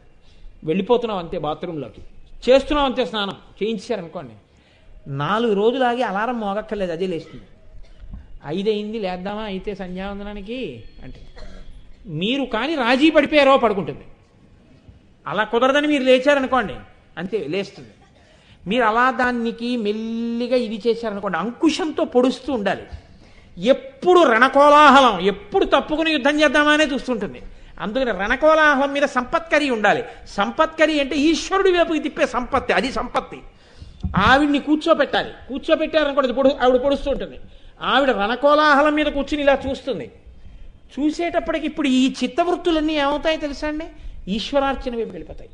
వెళ్ళిపోతున్నావు అంతే, బాత్రూంలోకి చేస్తున్నావు అంతే, స్నానం చేయించారనుకోండి, 4 రోజులు ఆగి అలారం మోగక్కర్లేదు, అదే లేస్తుంది. 5 అయింది లేద్దామా అయితే సంధ్యావందనానికి అంటే మీరు కానీ రాజీ పడిపోయారో పడుకుంటుంది. అలా కుదరదని మీరు లేచారనుకోండి అంతే లేస్తుంది. మీరు అలా దానికి మెల్లిగా ఇది చేశారనుకోండి, అంకుశంతో పొడుస్తూ ఉండాలి. ఎప్పుడు రణకోలాహలం, ఎప్పుడు తప్పుకుని యుద్ధం చేద్దామనే చూస్తుంటుంది. అందుకని రణకోలాహలం మీద సంపత్కరి ఉండాలి. సంపత్కరి అంటే ఈశ్వరుడి వైపుకి తిప్పే సంపత్తి, అది సంపత్తి. ఆవిడ్ని కూర్చోపెట్టాలి. కూర్చోపెట్టారనుకోండి ఆవిడ పొడుస్తూ ఉంటుంది. ఆవిడ రణకోలాహలం మీద కూర్చుని ఇలా చూస్తుంది. చూసేటప్పటికి ఇప్పుడు ఈ చిత్తవృత్తులన్నీ ఏమవుతాయి తెలుసా అండి? ఈశ్వరార్చన వైపు వెళ్ళిపోతాయి.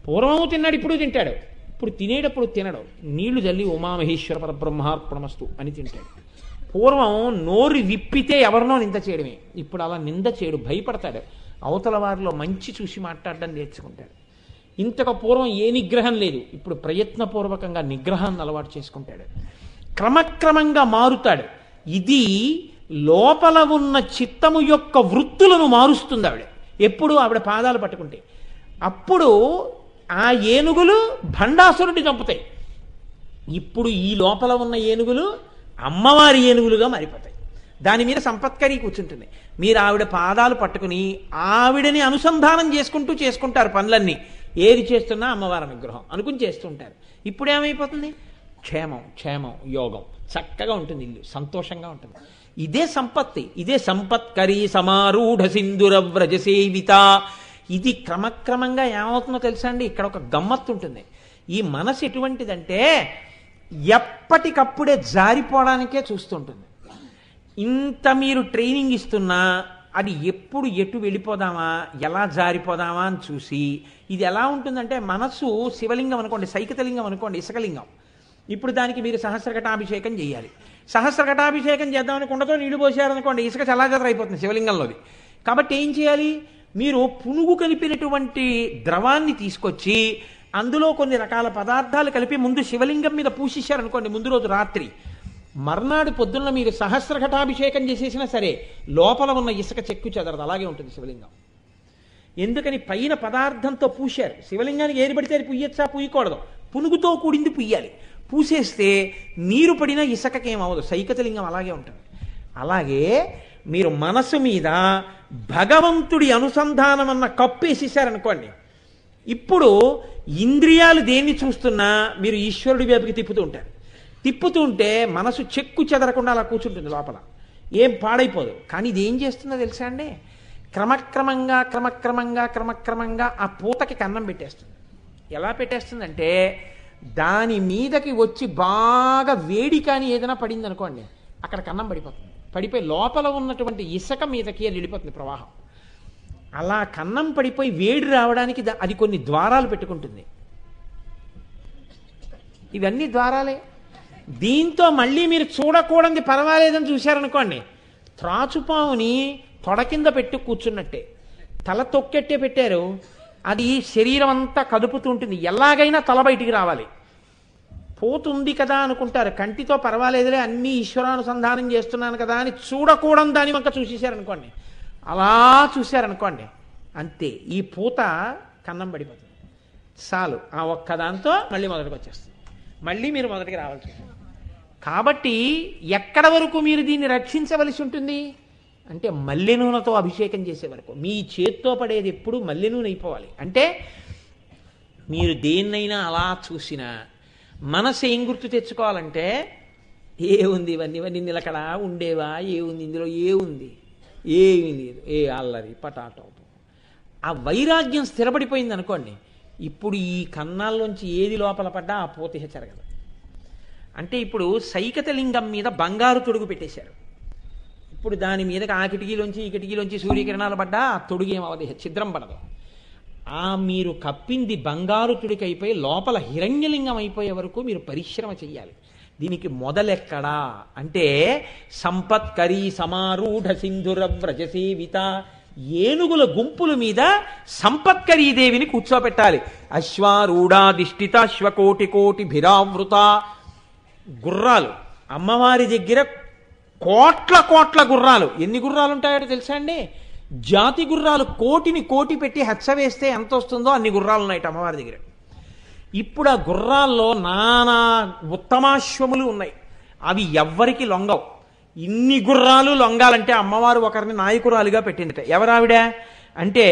పూర్వము తిన్నాడు, ఇప్పుడు తింటాడు. ఇప్పుడు తినేటప్పుడు తినడు, నీళ్లు జల్లి ఉమామహేశ్వర పరబ్రహ్మార్పణమస్తు అని తింటాడు. పూర్వం నోరు విప్పితే ఎవరినో నింద చేయడమే, ఇప్పుడు అలా నింద చేయడు, భయపడతాడు. అవతల వారిలో మంచి చూసి మాట్లాడడం నేర్చుకుంటాడు. ఇంతకు పూర్వం ఏ నిగ్రహం లేదు, ఇప్పుడు ప్రయత్నపూర్వకంగా నిగ్రహాన్ని అలవాటు చేసుకుంటాడు. క్రమక్రమంగా మారుతాడు. ఇది లోపల ఉన్న చిత్తము యొక్క వృత్తులను మారుస్తుంది ఆవిడ. ఎప్పుడు ఆవిడ పాదాలు పట్టుకుంటే అప్పుడు ఆ ఏనుగులు భండాసురుడిని చంపుతాయి. ఇప్పుడు ఈ లోపల ఉన్న ఏనుగులు అమ్మవారి ఏనుగులుగా మారిపోతాయి. దాని మీద సంపత్కరి కూర్చుంటుంది. మీరు ఆవిడ పాదాలు పట్టుకుని ఆవిడని అనుసంధానం చేసుకుంటారు పనులన్నీ. ఏది చేస్తున్నా అమ్మవారి అనుగ్రహం అనుకుని చేస్తుంటారు. ఇప్పుడు ఏమైపోతుంది? క్షేమం యోగం, చక్కగా ఉంటుంది, ఇల్లు సంతోషంగా ఉంటుంది. ఇదే సంపత్తి, ఇదే సంపత్కరి సమారూఢ సింధుర వ్రజ సేవిత. ఇది క్రమక్రమంగా ఏమవుతుందో తెలుసా అండి? ఇక్కడ ఒక గమ్మత్తు ఉంటుంది. ఈ మనసు ఎటువంటిదంటే ఎప్పటికప్పుడే జారిపోవడానికే చూస్తుంటుంది. ఇంత మీరు ట్రైనింగ్ ఇస్తున్నా అది ఎప్పుడు ఎటు వెళ్ళిపోదామా, ఎలా జారిపోదామా అని చూసి, ఇది ఎలా ఉంటుందంటే మనసు శివలింగం అనుకోండి, సైకతలింగం అనుకోండి, ఇసుకలింగం. ఇప్పుడు దానికి మీరు సహస్రఘటాభిషేకం చేయాలి. సహస్రఘటాభిషేకం చేద్దామని కుండతో నీళ్లు పోసారనుకోండి, ఇసుక చల్లాచదర అయిపోతుంది శివలింగంలోది. కాబట్టి ఏం చేయాలి? మీరు పునుగు కలిపినటువంటి ద్రవాన్ని తీసుకొచ్చి అందులో కొన్ని రకాల పదార్థాలు కలిపి ముందు శివలింగం మీద పూసేశారనుకోండి, ముందు రోజు రాత్రి, మర్నాడు పొద్దున్న మీరు సహస్రఘటాభిషేకం చేసేసినా సరే లోపల ఉన్న ఇసుక చెక్కు చెదరదు, అలాగే ఉంటుంది శివలింగం. ఎందుకని? పైన పదార్థంతో పూశారు. శివలింగానికి ఏది పడితే అది పుయ్యచ్చా? పుయ్యకూడదు, పునుగుతో కూడింది పుయ్యాలి. పూసేస్తే నీరు పడిన ఇసుకకేమవదు, సైకతలింగం అలాగే ఉంటుంది. అలాగే మీరు మనసు మీద భగవంతుడి అనుసంధానం అన్న కప్పేసేసారనుకోండి, ఇప్పుడు ఇంద్రియాలు దేన్ని చూస్తున్నా మీరు ఈశ్వరుడి వైపుకి తిప్పుతూ ఉంటారు. తిప్పుతుంటే మనసు చెక్కు చెదరకుండా అలా కూర్చుంటుంది లోపల, ఏం పాడైపోదు. కానీ ఇది ఏం చేస్తుందో తెలుసా అండి? క్రమక్రమంగా ఆ పూతకి కన్నం పెట్టేస్తుంది. ఎలా పెట్టేస్తుందంటే దాని మీదకి వచ్చి బాగా వేడి కానీ ఏదైనా పడింది అనుకోండి, అక్కడ కన్నం పడిపోతుంది. పడిపోయి లోపల ఉన్నటువంటి ఇసుక మీదకి అది వెళ్ళిపోతుంది ప్రవాహం. అలా కన్నం పడిపోయి వేడి రావడానికి అది కొన్ని ద్వారాలు పెట్టుకుంటుంది. ఇవన్నీ ద్వారాలే. దీంతో మళ్ళీ మీరు చూడకూడదు పర్వాలేదని చూశారనుకోండి, త్రాచుపాముని తొడ కింద పెట్టి కూర్చున్నట్టే, తల తొక్కెట్టే పెట్టారు, అది శరీరం అంతా కదుపుతుంటుంది. ఎలాగైనా తల బయటికి రావాలి. పోతుంది కదా అనుకుంటారు, కంటితో పర్వాలేదులే అన్నీ ఈశ్వరానుసంధానం చేస్తున్నాను కదా అని చూడకూడదు దాని వంక చూసేశారనుకోండి, అలా చూశారనుకోండి, అంతే, ఈ పూత కన్నం పడిపోతుంది. చాలు, ఆ ఒక్కదాంతో మళ్ళీ మొదటికి వచ్చేస్తుంది, మళ్ళీ మీరు మొదటికి రావాల్సి ఉంటుంది. కాబట్టి ఎక్కడ వరకు మీరు దీన్ని రక్షించవలసి ఉంటుంది అంటే మల్లె నూనెతో అభిషేకం చేసే వరకు. మీ చేత్తో పడేది ఎప్పుడు మల్లె నూనె అయిపోవాలి. అంటే మీరు దేన్నైనా అలా చూసినా మనసు ఏం గుర్తు తెచ్చుకోవాలంటే, ఏముంది ఇవన్నీ నిలకడ ఉండేవా, ఏముంది ఇందులో, ఏముంది, ఏమీ లేదు, ఏ అల్లరి పటాటో. ఆ వైరాగ్యం స్థిరపడిపోయింది అనుకోండి, ఇప్పుడు ఈ కన్నాల్లోంచి ఏది లోపల పడ్డా ఆ పోతిహ చెరగదు. అంటే ఇప్పుడు సైకతలింగం మీద బంగారు తొడుగు పెట్టేశారు. ఇప్పుడు దాని మీదకి ఆ కిటికీలోంచి ఈ కిటికీలోంచి సూర్యకిరణాలు పడ్డా ఆ తొడుగు ఏమవది, ఛిద్రం పడదు. ఆ మీరు కప్పింది బంగారు తొడికి అయిపోయి లోపల హిరణ్యలింగం అయిపోయే వరకు మీరు పరిశ్రమ చెయ్యాలి. దీనికి మొదలెక్కడా అంటే సంపత్కరీ సమారూఢ సింధుర వ్రజసేవిత, ఏనుగుల గుంపుల మీద సంపత్కరీదేవిని కూర్చోబెట్టాలి. అశ్వారూఢాధిష్ఠిత అశ్వకోటి భిరావృత, గుర్రాలు అమ్మవారి దగ్గర కోట్ల గుర్రాలు. ఎన్ని గుర్రాలు ఉంటాయో తెలుసా అండి? జాతి గుర్రాలు కోటి పెట్టి హెచ్చ వేస్తే ఎంత వస్తుందో అన్ని గుర్రాలు ఉన్నాయి అమ్మవారి దగ్గర. ఇప్పుడు ఆ గుర్రాల్లో నానా ఉత్తమాశ్వములు ఉన్నాయి, అవి ఎవ్వరికి లొంగవు. ఇన్ని గుర్రాలు లొంగాలంటే అమ్మవారు ఒకరిని నాయకురాలిగా పెట్టిందట. ఎవరావిడ అంటే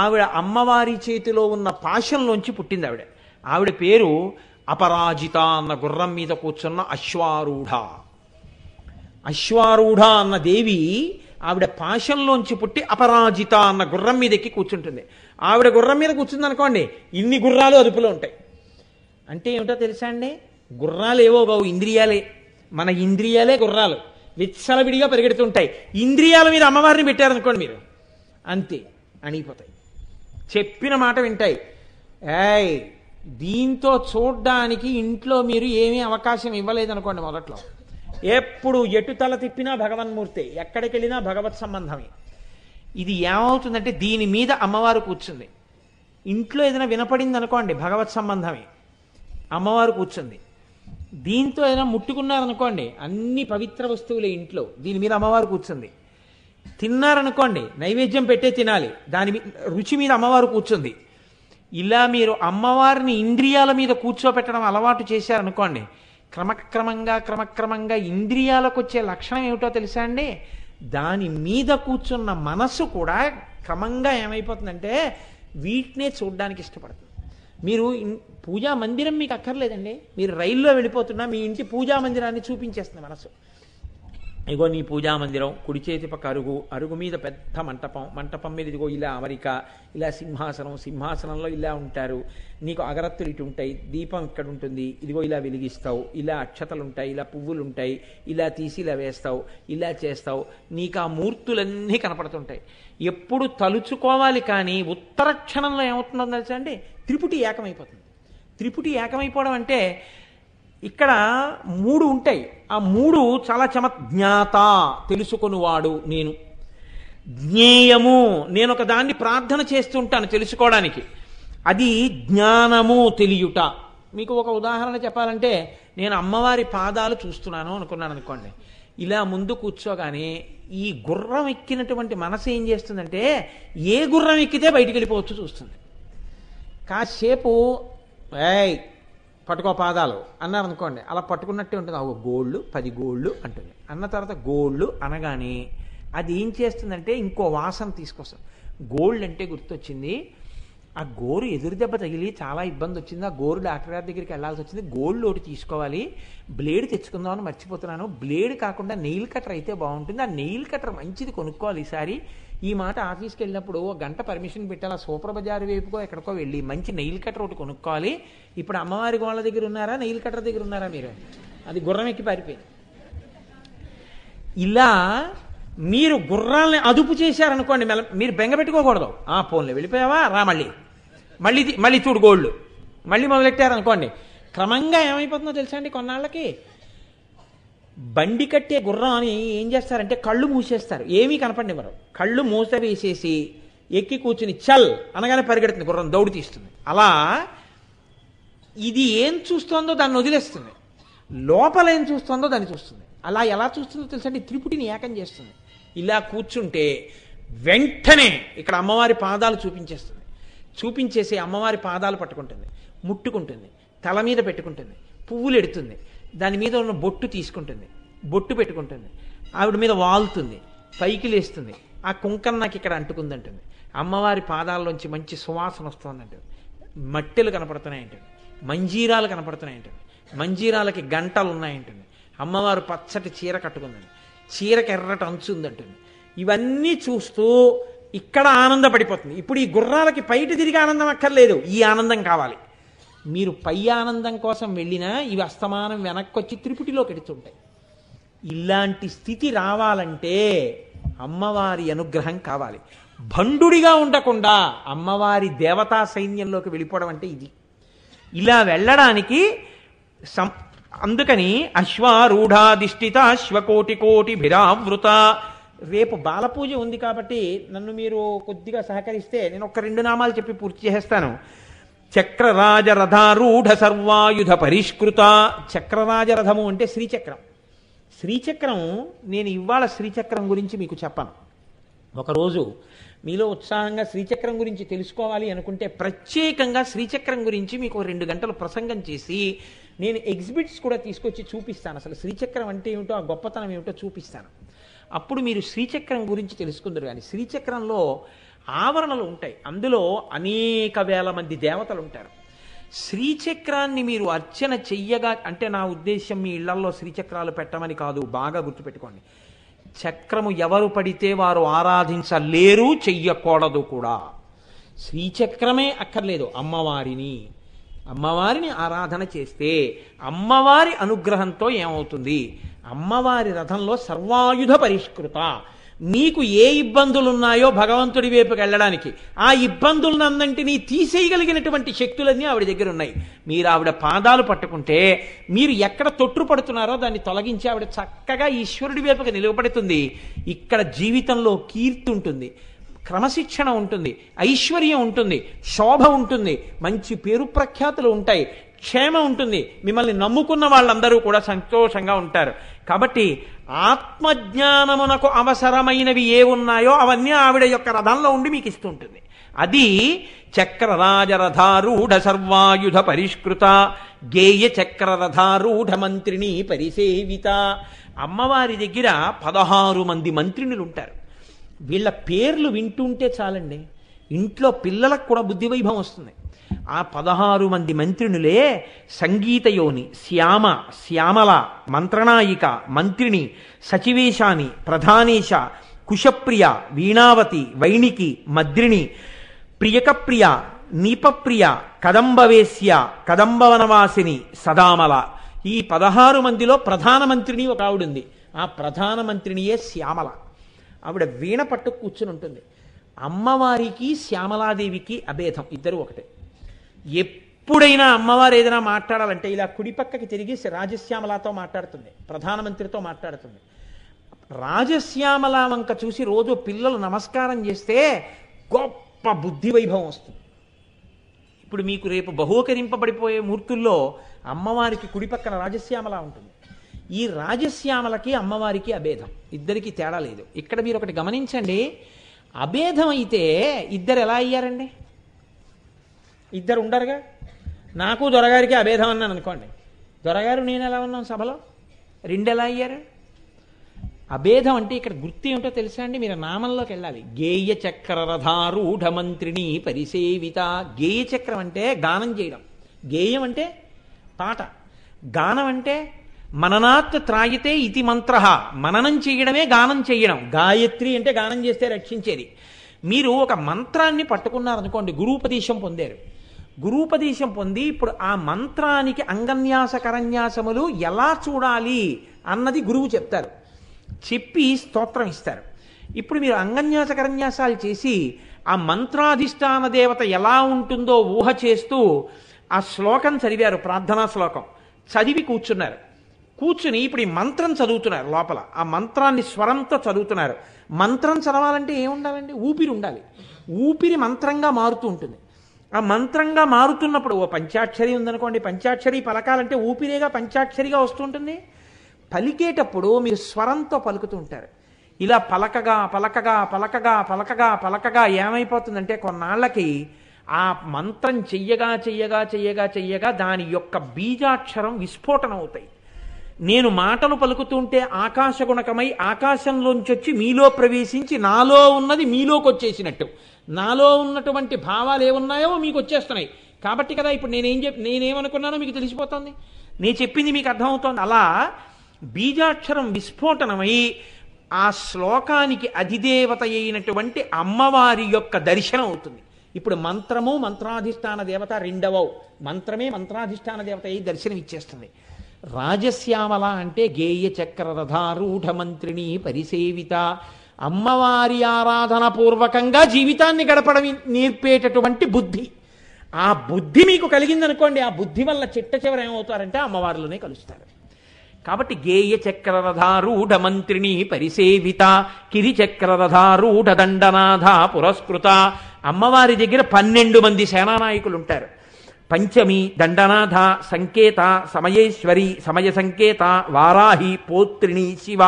ఆవిడ అమ్మవారి చేతిలో ఉన్న పాశంలోంచి పుట్టింది ఆవిడ. ఆవిడ పేరు అపరాజిత అన్న గుర్రం మీద కూర్చున్న అశ్వారూఢ. అశ్వారూఢ అన్న దేవి ఆవిడ పాశంలోంచి పుట్టి అపరాజిత అన్న గుర్రం మీద ఎక్కి కూర్చుంటుంది. ఆవిడ గుర్రం మీద కూర్చుంది అనుకోండి, ఇన్ని గుర్రాలు అదుపులో ఉంటాయి. అంటే ఏమిటో తెలుసా అండి, గుర్రాలు ఏవో కావు, ఇంద్రియాలే. మన ఇంద్రియాలే గుర్రాలు, విచ్చలవిడిగా పరిగెడుతుంటాయి. ఇంద్రియాల మీద అమ్మవారిని పెట్టారనుకోండి మీరు, అంతే అణిగిపోతాయి, చెప్పిన మాట వింటాయి. ఏయ్, దీంతో చూడ్డానికి ఇంట్లో మీరు ఏమీ అవకాశం ఇవ్వలేదనుకోండి, మొదట్లో ఎప్పుడు ఎటు తల తిప్పినా భగవన్మూర్తే, ఎక్కడికి వెళ్ళినా భగవత్ సంబంధమే. ఇది ఏమవుతుందంటే దీని మీద అమ్మవారు కూర్చుంది. ఇంట్లో ఏదైనా వినపడింది అనుకోండి, భగవత్ సంబంధమే, అమ్మవారు కూర్చుంది. దీంతో ఏదైనా ముట్టుకున్నారనుకోండి, అన్ని పవిత్ర వస్తువులే ఇంట్లో, దీని మీద అమ్మవారు కూర్చుంది. తిన్నారనుకోండి, నైవేద్యం పెట్టే తినాలి, దాని రుచి మీద అమ్మవారు కూర్చుంది. ఇలా మీరు అమ్మవారిని ఇంద్రియాల మీద కూర్చోపెట్టడం అలవాటు చేశారనుకోండి, క్రమక్రమంగా ఇంద్రియాలకు వచ్చే లక్షణం ఏమిటో తెలుసా అండి, దాని మీద కూర్చున్న మనస్సు కూడా క్రమంగా ఏమైపోతుందంటే వీటినే చూడడానికి ఇష్టపడుతుంది. మీరు పూజా మందిరం మీకు అక్కర్లేదండి, మీరు రైల్లో వెళ్ళిపోతున్నా మీ ఇంటి పూజా మందిరాన్ని చూపించేస్తుంది మనసు. ఇగో నీ పూజా మందిరం, కుడి చేతి పక్క అరుగు, అరుగు మీద పెద్ద మంటపం, మంటపం మీద ఇదిగో ఇలా అమరిక, ఇలా సింహాసనం, సింహాసనంలో ఇలా ఉంటారు, నీకు అగరత్తులు ఇటు ఉంటాయి, దీపం ఇక్కడ ఉంటుంది, ఇదిగో ఇలా వెలిగిస్తావు, ఇలా అక్షతలు ఉంటాయి, ఇలా పువ్వులు ఉంటాయి, ఇలా తీసి ఇలా వేస్తావు, ఇలా చేస్తావు, నీకు ఆ మూర్తులన్నీ కనపడుతుంటాయి. ఎప్పుడు తలుచుకోవాలి, కానీ ఉత్తర క్షణంలో ఏమవుతుందో తెలుసా అండి, త్రిపుటి ఏకమైపోతుంది. త్రిపుటి ఏకమైపోవడం అంటే ఇక్కడ 3 ఉంటాయి, ఆ 3 చాలా జ్ఞాత తెలుసుకొనివాడు నేను, జ్ఞేయము నేను ఒక దాన్ని ప్రార్థన చేస్తుంటాను తెలుసుకోవడానికి, అది జ్ఞానము తెలియుట. మీకు ఒక ఉదాహరణ చెప్పాలంటే, నేను అమ్మవారి పాదాలు చూస్తున్నాను అనుకున్నాను అనుకోండి, ఇలా ముందు కూర్చోగానే ఈ గుర్రం ఎక్కినటువంటి మనసు ఏం చేస్తుందంటే ఏ గుర్రం ఎక్కితే బయటికి వెళ్ళిపోవచ్చు చూస్తుంది. కాసేపు ఏయ్ పట్టుకో పాదాలు అన్నారు అనుకోండి, అలా పట్టుకున్నట్టే ఉంటుంది. ఒక గోళ్ళు 10 గోళ్ళు అంటుంది. అన్న తర్వాత గోళ్ళు అనగానే అది ఏం చేస్తుందంటే ఇంకో వాసన తీసుకొస్తుంది. గోల్డ్ అంటే గుర్తొచ్చింది, ఆ గోరు ఎదురు దెబ్బ తగిలి చాలా ఇబ్బంది వచ్చింది, ఆ గోరు డాక్టర్ గారి దగ్గరికి వెళ్ళాల్సి వచ్చింది, గోల్డ్ ఒకటి తీసుకోవాలి, బ్లేడ్ తెచ్చుకుందామని మర్చిపోతున్నాను, బ్లేడ్ కాకుండా నెయిల్ కటర్ అయితే బాగుంటుంది, ఆ నెయిల్ కటర్ మంచిది కొనుక్కోవాలి ఈసారి. ఈ మాట ఆఫీస్కి వెళ్ళినప్పుడు 1 గంట పర్మిషన్ పెట్టాలి, సూపర్ బజార్ వైపుకో ఎక్కడికో వెళ్ళి మంచి నెయిల్ కటర్ ఒకటి కొనుక్కోవాలి. ఇప్పుడు అమ్మవారి గోళ్ళ దగ్గర ఉన్నారా, నెయిల్ కటర్ దగ్గర ఉన్నారా మీరు? అది గుర్రం ఎక్కి పారిపోయింది. ఇలా మీరు గుర్రాలని అదుపు చేశారనుకోండి, మీరు బెంగ పెట్టుకోకూడదు. ఫోన్లో వెళ్ళిపోయావా, రా మళ్ళీ చూడు గోళ్ళు, మళ్ళీ మొదలెట్టారనుకోండి, క్రమంగా ఏమైపోతుందో తెలుసా అండి, కొన్నాళ్ళకి బండి కట్టే గుర్రం అని ఏం చేస్తారంటే కళ్ళు మూసేస్తారు, ఏమీ కనపడినివ్వరు, కళ్ళు మూస వేసేసి ఎక్కి కూర్చుని చల్ అనగానే పరిగెడుతుంది గుర్రం, దౌడు తీస్తుంది. అలా ఇది ఏం చూస్తోందో దాన్ని వదిలేస్తుంది, లోపల ఏం చూస్తోందో దాన్ని చూస్తుంది. అలా ఎలా చూస్తుందో తెలుసా అండి, త్రిపుటిని ఏకం చేస్తుంది. ఇలా కూర్చుంటే వెంటనే ఇక్కడ అమ్మవారి పాదాలు చూపించేసి అమ్మవారి పాదాలు పట్టుకుంటుంది, ముట్టుకుంటుంది, తల మీద పెట్టుకుంటుంది, పువ్వులు ఎడుతుంది, దాని మీద ఉన్న బొట్టు తీసుకుంటుంది, బొట్టు పెట్టుకుంటుంది, ఆవిడ మీద వాలుతుంది, పైకి లేస్తుంది, ఆ కుంకం నాకు ఇక్కడ అంటుకుందంటుంది, అమ్మవారి పాదాల్లోంచి మంచి సువాసన వస్తుందంటుంది, మట్టెలు కనపడుతున్నాయంటుంది, మంజీరాలు కనపడుతున్నాయంటుంది, మంజీరాలకి గంటలు ఉన్నాయంటుంది, అమ్మవారు పచ్చటి చీర కట్టుకుందండి, చీరకి ఎర్రటి అంచు ఉందంటుంది. ఇవన్నీ చూస్తూ ఇక్కడ ఆనందపడిపోతుంది. ఇప్పుడు ఈ గుర్రాలకి బయట తిరిగి ఆనందం అక్కర్లేదు, ఈ ఆనందం కావాలి. మీరు పై ఆనందం కోసం వెళ్ళినా ఇవి అస్తమానం వెనక్కి వచ్చి త్రిపుటిలోకి ఎడుతుంటాయి. ఇలాంటి స్థితి రావాలంటే అమ్మవారి అనుగ్రహం కావాలి. భండుడిగా ఉండకుండా అమ్మవారి దేవతా సైన్యంలోకి వెళ్ళిపోవడం అంటే ఇది. ఇలా వెళ్ళడానికి అందుకని అశ్వారూఢాధిష్ఠిత అశ్వకోటి భిరావృత. రేపు బాలపూజ ఉంది కాబట్టి నన్ను మీరు కొద్దిగా సహకరిస్తే నేను 2 నామాలు చెప్పి పూర్తి చేసేస్తాను. చక్రరాజరథారూఢ సర్వాయుధ పరిష్కృత. చక్రరాజరథము అంటే శ్రీచక్రం. శ్రీచక్రం నేను ఇవాళ శ్రీచక్రం గురించి మీకు చెప్పను. ఒకరోజు మీలో ఉత్సాహంగా శ్రీచక్రం గురించి తెలుసుకోవాలి అనుకుంటే ప్రత్యేకంగా శ్రీచక్రం గురించి మీకు 2 గంటలు ప్రసంగం చేసి నేను ఎగ్జిబిట్స్ కూడా తీసుకొచ్చి చూపిస్తాను. అసలు శ్రీచక్రం అంటే ఏమిటో, ఆ గొప్పతనం ఏమిటో చూపిస్తాను. అప్పుడు మీరు శ్రీచక్రం గురించి తెలుసుకుందరు. కానీ శ్రీచక్రంలో ఆవరణలు ఉంటాయి, అందులో అనేక వేల మంది దేవతలు ఉంటారు. శ్రీచక్రాన్ని మీరు అర్చన చెయ్యగా, అంటే నా ఉద్దేశం మీ ఇళ్లల్లో శ్రీచక్రాలు పెట్టమని కాదు, బాగా గుర్తుపెట్టుకోండి. చక్రము ఎవరు పడితే వారు ఆరాధించలేరు, చెయ్యకూడదు కూడా. శ్రీచక్రమే అక్కర్లేదు, అమ్మవారిని ఆరాధన చేస్తే అమ్మవారి అనుగ్రహంతో ఏమవుతుంది? అమ్మవారి రథంలో సర్వాయుధ పరిష్కృత. మీకు ఏ ఇబ్బందులున్నాయో భగవంతుడి వైపుకి వెళ్ళడానికి, ఆ ఇబ్బందులన్నింటినీ తీసేయగలిగినటువంటి శక్తులన్నీ ఆవిడ దగ్గర ఉన్నాయి. మీరు ఆవిడ పాదాలు పట్టుకుంటే మీరు ఎక్కడ తొట్టు పడుతున్నారో దాన్ని తొలగించి ఆవిడ చక్కగా ఈశ్వరుడి వైపుకి నిలవబడుతుంది. ఇక్కడ జీవితంలో కీర్తి ఉంటుంది, క్రమశిక్షణ ఉంటుంది, ఐశ్వర్యం ఉంటుంది, శోభ ఉంటుంది, మంచి పేరు ప్రఖ్యాతులు ఉంటాయి, క్షేమం ఉంటుంది. మిమ్మల్ని నమ్ముకున్న వాళ్ళందరూ కూడా సంతోషంగా ఉంటారు. కాబట్టి ఆత్మజ్ఞానమునకు అవసరమైనవి ఏ ఉన్నాయో అవన్నీ ఆవిడ యొక్క రథంలో ఉండి మీకు ఇస్తుంటుంది. అది చక్రరాజరథారూఢ సర్వాయుధ పరిష్కృత గేయ చక్రరథారూఢ మంత్రిని పరిసేవిత. అమ్మవారి దగ్గర 16 మంది మంత్రినులు ఉంటారు. వీళ్ళ పేర్లు వింటుంటే చాలండి, ఇంట్లో పిల్లలకు కూడా బుద్ధి వైభవం వస్తుంది. ఆ 16 మంది మంత్రినులే సంగీతయోని, శ్యామ, శ్యామల, మంత్రనాయిక, మంత్రిని, సచివేశాని, ప్రధానేశ, కుశప్రియ, వీణావతి, వైణికి, మద్రిణి, ప్రియకప్రియ, నీపప్రియ, కదంబవేశ్య, కదంబవనవాసిని, సదామల. ఈ 16 మందిలో ప్రధానమంత్రిని ఒక ఆవిడుంది. ఆ ప్రధానమంత్రినియే శ్యామల. ఆవిడ వీణ పట్టు కూర్చుని ఉంటుంది. అమ్మవారికి శ్యామలాదేవికి అభేదం, ఇద్దరు ఒకటే. ఎప్పుడైనా అమ్మవారు ఏదైనా మాట్లాడాలంటే ఇలా కుడిపక్కకి తిరిగి రాజశ్యామలతో మాట్లాడుతుంది, ప్రధానమంత్రితో మాట్లాడుతుంది. రాజశ్యామల వంక చూసి రోజు పిల్లలు నమస్కారం చేస్తే గొప్ప బుద్ధి వైభవం వస్తుంది. ఇప్పుడు మీకు రేపు బహూకరింపబడిపోయే మూర్తుల్లో అమ్మవారికి కుడిపక్కన రాజశ్యామల ఉంటుంది. ఈ రాజశ్యామలకి అమ్మవారికి అభేదం, ఇద్దరికి తేడా లేదు. ఇక్కడ మీరు ఒకటి గమనించండి, అభేదం అయితే ఇద్దరు ఎలా అయ్యారండి? ఇద్దరు ఉండరుగా. నాకు దొరగారికి అభేదం అన్నాను అనుకోండి, దొరగారు నేను ఎలా ఉన్నాం సభలో, రెండు ఎలా అయ్యారు? అభేదం అంటే ఇక్కడ గుర్తు ఏమిటో తెలుసా అండి? మీరు నామంలోకి వెళ్ళాలి. గేయ చక్రరథారూఢ మంత్రిని పరిసేవిత. గేయ చక్రం అంటే గానం చేయడం, గేయం అంటే పాట, గానం అంటే మననాత్ త్రాయితే ఇతి మంత్ర, మననం చేయడమే గానం చేయడం. గాయత్రి అంటే గానం చేస్తే రక్షించేది. మీరు ఒక మంత్రాన్ని పట్టుకున్నారనుకోండి, గురూపదేశం పొందారు. గురూపదేశం పొంది ఇప్పుడు ఆ మంత్రానికి అంగన్యాస కరన్యాసములు ఎలా చూడాలి అన్నది గురువు చెప్తారు, చెప్పి స్తోత్రం ఇస్తారు. ఇప్పుడు మీరు అంగన్యాస కరన్యాసాలు చేసి ఆ మంత్రాధిష్టాన దేవత ఎలా ఉంటుందో ఊహ చేస్తూ ఆ శ్లోకం చదివారు, ప్రార్థనా శ్లోకం చదివి కూర్చున్నారు. కూర్చుని ఇప్పుడు ఈ మంత్రం చదువుతున్నారు. లోపల ఆ మంత్రాన్ని స్వరంతో చదువుతున్నారు. మంత్రం చదవాలంటే ఏముండాలండి? ఊపిరి ఉండాలి. ఊపిరి మంత్రంగా మారుతూ ఉంటుంది. ఆ మంత్రంగా మారుతున్నప్పుడు ఓ పంచాక్షరి ఉందనుకోండి, పంచాక్షరి పలకాలంటే ఊపిరేగా పంచాక్షరిగా వస్తుంటుంది. పలికేటప్పుడు మీరు స్వరంతో పలుకుతూ ఉంటారు. ఇలా పలకగా పలకగా పలకగా పలకగా పలకగా ఏమైపోతుందంటే కొన్నాళ్ళకి ఆ మంత్రం చెయ్యగా చెయ్యగా చెయ్యగా చెయ్యగా దాని యొక్క బీజాక్షరం విస్ఫోటనం అవుతాయి. నేను మాటలు పలుకుతుంటే ఆకాశగుణకమై ఆకాశంలోంచి వచ్చి మీలో ప్రవేశించి నాలో ఉన్నది మీలోకి వచ్చేసినట్టు, నాలో ఉన్నటువంటి భావాలు ఏమున్నాయో మీకు వచ్చేస్తున్నాయి. కాబట్టి కదా ఇప్పుడు నేనేమనుకున్నానో మీకు తెలిసిపోతుంది, నేను చెప్పింది మీకు అర్థమవుతోంది. అలా బీజాక్షరం విస్ఫోటనమై ఆ శ్లోకానికి అధిదేవత అయినటువంటి అమ్మవారి యొక్క దర్శనం అవుతుంది. ఇప్పుడు మంత్రము మంత్రాధిష్టాన దేవత రెండవవు, మంత్రమే మంత్రాధిష్టాన దేవత అయి దర్శనం ఇచ్చేస్తుంది. రాజశ్యామల అంటే గేయ చక్రరథారూఢ మంత్రిని పరిసేవిత. అమ్మవారి ఆరాధన పూర్వకంగా జీవితాన్ని గడపడం నేర్పేటటువంటి బుద్ధి. ఆ బుద్ధి మీకు కలిగిందనుకోండి, ఆ బుద్ధి వల్ల చిట్ట చివర ఏమవుతారంటే అమ్మవారిలోనే కలుస్తారు. కాబట్టి గేయ చక్రరథారూఢ మంత్రిని పరిసేవిత కిరిచక్రరథారూఢ దండనాథ పురస్కృత. అమ్మవారి దగ్గర 12 మంది సేనానాయకులు ఉంటారు. పంచమి దండనాథ, సంకేత, సమయేశ్వరి, సమయ సంకేత, వారాహి, పోత్రిణి, శివ,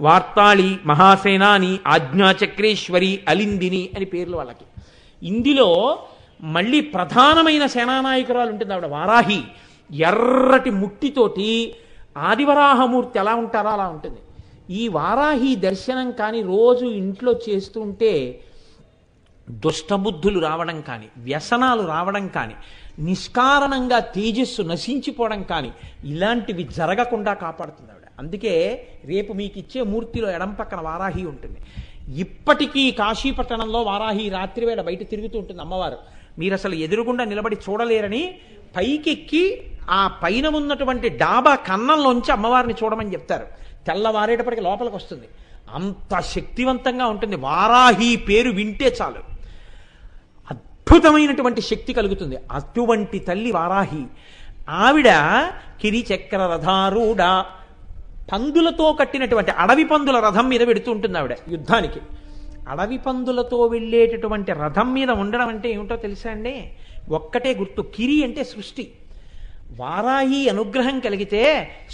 వార్తాళి, మహాసేనాని, ఆజ్ఞాచక్రేశ్వరి, అలిందిని అని పేర్లు వాళ్ళకి. ఇందులో మళ్ళీ ప్రధానమైన సేనానాయకురాలు ఉంటుంది ఆవిడ వారాహి. ఎర్రటి ముట్టితోటి ఆదివరాహమూర్తి ఎలా ఉంటారో అలా ఉంటుంది. ఈ వారాహి దర్శనం కానీ రోజు ఇంట్లో చేస్తుంటే దుష్టబుద్ధులు రావడం కానీ, వ్యసనాలు రావడం కానీ, నిష్కారణంగా తేజస్సు నశించిపోవడం కానీ ఇలాంటివి జరగకుండా కాపాడుతుంది ఆవిడ. అందుకే రేపు మీకు ఇచ్చే మూర్తిలో ఎడం పక్కన వారాహి ఉంటుంది. ఇప్పటికీ కాశీపట్టణంలో వారాహి రాత్రివేళ బయట తిరుగుతూ ఉంటుంది అమ్మవారు. మీరు అసలు ఎదురుగుండా నిలబడి చూడలేరని పైకెక్కి ఆ పైన ఉన్నటువంటి డాబా కన్నంలోంచి అమ్మవారిని చూడమని చెప్తారు. తెల్లవారేటప్పటికి లోపలికి వస్తుంది. అంత శక్తివంతంగా ఉంటుంది. వారాహి పేరు వింటే చాలు అద్భుతమైనటువంటి శక్తి కలుగుతుంది. అటువంటి తల్లి వారాహి. ఆవిడ కిరిచక్ర రథారూఢ, పందులతో కట్టినటువంటి అడవి పందుల రథం మీద పెడుతూ ఉంటుంది ఆవిడ యుద్ధానికి. అడవి పందులతో వెళ్ళేటటువంటి రథం మీద ఉండడం అంటే ఏమిటో తెలుసా అండి? ఒక్కటే గుర్తు, కిరి అంటే సృష్టి. వారాహి అనుగ్రహం కలిగితే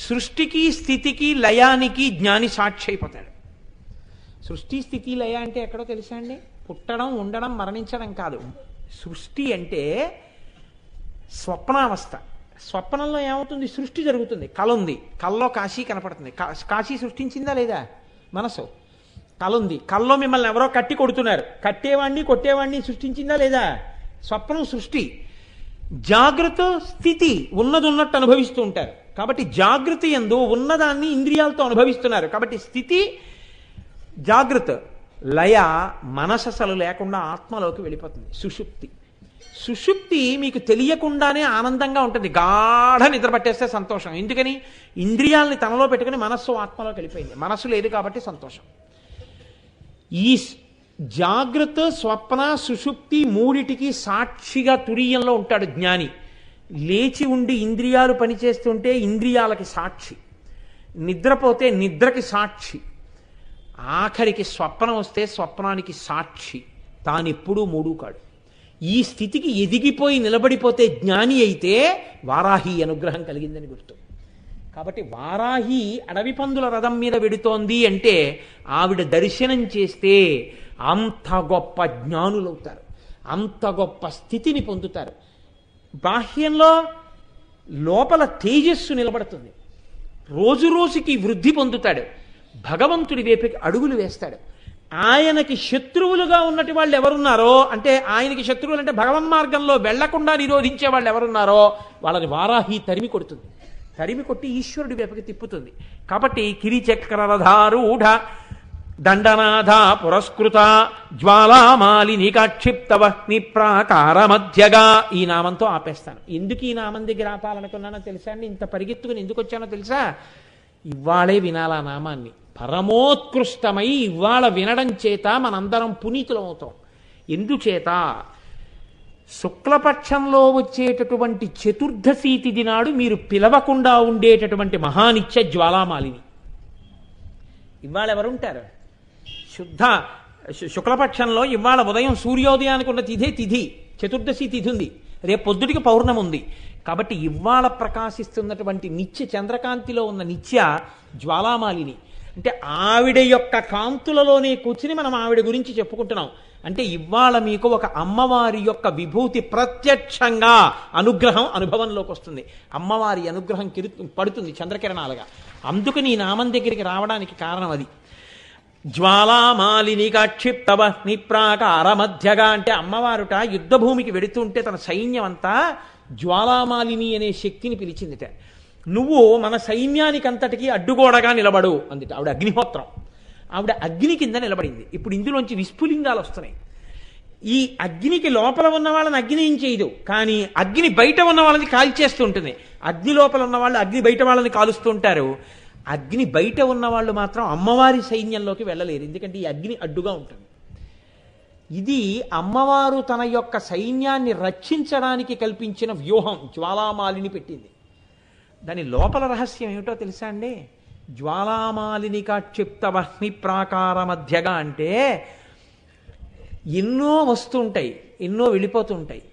సృష్టికి స్థితికి లయానికి జ్ఞాని సాక్షి అయిపోతాడు. సృష్టి స్థితి లయ అంటే ఎక్కడో తెలుసా అండి? పుట్టడం, ఉండడం, మరణించడం కాదు. సృష్టి అంటే స్వప్నావస్థ. స్వప్నంలో ఏమవుతుంది? సృష్టి జరుగుతుంది. కళ ఉంది, కళ్ళలో కాశీ కనపడుతుంది. కాశీ సృష్టించిందా లేదా? మనసు. కళ ఉంది, కళ్ళలో మిమ్మల్ని ఎవరో కట్టి కొడుతున్నారు. కట్టేవాణ్ణి కొట్టేవాణ్ణి సృష్టించిందా లేదా? స్వప్నం సృష్టి. జాగ్రత్త స్థితి ఉన్నది ఉన్నట్టు అనుభవిస్తూ ఉంటారు. కాబట్టి జాగృతి యందు ఉన్నదాన్ని ఇంద్రియాలతో అనుభవిస్తున్నారు. కాబట్టి స్థితి జాగ్రత్త, లయ మనసు అసలు లేకుండా ఆత్మలోకి వెళ్ళిపోతుంది. సుషుప్తి. సుషుప్తి మీకు తెలియకుండానే ఆనందంగా ఉంటుంది. గాఢ నిద్ర పట్టేస్తే సంతోషం. ఎందుకని? ఇంద్రియాలని తనలో పెట్టుకుని మనస్సు ఆత్మలోకి వెళ్ళిపోయింది. మనస్సు లేదు కాబట్టి సంతోషం. ఈ జాగ్రత్త, స్వప్న, సుషుప్తి మూడిటికి సాక్షిగా తురీయంలో ఉంటాడు జ్ఞాని. లేచి ఉండి ఇంద్రియాలు పనిచేస్తుంటే ఇంద్రియాలకి సాక్షి, నిద్రపోతే నిద్రకి సాక్షి, ఆఖరికి స్వప్నం వస్తే స్వప్నానికి సాక్షి. తానెప్పుడూ మూడు కాడు. ఈ స్థితికి ఎదిగిపోయి నిలబడిపోతే జ్ఞాని అయితే వారాహి అనుగ్రహం కలిగిందని గుర్తు. కాబట్టి వారాహి అడవి పందుల రథం మీద వెడుతోంది అంటే ఆవిడ దర్శనం చేస్తే అంత గొప్ప జ్ఞానులవుతారు, అంత గొప్ప స్థితిని పొందుతారు. బాహ్యంలో లోపల తేజస్సు నిలబడుతుంది. రోజు రోజుకి వృద్ధి పొందుతాడు. భగవంతుడి వైపుకి అడుగులు వేస్తాడు. ఆయనకి శత్రువులుగా ఉన్నటి వాళ్ళు ఎవరున్నారో, అంటే ఆయనకి శత్రువులు అంటే భగవన్ మార్గంలో వెళ్లకుండా నిరోధించే వాళ్ళు ఎవరున్నారో వాళ్ళని వారాహి తరిమి కొడుతుంది. తరిమి కొట్టి ఈశ్వరుడి వైపుకి తిప్పుతుంది. కాబట్టి కిరిచక్రరథారూఢ దండనాథ పురస్కృత జ్వాలామాలిని కాక్షిప్తవహ్ని ప్రాకార మధ్యగా. ఈ నామంతో ఆపేస్తాను. ఎందుకు ఈ నామం దగ్గర ఆపాలనుకున్నానో తెలుసా అండి? ఇంత పరిగెత్తుకుని ఎందుకు వచ్చానో తెలుసా? ఇవాళే వినాలా నామాన్ని. పరమోత్కృష్టమై ఇవాళ వినడం చేత మనందరం పునీతులం అవుతాం. ఎందుచేత? శుక్లపక్షంలో వచ్చేటటువంటి చతుర్దశి తిథి నాడు మీరు పిలవకుండా ఉండేటటువంటి మహానిత్య జ్వాలామాలిని. ఇవాళ ఎవరుంటారు? శుక్లపక్షంలో ఇవాళ ఉదయం సూర్యోదయానికి ఉన్న తిథే తిథి, చతుర్దశి తిథి ఉంది. రేపు పొద్దుటికి పౌర్ణమి ఉంది. కాబట్టి ఇవాళ ప్రకాశిస్తున్నటువంటి నిత్య చంద్రకాంతిలో ఉన్న నిత్య జ్వాలామాలిని. అంటే ఆవిడ యొక్క కాంతులలోనే కూర్చుని మనం ఆవిడ గురించి చెప్పుకుంటున్నాం. అంటే ఇవాళ మీకు ఒక అమ్మవారి యొక్క విభూతి ప్రత్యక్షంగా అనుగ్రహం అనుభవంలోకి వస్తుంది. అమ్మవారి అనుగ్రహం పడుతుంది చంద్రకిరణాలుగా. అందుకని ఈ నామం దగ్గరికి రావడానికి కారణం అది. జ్వాలామాలిని కాక్షిప్తవహ్ని ప్రాకార మధ్యగా అంటే అమ్మవారుట యుద్ధభూమికి వెడుతుంటే తన సైన్యం అంతా జ్వాలామాలిని అనే శక్తిని పిలిచిందిట. నువ్వు మన సైన్యానికి అంతటికీ అడ్డుగోడగా నిలబడు అందుట. ఆవిడ అగ్నిహోత్రం. ఆవిడ అగ్ని కింద నిలబడింది. ఇప్పుడు ఇందులోంచి విస్ఫులింగాలు వస్తున్నాయి. ఈ అగ్నికి లోపల ఉన్న వాళ్ళని అగ్ని ఏం చేయదు, కానీ అగ్ని బయట ఉన్న వాళ్ళని కాల్చేస్తూ ఉంటుంది. అగ్ని లోపల ఉన్న వాళ్ళు అగ్ని బయట వాళ్ళని కాలుస్తూ ఉంటారు. అగ్ని బయట ఉన్న వాళ్ళు మాత్రం అమ్మవారి సైన్యంలోకి వెళ్ళలేరు, ఎందుకంటే ఈ అగ్ని అడ్డుగా ఉంటుంది. ఇది అమ్మవారు తన యొక్క సైన్యాన్ని రక్షించడానికి కల్పించిన వ్యూహం. జ్వాలామాలిని పెట్టింది. దాని లోపల రహస్యం ఏమిటో తెలుసా అండి? జ్వాలామాలిని కాక్షిప్తవహ్ని ప్రాకార మధ్యగా అంటే ఎన్నో వస్తుంటాయి, ఎన్నో వెళ్ళిపోతుంటాయి,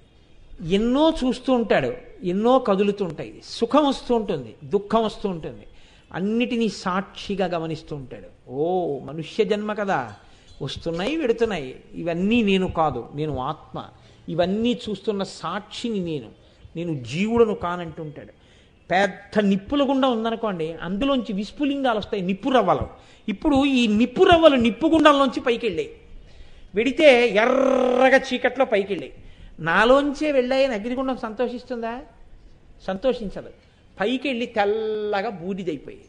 ఎన్నో చూస్తూ ఉంటాడు, ఎన్నో కదులుతుంటాయి. సుఖం వస్తూ ఉంటుంది, దుఃఖం వస్తూ ఉంటుంది, అన్నిటినీ సాక్షిగా గమనిస్తూ ఉంటాడు. ఓ మనుష్య జన్మ కదా, వస్తున్నాయి వెడుతున్నాయి, ఇవన్నీ నేను కాదు, నేను ఆత్మ, ఇవన్నీ చూస్తున్న సాక్షిని నేను జీవుడను కానంటుంటాడు. పెద్ద నిప్పుల గుండా ఉందనుకోండి, అందులోంచి విస్ఫులింగాలు వస్తాయి, నిప్పు రవ్వలు. ఇప్పుడు ఈ నిప్పు రవ్వలు నిప్పు గుండాల్లోంచి పైకి వెళ్ళాయి, వెడితే ఎర్రగా చీకట్లో పైకి వెళ్ళాయి. నాలోంచే వెళ్ళాయని అగ్నిగుండం సంతోషిస్తుందా? సంతోషించదు. పైకి వెళ్ళి తెల్లగా బూడిదైపోయి,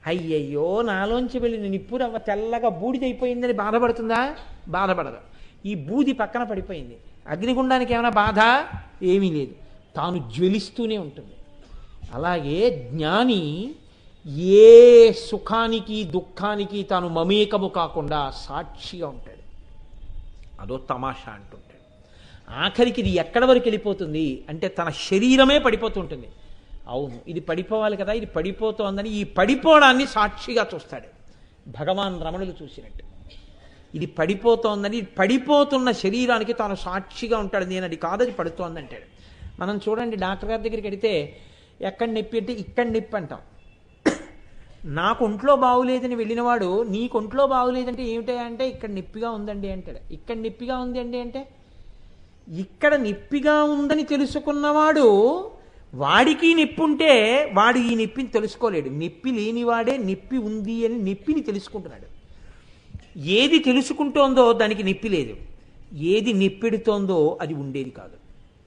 అయ్యయ్యో నాలోంచి వెళ్ళిన నిప్పురవ్వ తెల్లగా బూడిదైపోయిందని బాధపడుతుందా? బాధపడదు. ఈ బూది పక్కన పడిపోయింది. అగ్నిగుండానికి ఏమైనా బాధ? ఏమీ లేదు, తాను జ్వలిస్తూనే ఉంటుంది. అలాగే జ్ఞాని ఏ సుఖానికి దుఃఖానికి తాను మమేకము కాకుండా సాక్షిగా ఉంటాడు. అదో తమాషా అంటుంటాడు. ఆఖరికి ఇది ఎక్కడి వరకు వెళ్ళిపోతుంది అంటే తన శరీరమే పడిపోతుంటుంది. అవును, ఇది పడిపోవాలి కదా, ఇది పడిపోతోందని ఈ పడిపోవడాన్ని సాక్షిగా చూస్తాడు. భగవాన్ రమణులు చూసినట్టు ఇది పడిపోతోందని, పడిపోతున్న శరీరానికి తాను సాక్షిగా ఉంటాడు. నేను అది కాదది పడుతోంది అంటాడు. మనం చూడండి, డాక్టర్ గారి దగ్గరికి వెడితే ఎక్కడ నొప్పి అంటే ఇక్కడ నొప్పి అంటాం. నాకు ఒంట్లో బాగులేదని వెళ్ళినవాడు నీకు ఒంట్లో బాగులేదంటే ఏమిటా అంటే ఇక్కడ నొప్పిగా ఉందండి అంటాడు. ఇక్కడ నొప్పిగా ఉంది అండి అంటే ఇక్కడ నొప్పిగా ఉందని తెలుసుకున్నవాడు వాడికి నొప్పి ఉంటే వాడు ఈ నొప్పిని తెలుసుకోలేడు. నొప్పి లేనివాడే నొప్పి ఉంది అని నొప్పిని తెలుసుకుంటున్నాడు. ఏది తెలుసుకుంటోందో దానికి నొప్పి లేదు, ఏది నొప్పెడుతోందో అది ఉండేది కాదు,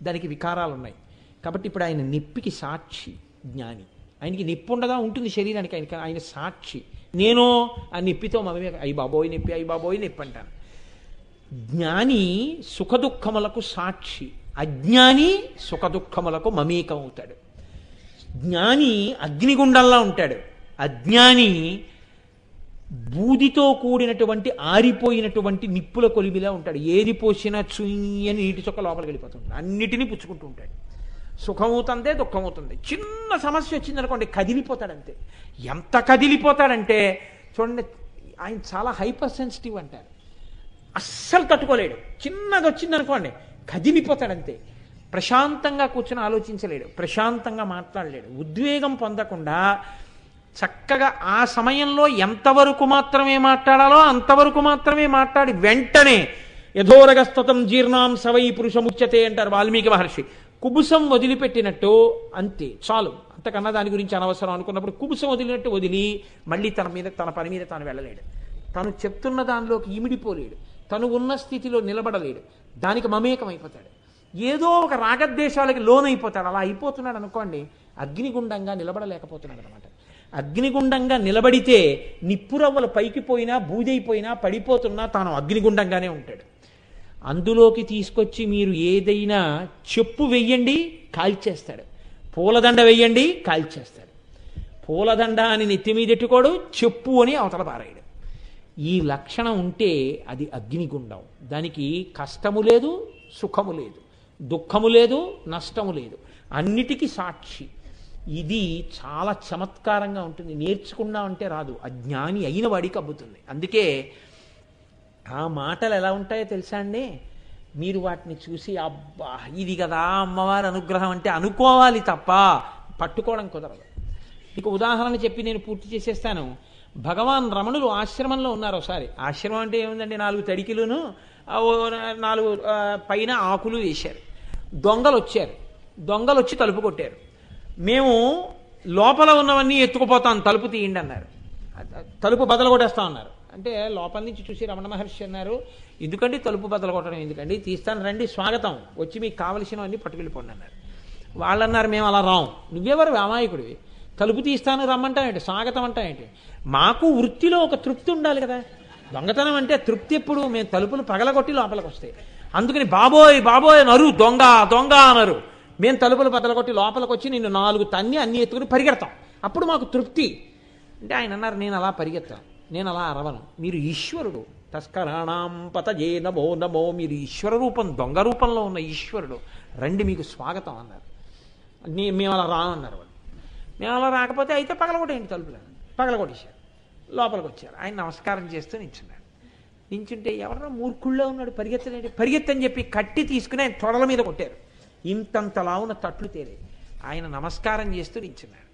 దానికి వికారాలు ఉన్నాయి. కాబట్టి ఇప్పుడు ఆయన నొప్పికి సాక్షి జ్ఞాని. ఆయనకి నొప్పి ఉండగా ఉంటుంది శరీరానికి, ఆయన సాక్షి. నేను ఆ నొప్పితో మమే అయ్యి బాబోయ్ నొప్పి, అయ్యి బాబోయ్ నొప్పి అంటాను. జ్ఞాని సుఖదుఖములకు సాక్షి, అజ్ఞాని సుఖదుఖములకు మమేకం అవుతాడు. జ్ఞాని అగ్నిగుండంలా ఉంటాడు, అజ్ఞాని బూదితో కూడినటువంటి ఆరిపోయినటువంటి నిప్పుల కొలిమిలా ఉంటాడు. ఏది పోసినా చుయ్యని నీటి చొక్క లోపలికి వెళ్ళిపోతుంటాడు, అన్నిటినీ పుచ్చుకుంటూ ఉంటాడు. సుఖమవుతుందే దుఃఖమవుతుంది. చిన్న సమస్య వచ్చిందనుకోండి కదిలిపోతాడంతే. ఎంత కదిలిపోతాడంటే చూడండి, ఆయన చాలా హైపర్ సెన్సిటివ్ అంటారు. అస్సలు తట్టుకోలేడు. చిన్నది వచ్చిందనుకోండి కదిలిపోతాడంతే. ప్రశాంతంగా కూర్చొని ఆలోచించలేడు, ప్రశాంతంగా మాట్లాడలేడు. ఉద్వేగం పొందకుండా చక్కగా ఆ సమయంలో ఎంతవరకు మాత్రమే మాట్లాడాలో అంతవరకు మాత్రమే మాట్లాడి వెంటనే యథోరగస్తతం జీర్ణాం సవై పురుషముచ్యతే అంటారు వాల్మీకి మహర్షి. కుబుసం వదిలిపెట్టినట్టు అంతే, చాలు, అంతకన్నా దాని గురించి అనవసరం అనుకున్నప్పుడు కుబుసం వదిలినట్టు వదిలి మళ్ళీ తన పని మీద తాను వెళ్ళలేడు. తను చెప్తున్న దానిలోకి ఇమిడిపోలేడు, తను ఉన్న స్థితిలో నిలబడలేడు, దానికి మమేకం అయిపోతాడు. ఏదో ఒక రాగద్వేషాలకి లోనైపోతాడు. అలా అయిపోతున్నాడు అనుకోండి, అగ్నిగుండంగా నిలబడలేకపోతున్నాడు అనమాట. అగ్నిగుండంగా నిలబడితే నిప్పురవ్వలు పైకి పోయినా బూదైపోయినా పడిపోతున్నా తాను అగ్నిగుండంగానే ఉంటాడు. అందులోకి తీసుకొచ్చి మీరు ఏదైనా చెప్పు వెయ్యండి కాల్చేస్తాడు, పూలదండ వెయ్యండి కాల్చేస్తాడు. పూలదండ అని నెత్తి మీదెట్టుకోడు, చెప్పు అని అవతల పారాయడు. ఈ లక్షణం ఉంటే అది అగ్నిగుండం. దానికి కష్టము లేదు, సుఖము లేదు, దుఃఖము లేదు, నష్టము లేదు, అన్నిటికీ సాక్షి. ఇది చాలా చమత్కారంగా ఉంటుంది. నేర్చుకున్నామంటే రాదు, అజ్ఞాని అయిన వాడికి అబ్బుతుంది. అందుకే ఆ మాటలు ఎలా ఉంటాయో తెలుసా అండి? మీరు వాటిని చూసి అబ్బా ఇది కదా అమ్మవారి అనుగ్రహం అంటే అనుకోవాలి తప్ప పట్టుకోవడం కుదరదు. మీకు ఉదాహరణ చెప్పి నేను పూర్తి చేసేస్తాను. భగవాన్ రమణులు ఆశ్రమంలో ఉన్నారు ఒకసారి. ఆశ్రమం అంటే ఏముందండి, 4 తడికిలును 4 పైన ఆకులు వేశారు. దొంగలు వచ్చారు, దొంగలు వచ్చి తలుపు కొట్టారు. మేము లోపల ఉన్నవన్నీ ఎత్తుకుపోతాం, తలుపు తీయండి అన్నారు. తలుపు బదలు కొట్టేస్తా అన్నారు. అంటే లోపల నుంచి చూసి రమణ మహర్షి అన్నారు, ఎందుకండి తలుపు బదలు కొట్టడం ఎందుకండి, తీస్తాను రండి, స్వాగతం, వచ్చి మీకు కావలసినవన్నీ పట్టుకెళ్ళిపోండి అన్నారు. వాళ్ళు అన్నారు, మేము అలా రాం. నువ్వెవరు అమాయకుడివి, తలుపు తీస్తాను రమ్మంటావేంటి, స్వాగతం అంటావేంటి? మాకు వృత్తిలో ఒక తృప్తి ఉండాలి కదా. దొంగతనం అంటే తృప్తి ఎప్పుడు? మేము తలుపులు పగలగొట్టి లోపలికి వస్తాయి. అందుకని బాబోయ్ బాబోయ్ నరు దొంగ దొంగ అనరు. మేము తలుపులు బదలగొట్టి లోపలికి వచ్చి నిన్ను 4 తన్ని అన్ని ఎత్తుకుని పరిగెడతాం, అప్పుడు మాకు తృప్తి. అంటే ఆయన అన్నారు, నేను అలా పరిగెత్తాను, నేను అలా అరవను, మీరు ఈశ్వరుడు, తస్కరాణం పతజే నమో నమో, మీరు ఈశ్వర రూపం, దొంగ రూపంలో ఉన్న ఈశ్వరుడు, రండి మీకు స్వాగతం అన్నారు. మేము అలా రామన్నారు వాళ్ళు. మేము అలా రాకపోతే అయితే పగలగొట్టేయండి తలుపులు, పగలగొట్టేశారు. లోపలికి వచ్చారు. ఆయన నమస్కారం చేస్తూ నించున్నాడు. నించుంటే ఎవరన్నా మూర్ఖుళ్ళో ఉన్నాడు, పరిగెత్తని చెప్పి కట్టి తీసుకుని ఆయన తొడల మీద కొట్టారు. ఇంతంతలా ఉన్న తట్లు తేలే. ఆయన నమస్కారం చేస్తూ నించున్నాడు.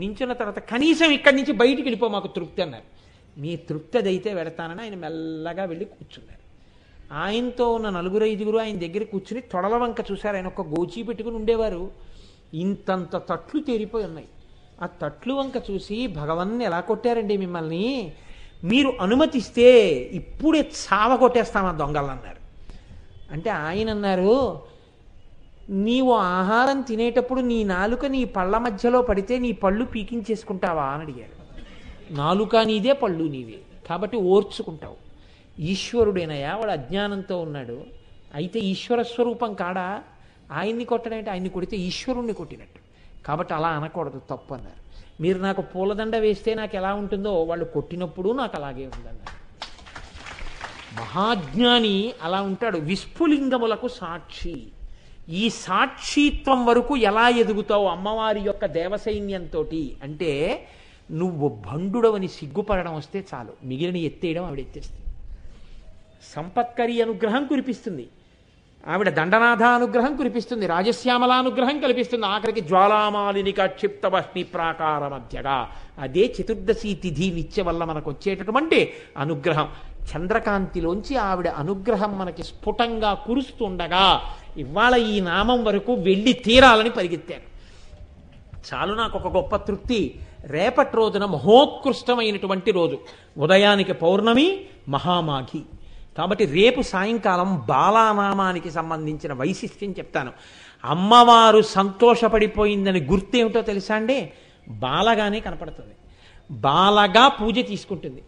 నించున్న తర్వాత కనీసం ఇక్కడి నుంచి బయటికి వెళ్ళిపో, మాకు తృప్తి అన్నారు. మీ తృప్తి అదైతే వెడతానని ఆయన మెల్లగా వెళ్ళి కూర్చున్నారు. ఆయనతో ఉన్న 4-5 ఆయన దగ్గర కూర్చుని తొడల వంక చూశారు. ఆయన ఒక గోచీ పెట్టుకుని ఉండేవారు. ఇంతంత తట్లు తేరిపోయి ఉన్నాయి. ఆ తట్లు వంక చూసి, భగవన్ని ఎలా కొట్టారండి మిమ్మల్ని, మీరు అనుమతిస్తే ఇప్పుడే చావ కొట్టేస్తామా దొంగలు అన్నారు. అంటే ఆయన అన్నారు, నీవు ఆహారం తినేటప్పుడు నీ నాలుక నీ పళ్ళ మధ్యలో పడితే నీ పళ్ళు పీకించేసుకుంటావా అని అడిగారు. నాలుక నీదే, పళ్ళు నీవే, కాబట్టి ఓర్చుకుంటావు. ఈశ్వరుడేనయా, వాడు అజ్ఞానంతో ఉన్నాడు. అయితే ఈశ్వర స్వరూపం కాడా? ఆయన్ని కొట్టడంటే ఆయన్ని కొడితే ఈశ్వరుణ్ణి కొట్టినట్టు. కాబట్టి అలా అనకూడదు, తప్పు అన్నారు. మీరు నాకు పూలదండ వేస్తే నాకు ఎలా ఉంటుందో వాళ్ళు కొట్టినప్పుడు నాకు అలాగే ఉందన్నారు. మహాజ్ఞాని అలా ఉంటాడు. విస్ఫులింగములకు సాక్షి. ఈ సాక్షిత్వం వరకు ఎలా ఎదుగుతావు అమ్మవారి యొక్క దేవసైన్యంతో అంటే, నువ్వు భండుడవని సిగ్గుపడడం వస్తే చాలు, మిగిలిన ఎత్తేయడం ఆవిడ ఎత్తేస్తుంది. సంపత్కరి అనుగ్రహం కురిపిస్తుంది ఆవిడ, దండనాథ అనుగ్రహం కురిపిస్తుంది, రాజశ్యామల అనుగ్రహం కల్పిస్తుంది, ఆఖరికి జ్వాలామాలినిక క్షిప్త వహ్ని ప్రాకార మధ్యగా. అదే చతుర్దశి తిథి నిత్య వల్ల మనకు వచ్చేటటువంటి అనుగ్రహం. చంద్రకాంతిలోంచి ఆవిడ అనుగ్రహం మనకి స్ఫుటంగా కురుస్తుండగా ఇవాళ ఈ నామం వరకు వెళ్ళి తీరాలని పరిగెత్తాను. చాలు నాకు ఒక గొప్ప తృప్తి. రేపటి రోజున మహోత్కృష్టమైనటువంటి రోజు, ఉదయానికి పౌర్ణమి, మహామాఘి. కాబట్టి రేపు సాయంకాలం బాలానామానికి సంబంధించిన వైశిష్ట్యం చెప్తాను. అమ్మవారు సంతోషపడిపోయిందని గుర్తేమిటో తెలుసా అండి? బాలగానే కనపడుతుంది. బాలగా పూజ తీసుకుంటుంది.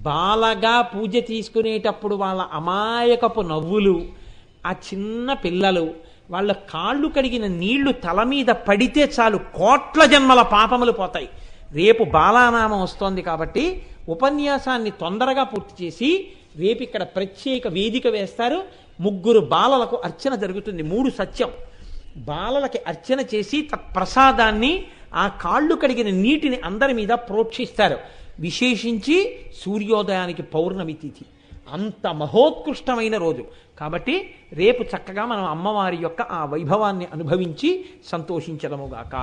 బాలగా పూజ తీసుకునేటప్పుడు వాళ్ళ అమాయకపు నవ్వులు, ఆ చిన్న పిల్లలు, వాళ్ళ కాళ్ళు కడిగిన నీళ్లు తల మీద పడితే చాలు కోట్ల జన్మల పాపములు పోతాయి. రేపు బాలానామం వస్తోంది కాబట్టి ఉపన్యాసాన్ని తొందరగా పూర్తి చేసి రేపు ఇక్కడ ప్రత్యేక వేదిక వేస్తారు. 3 బాలలకు అర్చన జరుగుతుంది. 3 సత్యం బాలలకి అర్చన చేసి తత్ప్రసాదాన్ని, ఆ కాళ్ళు కడిగిన నీటిని అందరి మీద ప్రోక్షిస్తారు. విశేషించి సూర్యోదయానికి పౌర్ణమి తిథి, అంత మహోత్కృష్టమైన రోజు. కాబట్టి రేపు చక్కగా మనం అమ్మవారి యొక్క ఆ వైభవాన్ని అనుభవించి సంతోషించదముగాక.